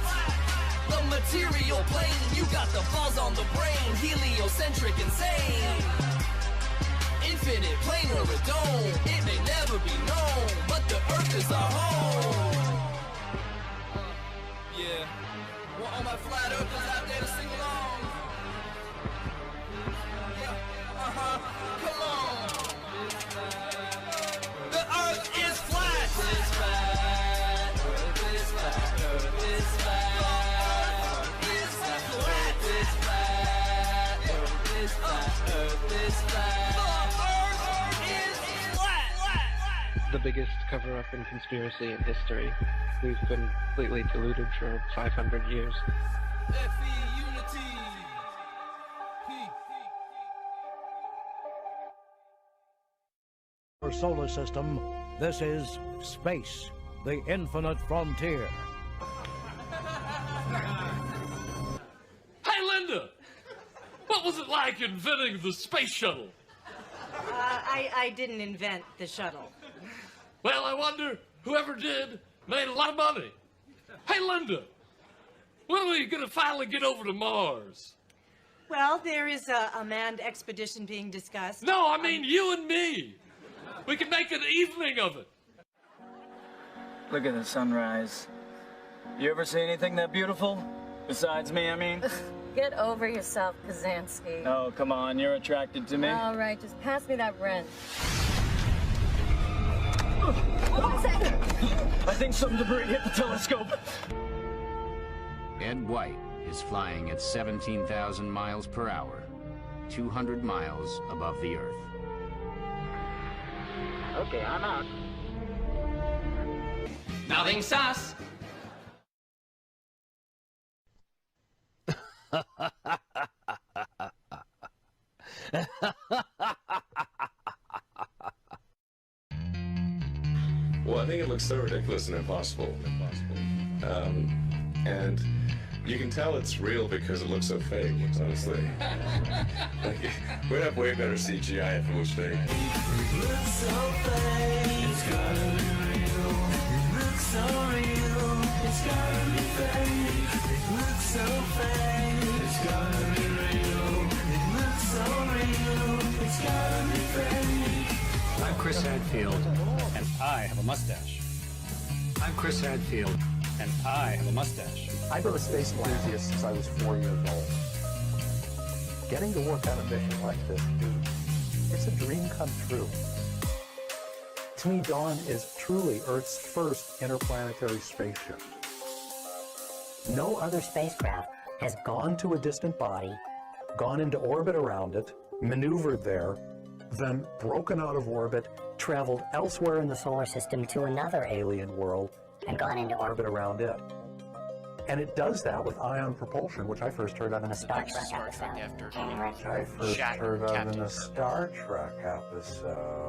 the material plane. You got the balls on the brain, heliocentric, insane. Infinite plane or a dome, it may never be known, but the Earth is our home. Yeah, want all my flat earthers out there to sing along? Yeah, come on. The Earth is flat. It's flat. Earth is flat. Earth is flat. It's flat. It's flat. Earth is flat. Earth is flat. The Earth is flat. The biggest cover-up in conspiracy in history. We've been completely deluded for 500 years. FE unity. Our solar system, this is space, the infinite frontier. Hey, Linda! What was it like inventing the space shuttle? I didn't invent the shuttle. Well, I wonder, whoever did made a lot of money. Hey, Linda, when are we going to finally get over to Mars? Well, there is a manned expedition being discussed. No, I mean you and me. We can make an evening of it. Look at the sunrise. You ever see anything that beautiful? Besides me, I mean? Get over yourself, Kazansky. Oh, come on, you're attracted to me. All right, just pass me that wrench. I think some debris hit the telescope. Ed White is flying at 17,000 miles per hour, 200 miles above the Earth. Okay, I'm out. Nothing sus. Well, I think it looks so ridiculous and impossible. And you can tell it's real because it looks so fake, honestly. Like, we'd have way better CGI if it was fake. It looks so fake. It's gotta be real. It looks so real. It's gotta be fake. It looks so fake. It's gotta be real. It looks so real. It's gotta be fake. I'm Chris Hadfield, and I have a mustache. I'm Chris Hadfield, and I have a mustache. I've been a space enthusiast since I was 4 years old. Getting to work on a mission like this, dude, it's a dream come true. To me, Dawn is truly Earth's first interplanetary spaceship. No other spacecraft has gone to a distant body, gone into orbit around it, maneuvered there, then broken out of orbit, traveled elsewhere in the solar system to another alien world, and gone into orbit around it. And it does that with ion propulsion, which I first heard of in a Star Trek episode. Which I first heard of in a Star Trek episode.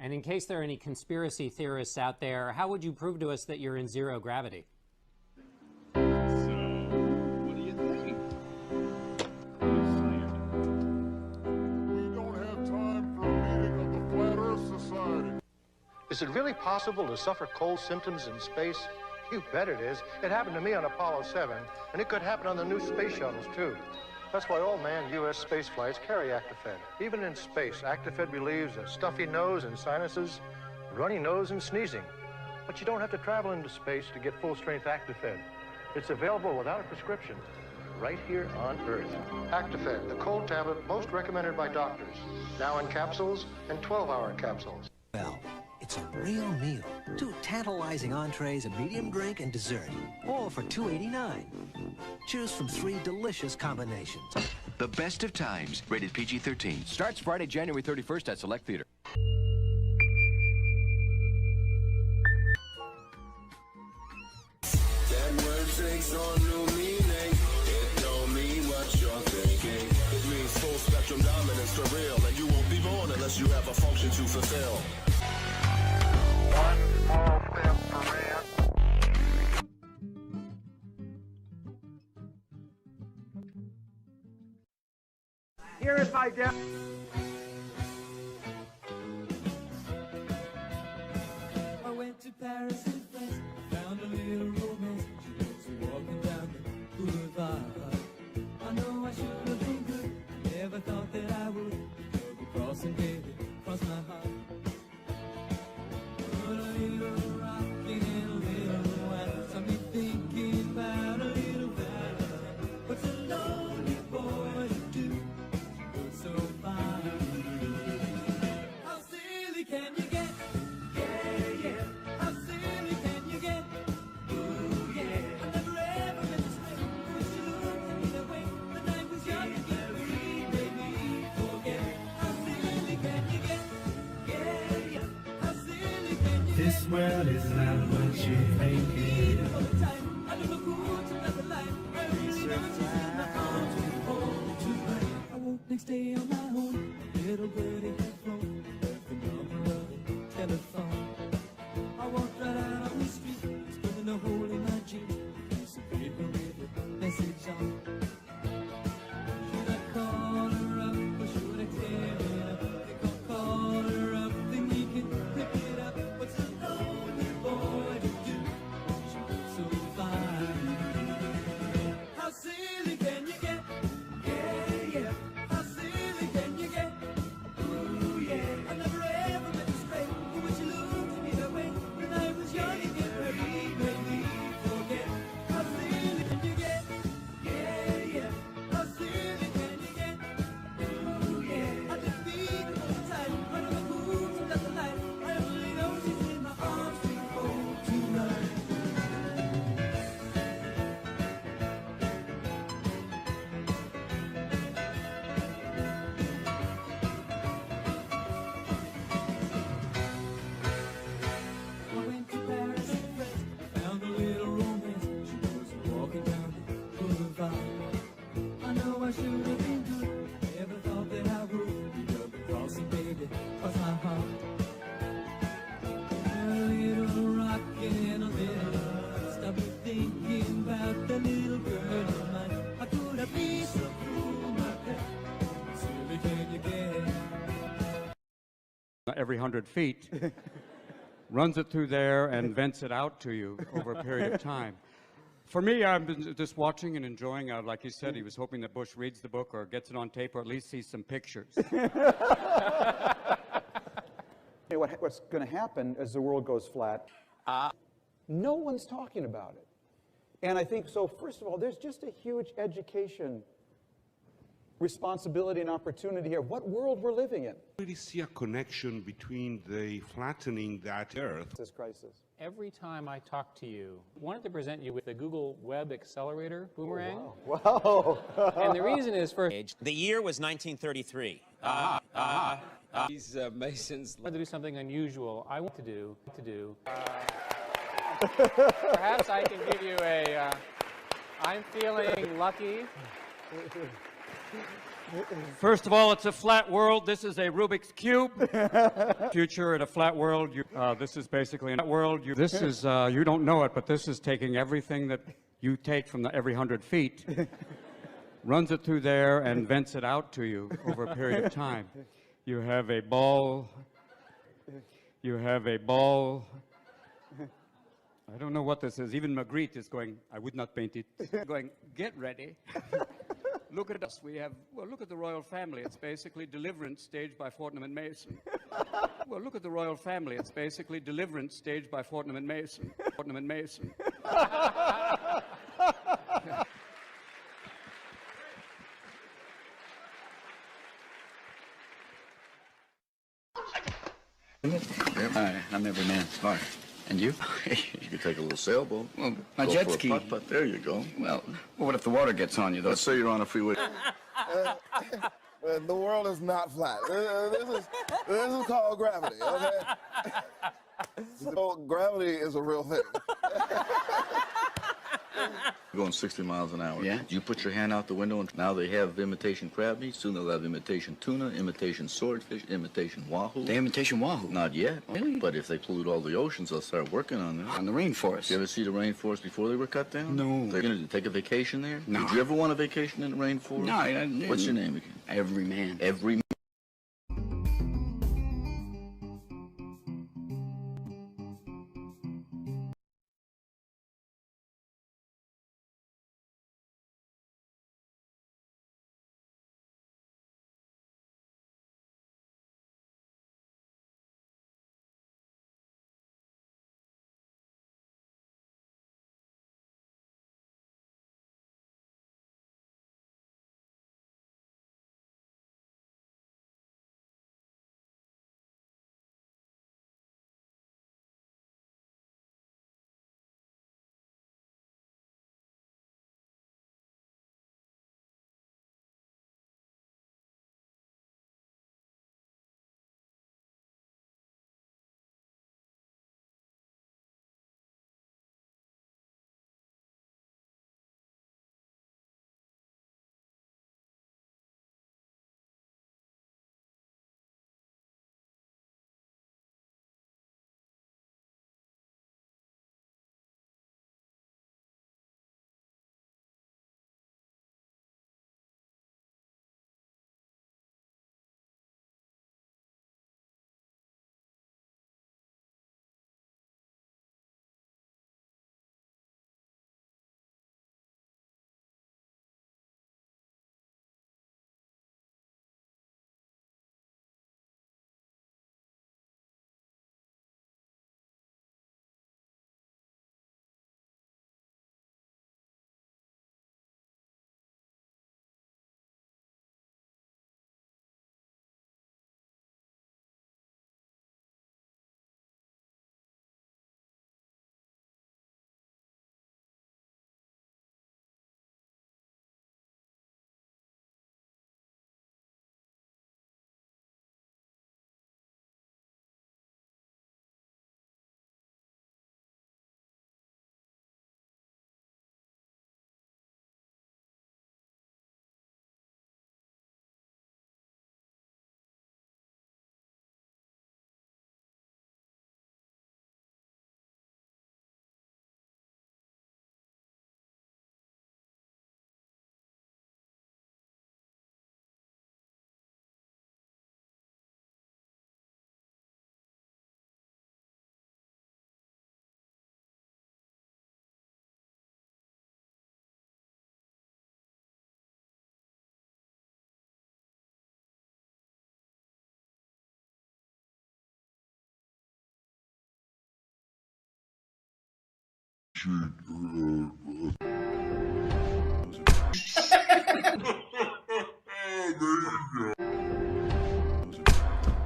And in case there are any conspiracy theorists out there, how would you prove to us that you're in zero gravity? So, what do you think? We don't have time for a meeting of the Flat Earth Society. Is it really possible to suffer cold symptoms in space? You bet it is. It happened to me on Apollo 7, and it could happen on the new space shuttles, too. That's why all manned U.S. space flights carry Actifed. Even in space, Actifed relieves a stuffy nose and sinuses, runny nose and sneezing. But you don't have to travel into space to get full-strength Actifed. It's available without a prescription, right here on Earth. Actifed, the cold tablet most recommended by doctors. Now in capsules and 12-hour capsules. Well, it's a real meal. 2 tantalizing entrees, a medium drink, and dessert. All for $2.89. Choose from 3 delicious combinations. The Best of Times, rated PG-13. Starts Friday, January 31st at Select Theater. That word takes on new meaning. It don't mean what you're thinking. It means full spectrum dominance for real. And you won't be born unless you have a function to fulfill. One small step for man. Here is my death. I went to Paris in France, found a little romance. She was walking down the boulevard. I know I should have been good, never thought that I would. Double crossing, baby, cross my heart. Put a little rocking and a little wine. Some me thinking about a little Valentine. What's a lonely boy This world is not what you think it is. I woke next day on my own. Little birdie had flown. Left the number of the telephone. I walked right out on the street, spilling a hole in my jeans. Piece of paper with a message on. Should I call her up or should I tear it up? Think I'll call her up, then we can rip it up. What's a lonely boy to do? She looks so fine. How silly can you get? Yeah, yeah. How silly can you get? Ooh, yeah. I never ever meant to stray. You wish you looked at me that way when I was young and get ready, maybe forget. How silly can you get? Yeah, yeah. How silly can you get? Ooh, yeah. I just beat her all the time, right on the moves and that's the light. I only know she's in my arms, sweet home tonight. I went to Paris and France, found a little romance. She was walking down the boulevard. I know I should have been good, never thought that I would. You double crossing, baby, cross my heart. A little rock and a little love. Stop me thinking about the little girl of mine. How could I be so cruel, my pet? Silly can you get? Every 100 feet, runs it through there and vents it out to you over a period of time. For me, I've been just watching and enjoying. Like he said, he was hoping that Bush reads the book or gets it on tape or at least sees some pictures. Hey, what's going to happen as the world goes flat? No one's talking about it. And I think so, first of all, there's just a huge education responsibility and opportunity here. What world we're living in. Really see a connection between the flattening that Earth. This crisis. Every time I talk to you, I wanted to present you with the Google Web Accelerator Boomerang. Oh, wow. And the reason is for the year was 1933. These Masons wanted to do something unusual. I want to do. Perhaps I can give you a. I'm feeling lucky. First of all, it's a flat world. This is a Rubik's Cube. Future in a flat world. This is basically a flat world. This is, you don't know it, but this is taking everything that you take from every 100 feet, runs it through there and vents it out to you over a period of time. You have a ball. I don't know what this is. Even Magritte is going, I would not paint it. Going, get ready. Look at us. We have, well, look at the royal family. It's basically Deliverance staged by Fortnum and Mason. Well, look at the royal family. It's basically Deliverance staged by Fortnum and Mason. Fortnum and Mason. Hi, I'm every man. Smart. And you? You could take a little sailboat. Well, my jet ski. Putt-putt. There you go. Well, what if the water gets on you, though? Let's say you're on a freeway. The world is not flat. This is called gravity, okay? So gravity is a real thing. Going 60 miles an hour. Yeah? You put your hand out the window, and now they have imitation crab meat. Soon they'll have imitation tuna, imitation swordfish, imitation wahoo. They imitation wahoo? Not yet. Really? But if they pollute all the oceans, they'll start working on them. On the rainforest? You ever see the rainforest before they were cut down? No. They're going to take a vacation there? No. Did you ever want a vacation in the rainforest? No, I didn't. What's your name again? Every man. Every man.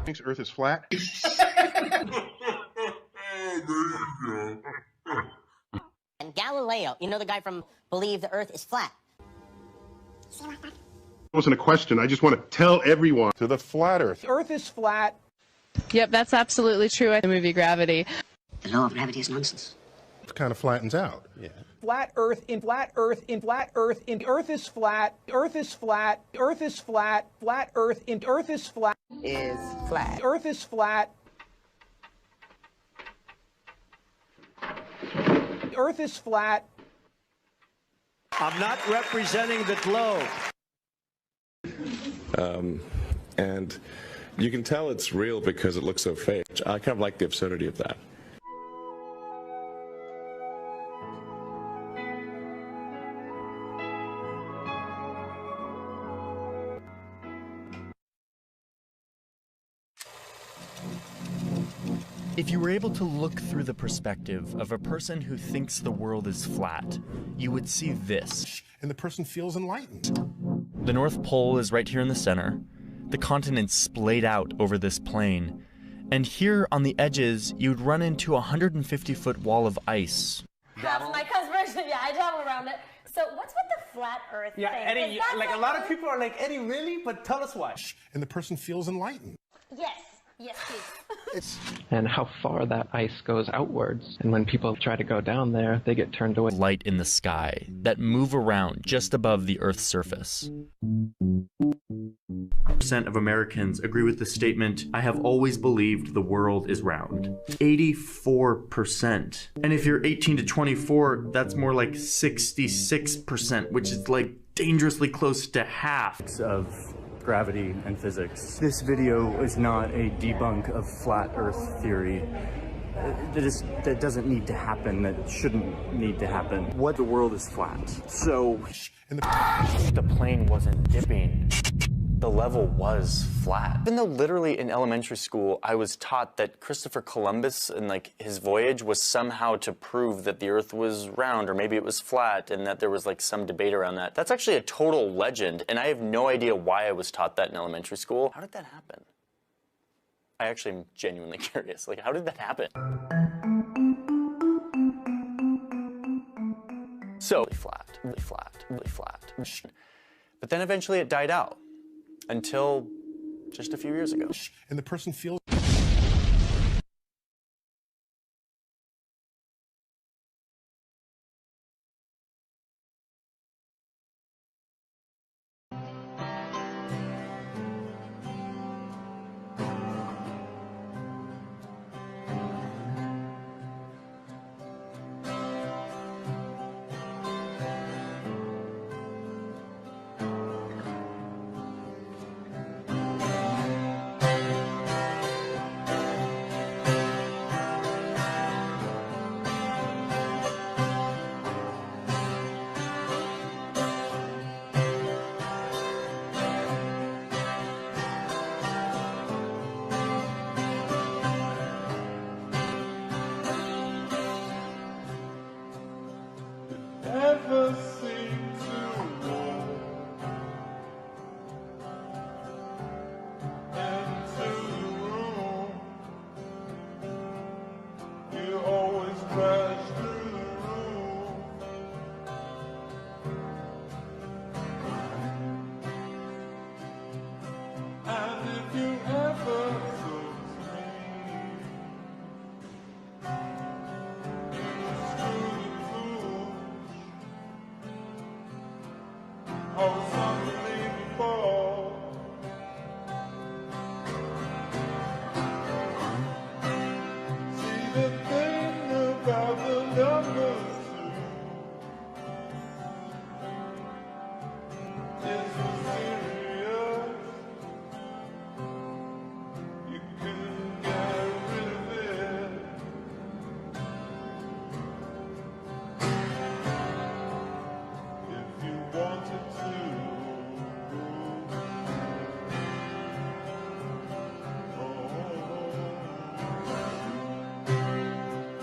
Thinks Earth is flat. And Galileo, you know the guy from Believe the Earth is Flat. It wasn't a question. I just want to tell everyone to the flat Earth. The Earth is flat. Yep, that's absolutely true. The movie Gravity. The law of gravity is nonsense. It kind of flattens out. Yeah. Flat Earth in flat Earth in flat Earth in Earth is flat. Earth is flat. Earth is flat. Flat Earth in Earth is flat. Is flat. Earth is flat. Earth is flat. I'm not representing the globe. And you can tell it's real because it looks so fake. I kind of like the absurdity of that. If you were able to look through the perspective of a person who thinks the world is flat, you would see this. And the person feels enlightened. The North Pole is right here in the center. The continents splayed out over this plain. And here on the edges, you'd run into a 150-foot wall of ice. That's my conspiracy. Yeah, I travel around it. So what's with the flat Earth Yeah, thing? Eddie, like a lot of people are like, Eddie, really? But tell us why. And the person feels enlightened. Yes. Yes, please. And how far that ice goes outwards. And when people try to go down there, they get turned away. Light in the sky that move around just above the Earth's surface. Percent of Americans agree with the statement, I have always believed the world is round. 84%. And if you're 18 to 24, that's more like 66%, which is like dangerously close to half of gravity and physics. This video is not a debunk of flat Earth theory. That doesn't need to happen. That shouldn't need to happen. What the world is flat. So the plane wasn't dipping. The level was flat. Even though literally in elementary school I was taught that Christopher Columbus and like his voyage was somehow to prove that the Earth was round or maybe it was flat, and that there was like some debate around that. That's actually a total legend, and I have no idea why I was taught that in elementary school. How did that happen? I actually am genuinely curious. Like, how did that happen? So really flat, really flat, really flat. But then eventually it died out. Until just a few years ago. And the person feels never seem to walk into the room. You always crash through the room. And if you ever took me, I was unbelievable. See the thing about the numbers is so serious. You couldn't get rid of it. If you wanted to.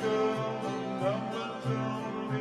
Girl, the numbers don't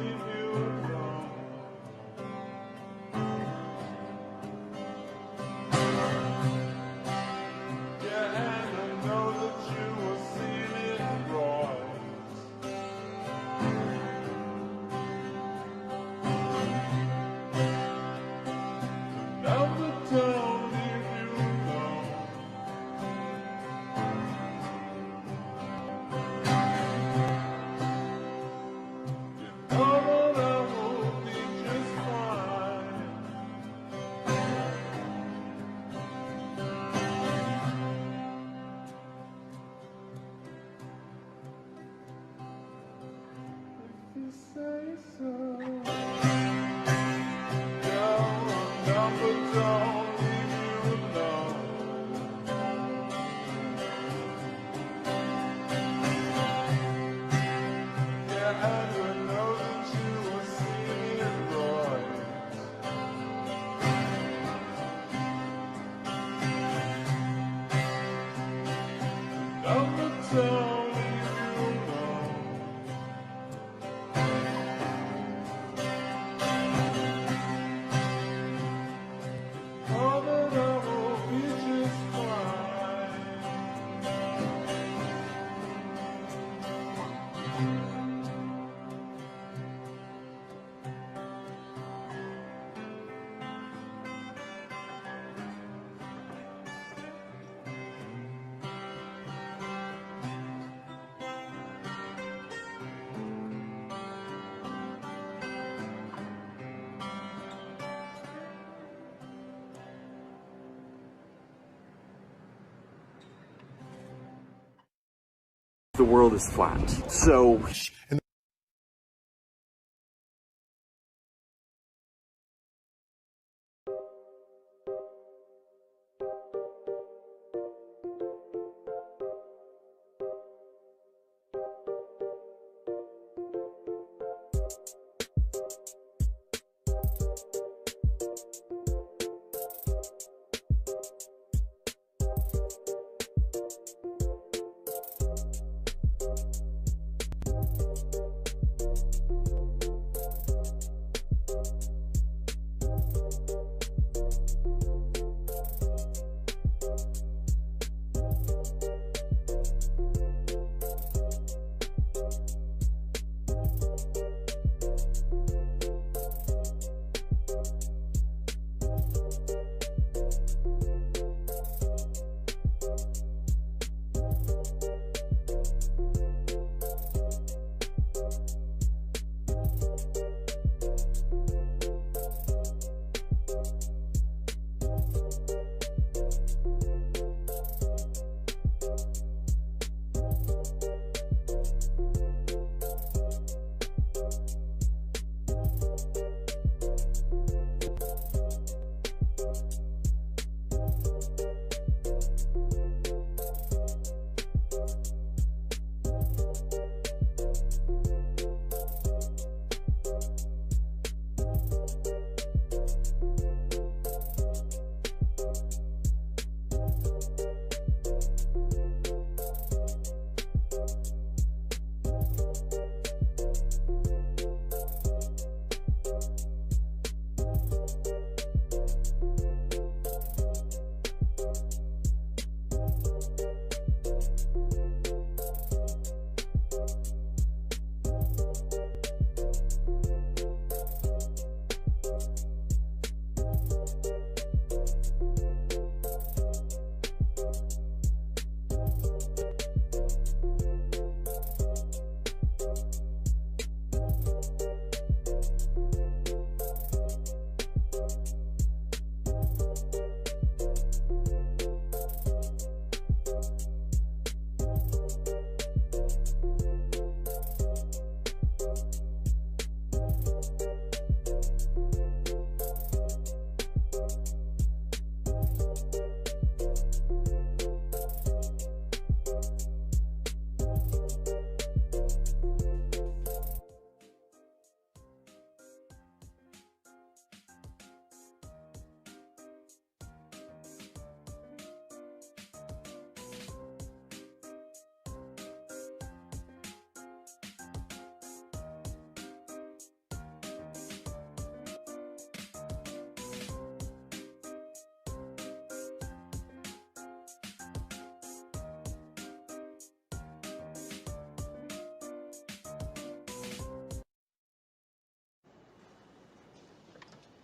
The world is flat. So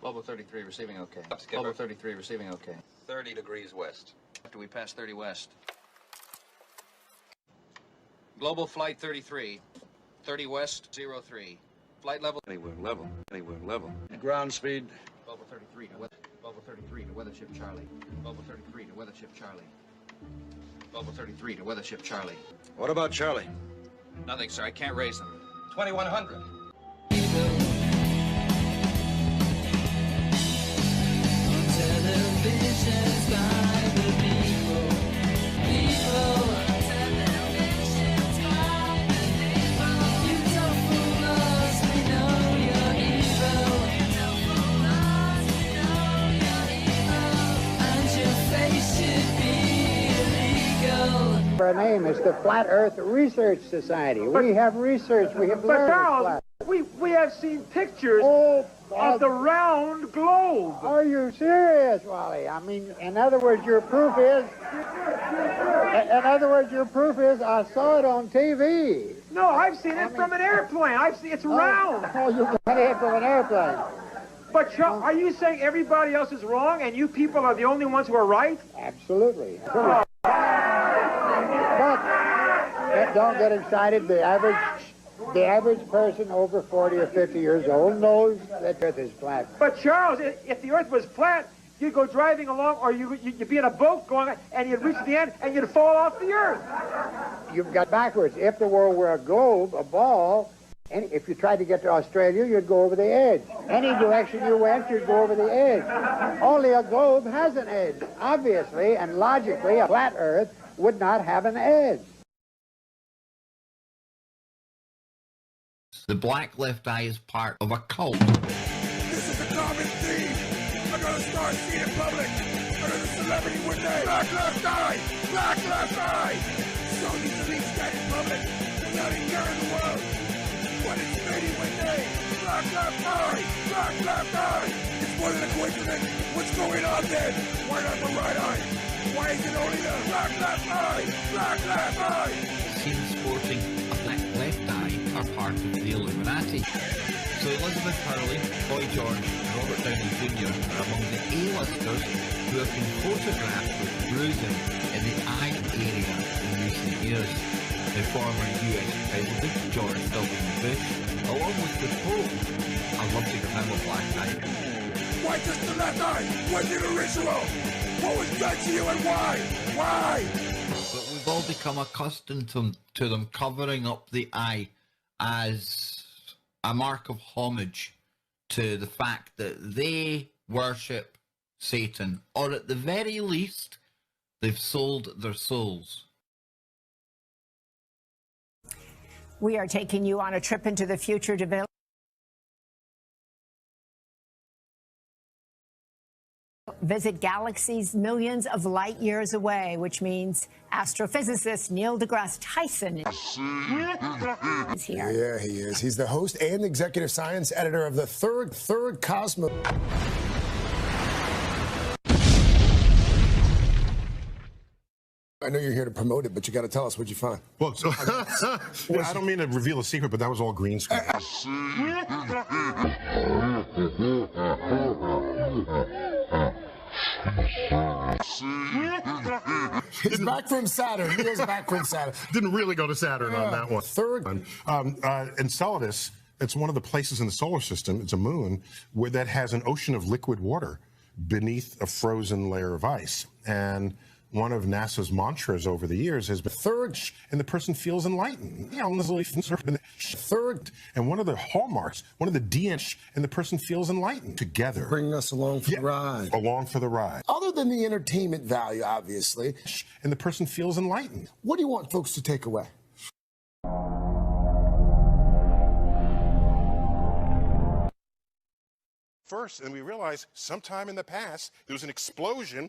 Global 33 receiving okay. Global 33 receiving okay. 30 degrees west. After we pass 30 west. Global flight 33. 30 west, 03. Flight level. Anywhere level. Anywhere level. Ground speed. Global 33 to weather. Global 33 to weather ship Charlie. Global 33 to weather ship Charlie. Global 33 to weather ship Charlie. What about Charlie? Nothing, sir. I can't raise them. 2100. Tell For a name, it's the Flat Earth Research Society. We have research. We have But learned Charles, flat. we have seen pictures of the round globe. Are you serious, Wally? I mean, in other words, your proof is. I saw it on TV. No, I've seen it from an airplane. It's round. Oh, you got it from an airplane. But Charles, are you saying everybody else is wrong and you people are the only ones who are right? Absolutely. But don't get excited. The average person over 40 or 50 years old knows that the Earth is flat. But Charles, if the Earth was flat, you'd go driving along, or you'd be in a boat going, and you'd reach the end, and you'd fall off the Earth. You've got backwards. If the world were a globe, a ball, and if you tried to get to Australia, you'd go over the edge. Any direction you went, you'd go over the edge. Only a globe has an edge. Obviously and logically, a flat Earth would not have an edge. The black left eye is part of a cult. This is a common theme. I'm gonna start seeing in public. Under the celebrity one day. Black left eye! Black left eye! So needs to be scat in public without ignoring the world. What is Smitty one day? Black left eye! Black left eye! It's more than a coincidence. What's going on then? Why not the right eye? Why is it only the black left eye? Black left eye! Seen sporting a black left eye are part of the Illuminati. So Elizabeth Hurley, Boy George, and Robert Downey Jr. are among the A-listers who have been photographed with bruising in the eye area in recent years. The former US President George W. Bush, along with the Pope, I'd love to give him a black eye. Why just the left eye? When did a ritual? What was done to you and why? Why? But we've all become accustomed to them covering up the eye as a mark of homage to the fact that they worship Satan, or at the very least, they've sold their souls. We are taking you on a trip into the future to visit galaxies millions of light years away, which means astrophysicist Neil deGrasse Tyson is here. Yeah, he is. He's the host and executive science editor of the Third Cosmos. I know you're here to promote it, but you got to tell us what you find. Well, so I don't mean to reveal a secret, but that was all green screen. He's back from Saturn. He is back from Saturn. Didn't really go to Saturn on that one. Third. Enceladus, it's one of the places in the solar system, it's a moon, that has an ocean of liquid water beneath a frozen layer of ice. And one of NASA's mantras over the years has been third, and the person feels enlightened. You know, third, and one of the hallmarks, one of the DNA, and the person feels enlightened. Together. Bringing us along for the ride. Along for the ride. Other than the entertainment value, obviously. And the person feels enlightened. What do you want folks to take away? First, and we realized sometime in the past, there was an explosion.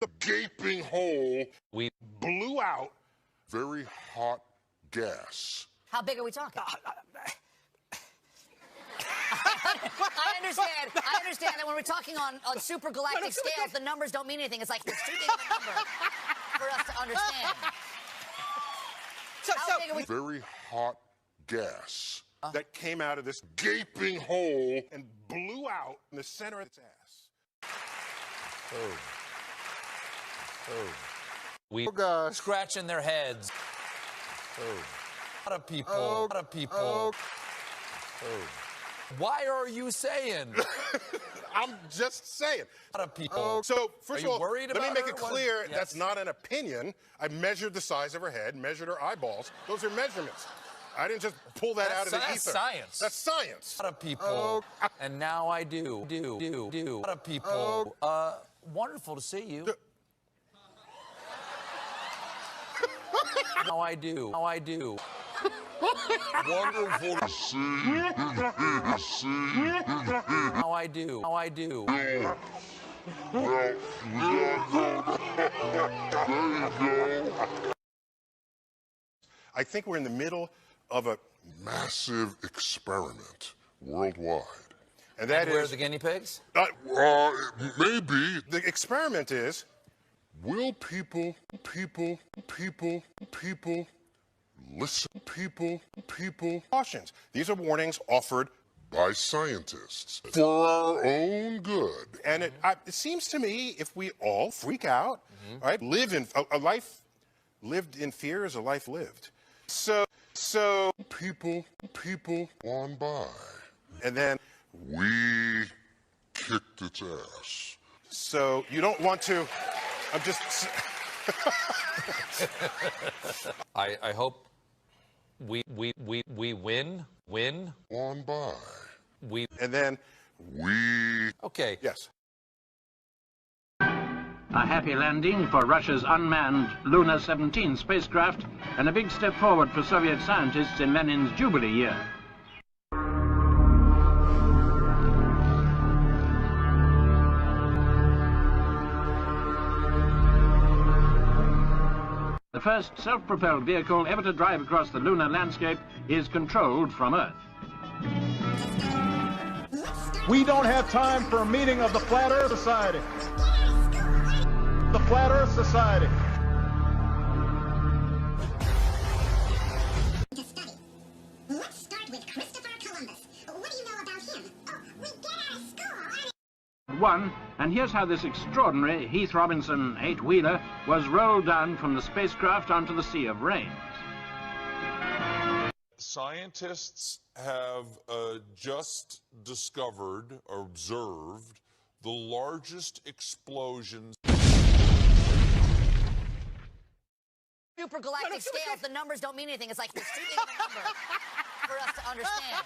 The gaping hole. We blew out very hot gas. How big are we talking? I understand that when we're talking on super galactic scales, the numbers don't mean anything. It's like it's too big of a number for us to understand. How big are we? Very hot gas that came out of this gaping hole and blew out in the center of its ass. Oh. We scratching their heads. A lot of people. A lot of people. Why are you saying? I'm just saying. A lot of people. So, first of all, let me make it clear Yes. that's not an opinion. I measured the size of her head, measured her eyeballs. Those are measurements. I didn't just pull that out of the ether. That's science. That's science. A lot of people. And now I do. A lot of people. Wonderful to see you. Now I do. Wonderful to see you. Now I do. Well, there you go. I think we're in the middle of a massive experiment worldwide. And that Where are is the guinea pigs? Maybe. The experiment is, will people listen? People. Cautions. These are warnings offered by scientists for our own good. And it seems to me if we all freak out, right, live in a life lived in fear is a life lived. So people on by. And then we kicked its ass. So you don't want to, I'm just... I hope we win. On by. We. And then we... Okay. Yes. A happy landing for Russia's unmanned Luna 17 spacecraft and a big step forward for Soviet scientists in Lenin's Jubilee year. The first self-propelled vehicle ever to drive across the lunar landscape is controlled from Earth. We don't have time for a meeting of the Flat Earth Society. The Flat Earth Society. Let's start with Christopher Columbus. What do you know about him? Oh, we get out of school. One, and here's how this extraordinary Heath Robinson 8-wheeler was rolled down from the spacecraft onto the Sea of Rains. Scientists have just discovered or observed the largest explosions. Super galactic scales, the numbers don't mean anything. It's like they're shooting a number for us to understand.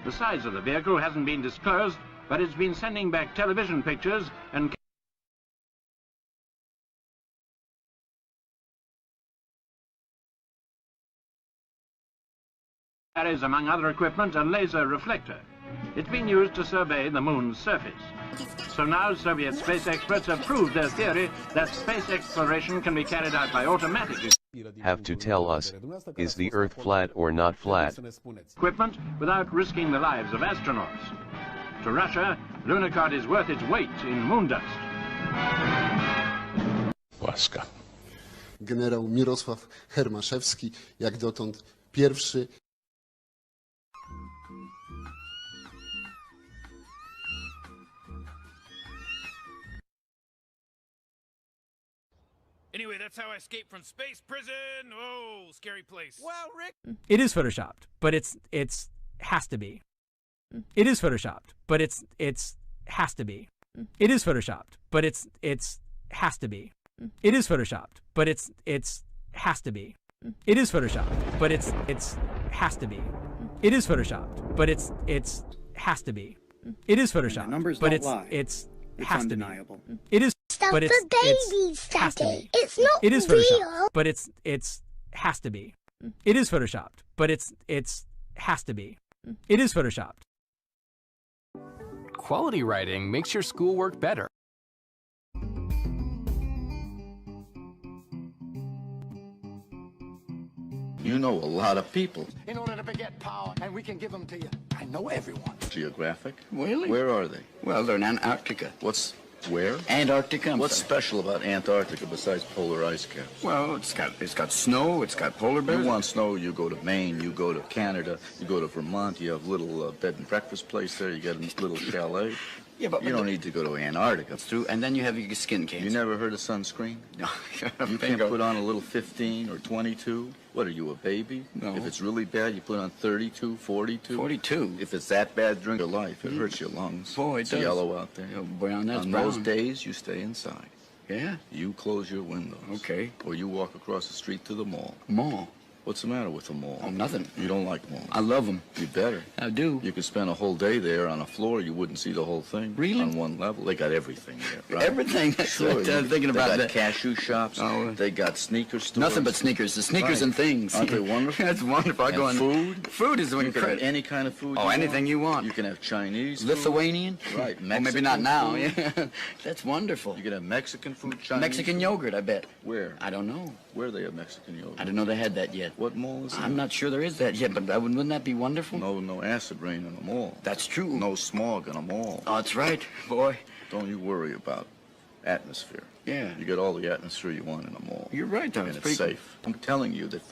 The size of the vehicle hasn't been disclosed, but it's been sending back television pictures and carries, among other equipment, a laser reflector. It's been used to survey the moon's surface. So now Soviet space experts have proved their theory that space exploration can be carried out by automatic have to tell us, is the Earth flat or not flat? Equipment without risking the lives of astronauts. To Russia, Lunokhod is worth its weight in moon dust. Łaska. Generał Mirosław Hermaszewski, jak dotąd pierwszy. Anyway, that's how I escaped from space prison. Oh, scary place. Well, Rick. It is photoshopped, but it's has to be. It is photoshopped, but it's has to be. It is photoshopped, but it's has to be. It is photoshopped, but it's has to be. It is photoshopped, but it's has to be. It is photoshopped, but it's has to be. It is photoshopped, but it's has to be. It is, but it's has to be. It's not It is photoshopped, but it's has to be. It is photoshopped, but it's has to be. It is photoshopped. Quality writing makes your schoolwork better. You know a lot of people. In order to beget power, and we can give them to you. I know everyone. Geographic? Really? Where are they? Well, they're in Antarctica. Where? Antarctica. What's special about Antarctica besides polar ice caps? Well, it's got snow, it's got polar bears. You want snow, you go to Maine, you go to Canada, you go to Vermont, you have little bed and breakfast place there, you get a little chalet. Yeah, but you don't need to go to Antarctica. That's true. And then you have your skin cancer. You never heard of sunscreen? No. You can't put on a little 15 or 22? What, are you a baby? No. If it's really bad, you put on 32, 42? 42. If it's that bad during your life, it hurts your lungs. Boy, it it's does. yellow out there. Oh, brown, that's on brown. those days, you stay inside. Yeah? You close your windows. Okay. Or you walk across the street to the mall. Mall? What's the matter with the mall? Oh, nothing. You don't like malls? I love them. You better. I do. You could spend a whole day there on a floor. You wouldn't see the whole thing. Really? On one level. They got everything there, right? Everything? That's Sure. what I'm thinking about. They got that. cashew shops. Oh, they got sneaker stores. Nothing but sneakers. The sneakers Right. and things. Aren't they wonderful? That's wonderful. I And go in. food? Food is You can incredible. have any kind of food. Oh, anything you want. You can have Chinese food. Lithuanian? Right. Oh, maybe not Mexican now. food. Yeah. That's wonderful. You can have Mexican food, Chinese Mexican food. yogurt, I bet. Where? I don't know. Where they have Mexican yoga? I didn't know they had that yet. What mall is it? I'm not sure there is that yet, but wouldn't that be wonderful? No acid rain in a mall. That's true. No smog in a mall. Oh, that's right, boy. Don't you worry about atmosphere. Yeah. You get all the atmosphere you want in a mall. You're right, though. And it's safe. I'm telling you that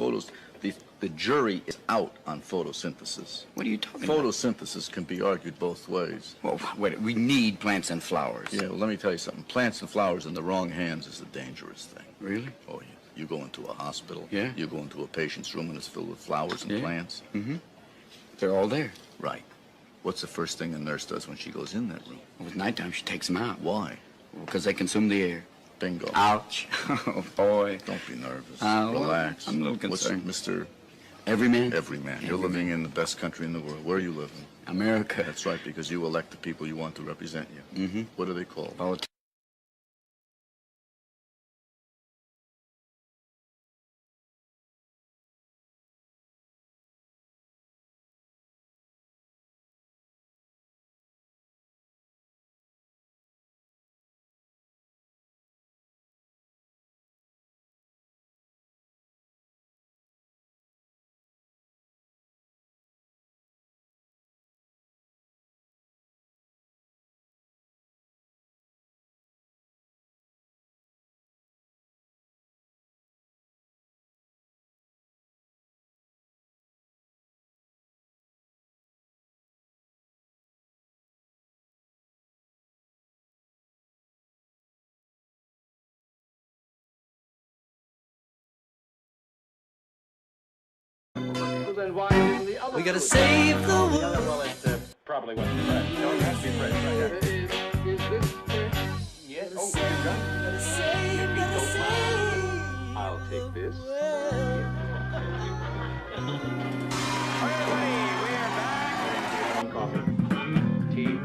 the jury is out on photosynthesis. What are you talking about? Photosynthesis can be argued both ways. Well, wait, we need plants and flowers. Yeah, well, let me tell you something. Plants and flowers in the wrong hands is a dangerous thing. Really? Oh, yeah. You go into a hospital. Yeah. You go into a patient's room and it's filled with flowers and plants. Mm-hmm. They're all there. Right. What's the first thing a nurse does when she goes in that room? Well, at nighttime, she takes them out. Why? Because they consume the air. Bingo. Ouch. Oh, boy. Don't be nervous. Well, Relax. I'm a little concerned. What's Mr. Everyman? Everyman. You're living in the best country in the world. Where are you living? America. That's right, because you elect the people you want to represent you. Mm-hmm. What are they called? Politics. We gotta save the world. Well, it probably wasn't fresh. No, it has to be fresh. Right here. Is this fresh? Yes. Oh, Gotta save. I'll take this. We're back. Coffee. Tea.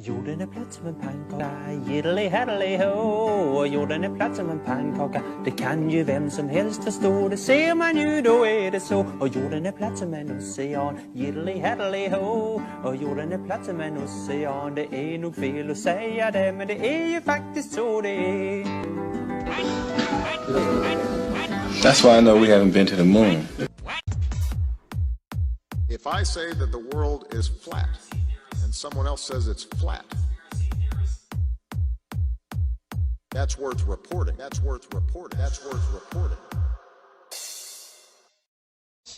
Jorden är platt som en pannkaka, jiddly-haddly-ho. Jorden är platt som en pannkaka, det kan ju vem som helst förstå. Det ser man ju, då är det så. Och jorden är platt som en ocean, jiddly-haddly-ho. Och jorden är platt som en ocean, det är nog fel att säga det, men det är ju faktiskt så det är. That's why I know we haven't been to the moon. If I say that the world is flat, and someone else says it's flat, that's worth reporting. That's worth reporting. That's worth reporting.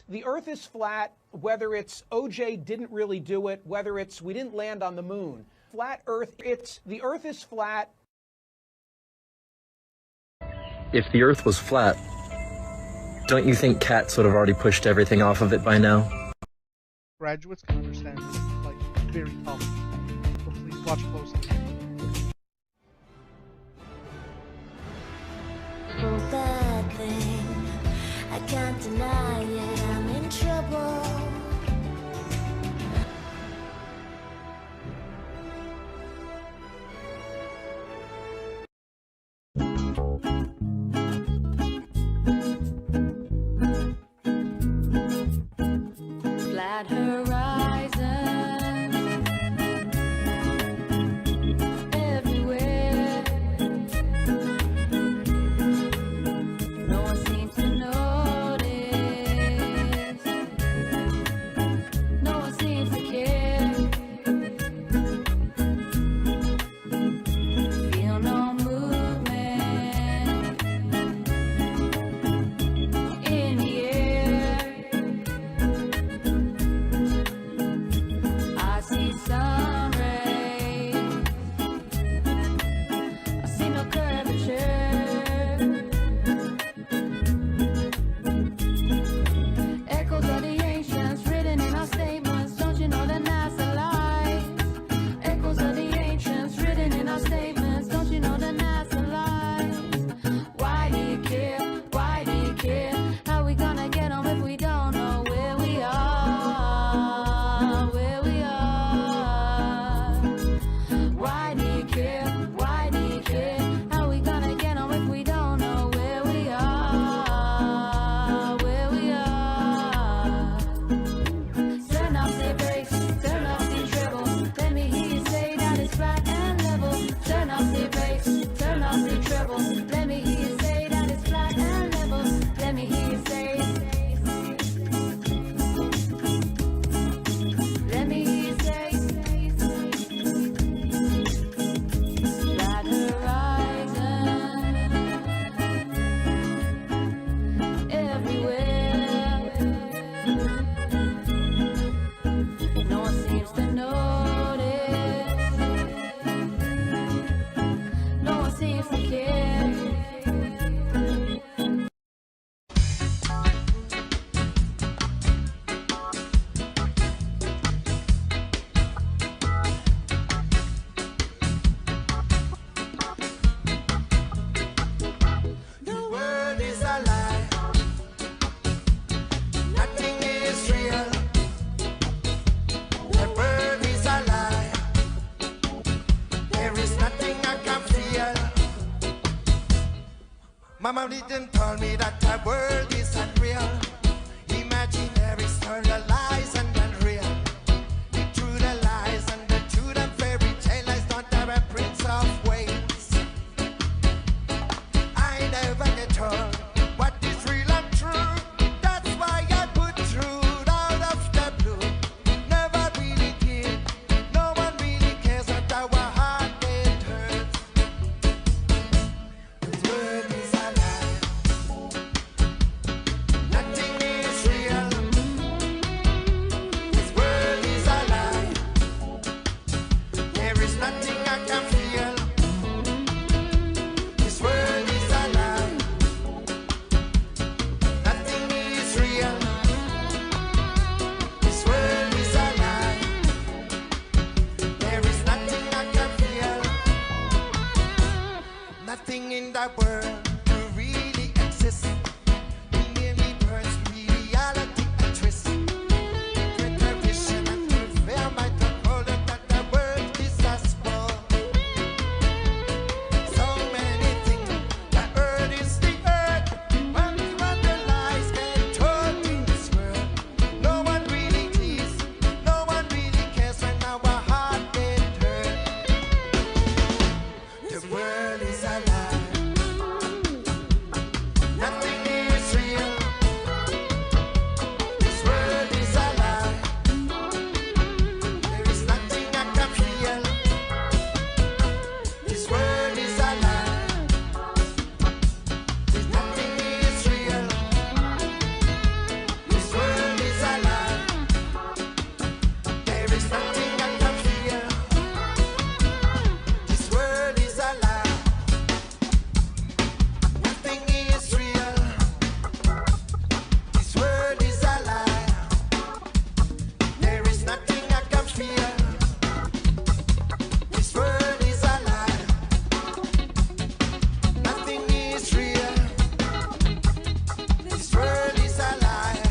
The Earth is flat, whether it's OJ didn't really do it, whether it's we didn't land on the moon. Flat Earth, the Earth is flat. If the Earth was flat, don't you think cats would have already pushed everything off of it by now? Graduates can understand this, like, very tough. So please watch closely. Oh, bad thing, I can't deny it, I'm in trouble. Mama didn't tell me that the world is unreal. Imaginary story, lies and unreal. The truth, the lies, and the truth and fairy tale lies don't have a Prince of Wales. I never get told what is real and true. That's why I put truth out of the blue. Never really cared. No one really cares that our heart it hurts. This world is a lie. Nothing is real. This world is a lie. There is nothing I can feel. This world is a lie. Nothing is real. This world is a lie. There is nothing I can feel. Nothing in the world will really exist. We merely burst reality and twist. Greater vision and prevail might have told us that the world is a sport. So many things. The earth is the earth. When the lies get told in this world, no one really cares. No one really cares when our heart get hurt. The world is a lie. Nothing is real. This world is a lie. There is nothing I can feel. This world is a lie. There's nothing is real. This world is a lie. There is nothing I can feel. This world is a lie. Nothing is real. This world is a lie. There is nothing I can feel. This world is a lie. Nothing is real. This world is a lie.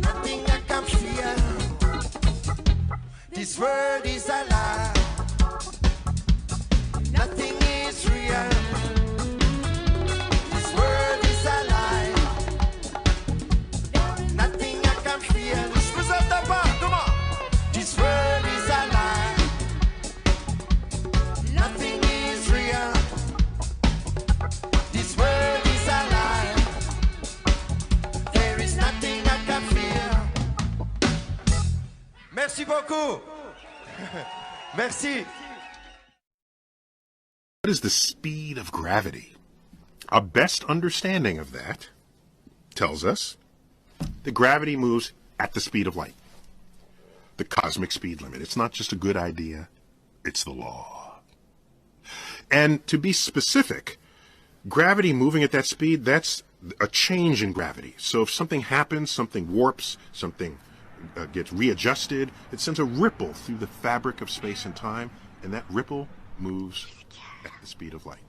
Nothing I can feel. This world is a lie. Nothing is real. This world is a lie. Nothing I can feel. Come on. This world is a lie. Nothing is real. This world is a lie. There is nothing I can feel. Merci beaucoup. Merci. What is the speed of gravity? Our best understanding of that tells us that gravity moves at the speed of light. The cosmic speed limit. It's not just a good idea, it's the law. And to be specific, gravity moving at that speed, that's a change in gravity. So if something happens, something warps, something gets readjusted, it sends a ripple through the fabric of space and time, and that ripple moves at the speed of light,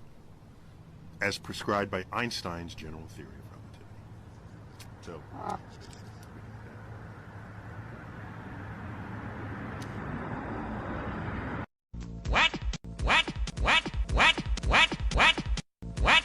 as prescribed by Einstein's general theory of relativity. So, What? What? What? What? What? What? What?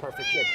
perfect kid.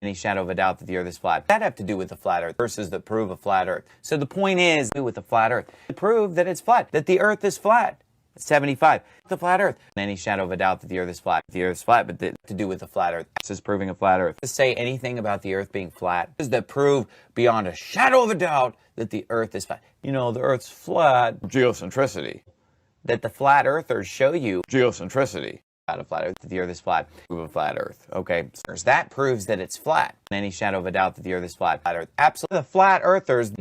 Any shadow of a doubt that the Earth is flat. That have to do with the flat Earth versus that prove a flat Earth. So the point is, with the flat Earth, to prove that it's flat, that the Earth is flat. 75. The flat Earth. Any shadow of a doubt that the Earth is flat. The Earth is flat, but to do with the flat Earth. This is proving a flat Earth. To say anything about the Earth being flat is that prove beyond a shadow of a doubt that the Earth is flat. You know, the Earth's flat. Geocentricity. That the flat Earthers show you. Geocentricity. Out of flat Earth, that the Earth is flat. Prove a flat Earth. Okay, so that proves that it's flat. Any shadow of a doubt that the Earth is flat. Flat Earth. Absolutely. The flat Earthers,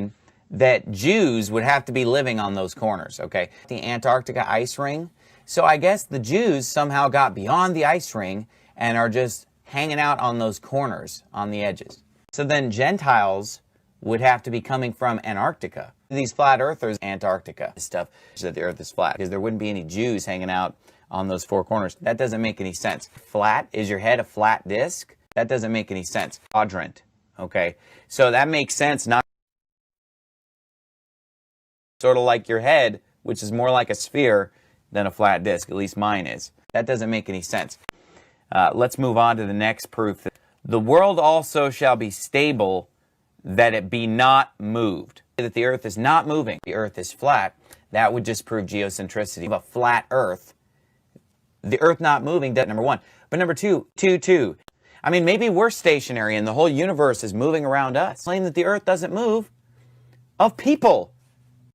that Jews would have to be living on those corners. Okay, the Antarctica ice ring. So I guess the Jews somehow got beyond the ice ring and are just hanging out on those corners on the edges. So then Gentiles would have to be coming from Antarctica. These flat Earthers, Antarctica stuff, that the Earth is flat because there wouldn't be any Jews hanging out on those four corners. That doesn't make any sense. Flat, is your head a flat disc? That doesn't make any sense. Quadrant, okay? So that makes sense, not sort of like your head, which is more like a sphere than a flat disc, at least mine is. That doesn't make any sense. Let's move on to the next proof. The world also shall be stable, that it be not moved. That the Earth is not moving, the Earth is flat, that would just prove geocentricity. Of a flat Earth, the Earth not moving, that's number one. But number two. I mean, maybe we're stationary and the whole universe is moving around us. Claim that the Earth doesn't move. Of people.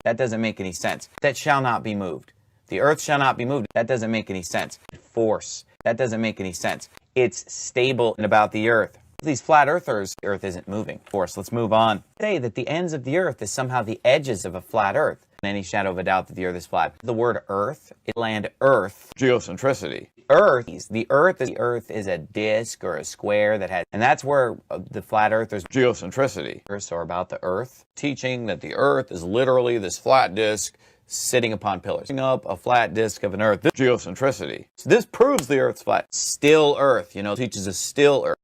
That doesn't make any sense. That shall not be moved. The Earth shall not be moved. That doesn't make any sense. Force. That doesn't make any sense. It's stable about the Earth. These flat Earthers, the Earth isn't moving. Force. Let's move on. Say that the ends of the Earth is somehow the edges of a flat Earth. Any shadow of a doubt that the Earth is flat. The word Earth, land Earth, geocentricity. Earth, the Earth is a disc or a square that has, and that's where the flat Earthers, geocentricity. So about the Earth, teaching that the Earth is literally this flat disc sitting upon pillars. Up a flat disc of an Earth, this geocentricity. So this proves the Earth's flat. Still Earth, you know, teaches a still Earth.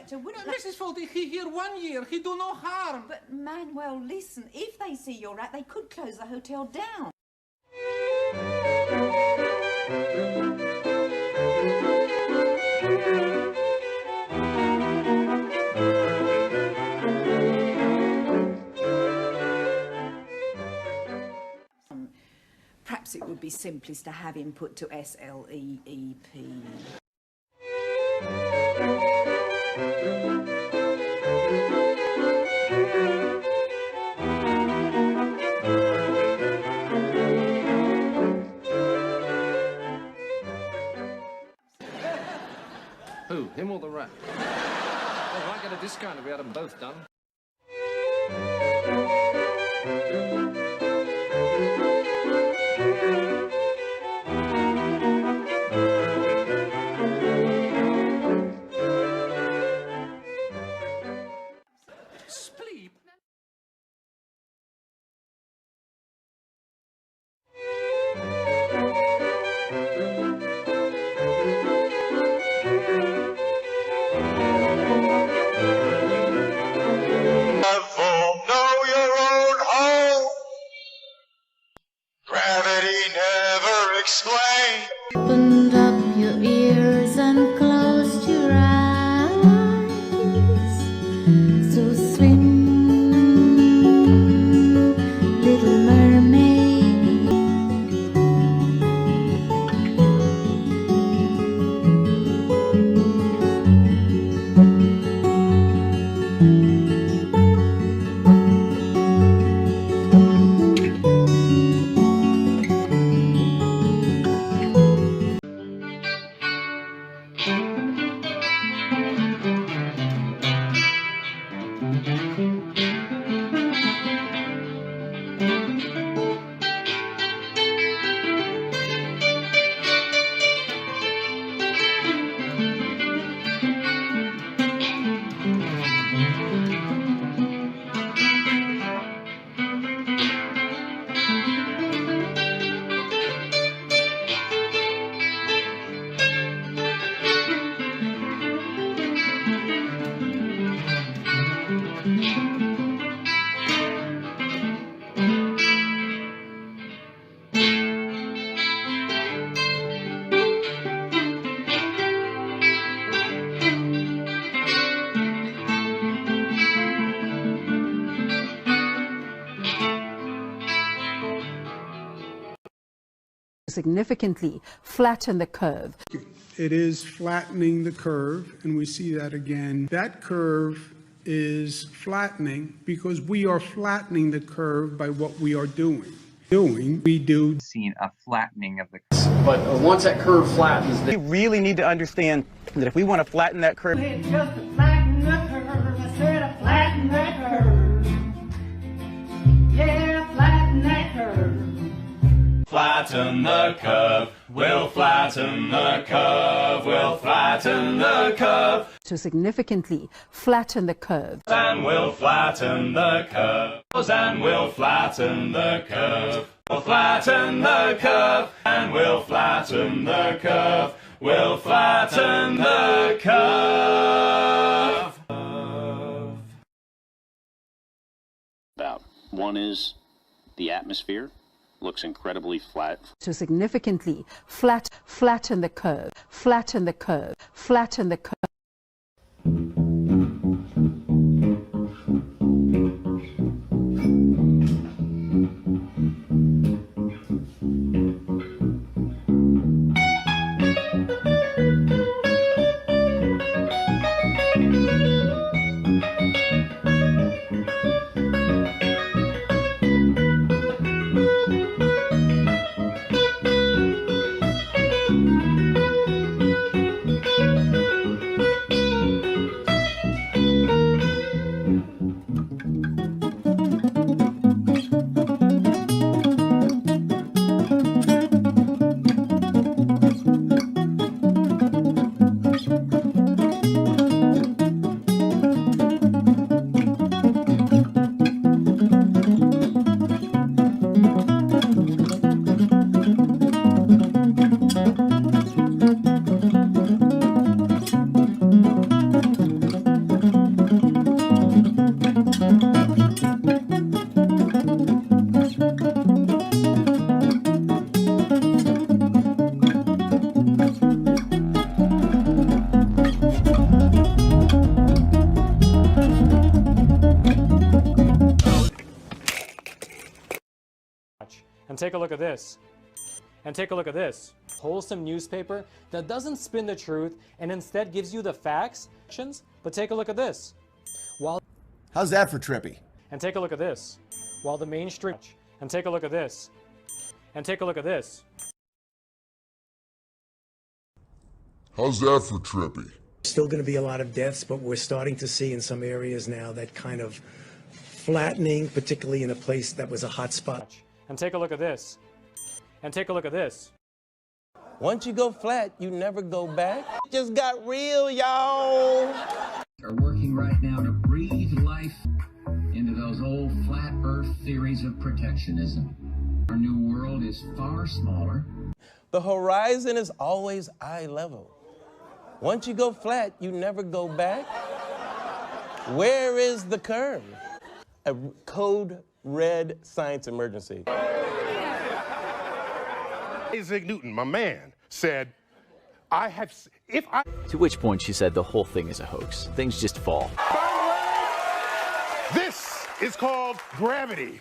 matter, wouldn't Mrs. Fawlty, he here 1 year. He do no harm. But, Manuel, listen. If they see you're out, they could close the hotel down. Perhaps it would be simplest to have him put to SLEEP. Who, him or the rat? Well, I might get a discount if we had them both done. Spleep? Know your own home. Gravity never explained. Opened up your ears and closed your eyes. So swim, little mermaid. Significantly flatten the curve. It is flattening the curve, and we see that again. That curve is flattening because we are flattening the curve by what we are doing. We do seen a flattening of the curve. But once that curve flattens, we really need to understand that if we want to flatten that curve, Just to flatten the curve, I said to flatten that curve. Yeah, flatten that curve. Flatten the curve, we'll flatten the curve, we'll flatten the curve. To significantly flatten the curve. And we'll flatten the curve, and we'll flatten the curve. We'll flatten the curve, and we'll flatten the curve. We'll flatten the curve. About one is the atmosphere. Looks incredibly flat. To significantly flatten the curve, flatten the curve, flatten the curve. And take a look at this. And take a look at this. Wholesome newspaper that doesn't spin the truth and instead gives you the facts. But take a look at this. How's that for trippy? And take a look at this. While the mainstream. And take a look at this. And take a look at this. How's that for trippy? Still going to be a lot of deaths, but we're starting to see in some areas now that kind of flattening, particularly in a place that was a hot spot. And take a look at this. And take a look at this. Once you go flat, you never go back. Just got real, y'all. Are working right now to breathe life into those old flat earth theories of protectionism. Our new world is far smaller. The horizon is always eye level. Once you go flat, you never go back. Where is the curve? A code red science emergency. Isaac Newton, my man, said, To which point she said the whole thing is a hoax. Things just fall. This is called gravity.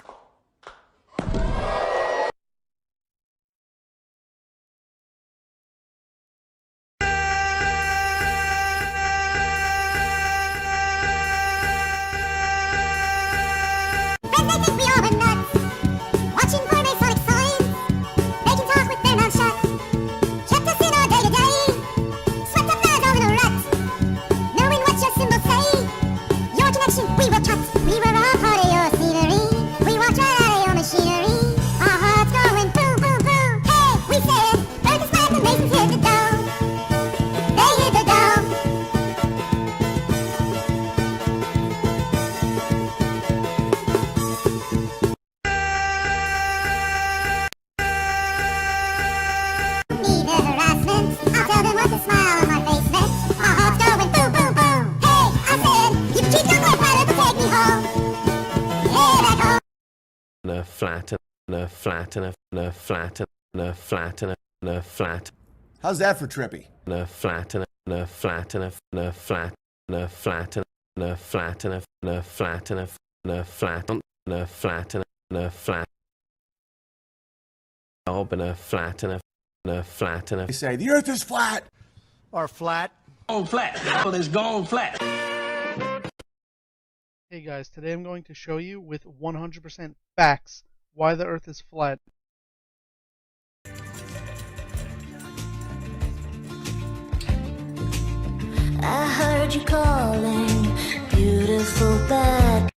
Flat. How's that for trippy? They say the earth is flat. Or flat. Gone flat. Well, it's gone flat. Hey guys, today I'm going to show you with 100% facts why the earth is flat. I heard you calling, beautiful bad.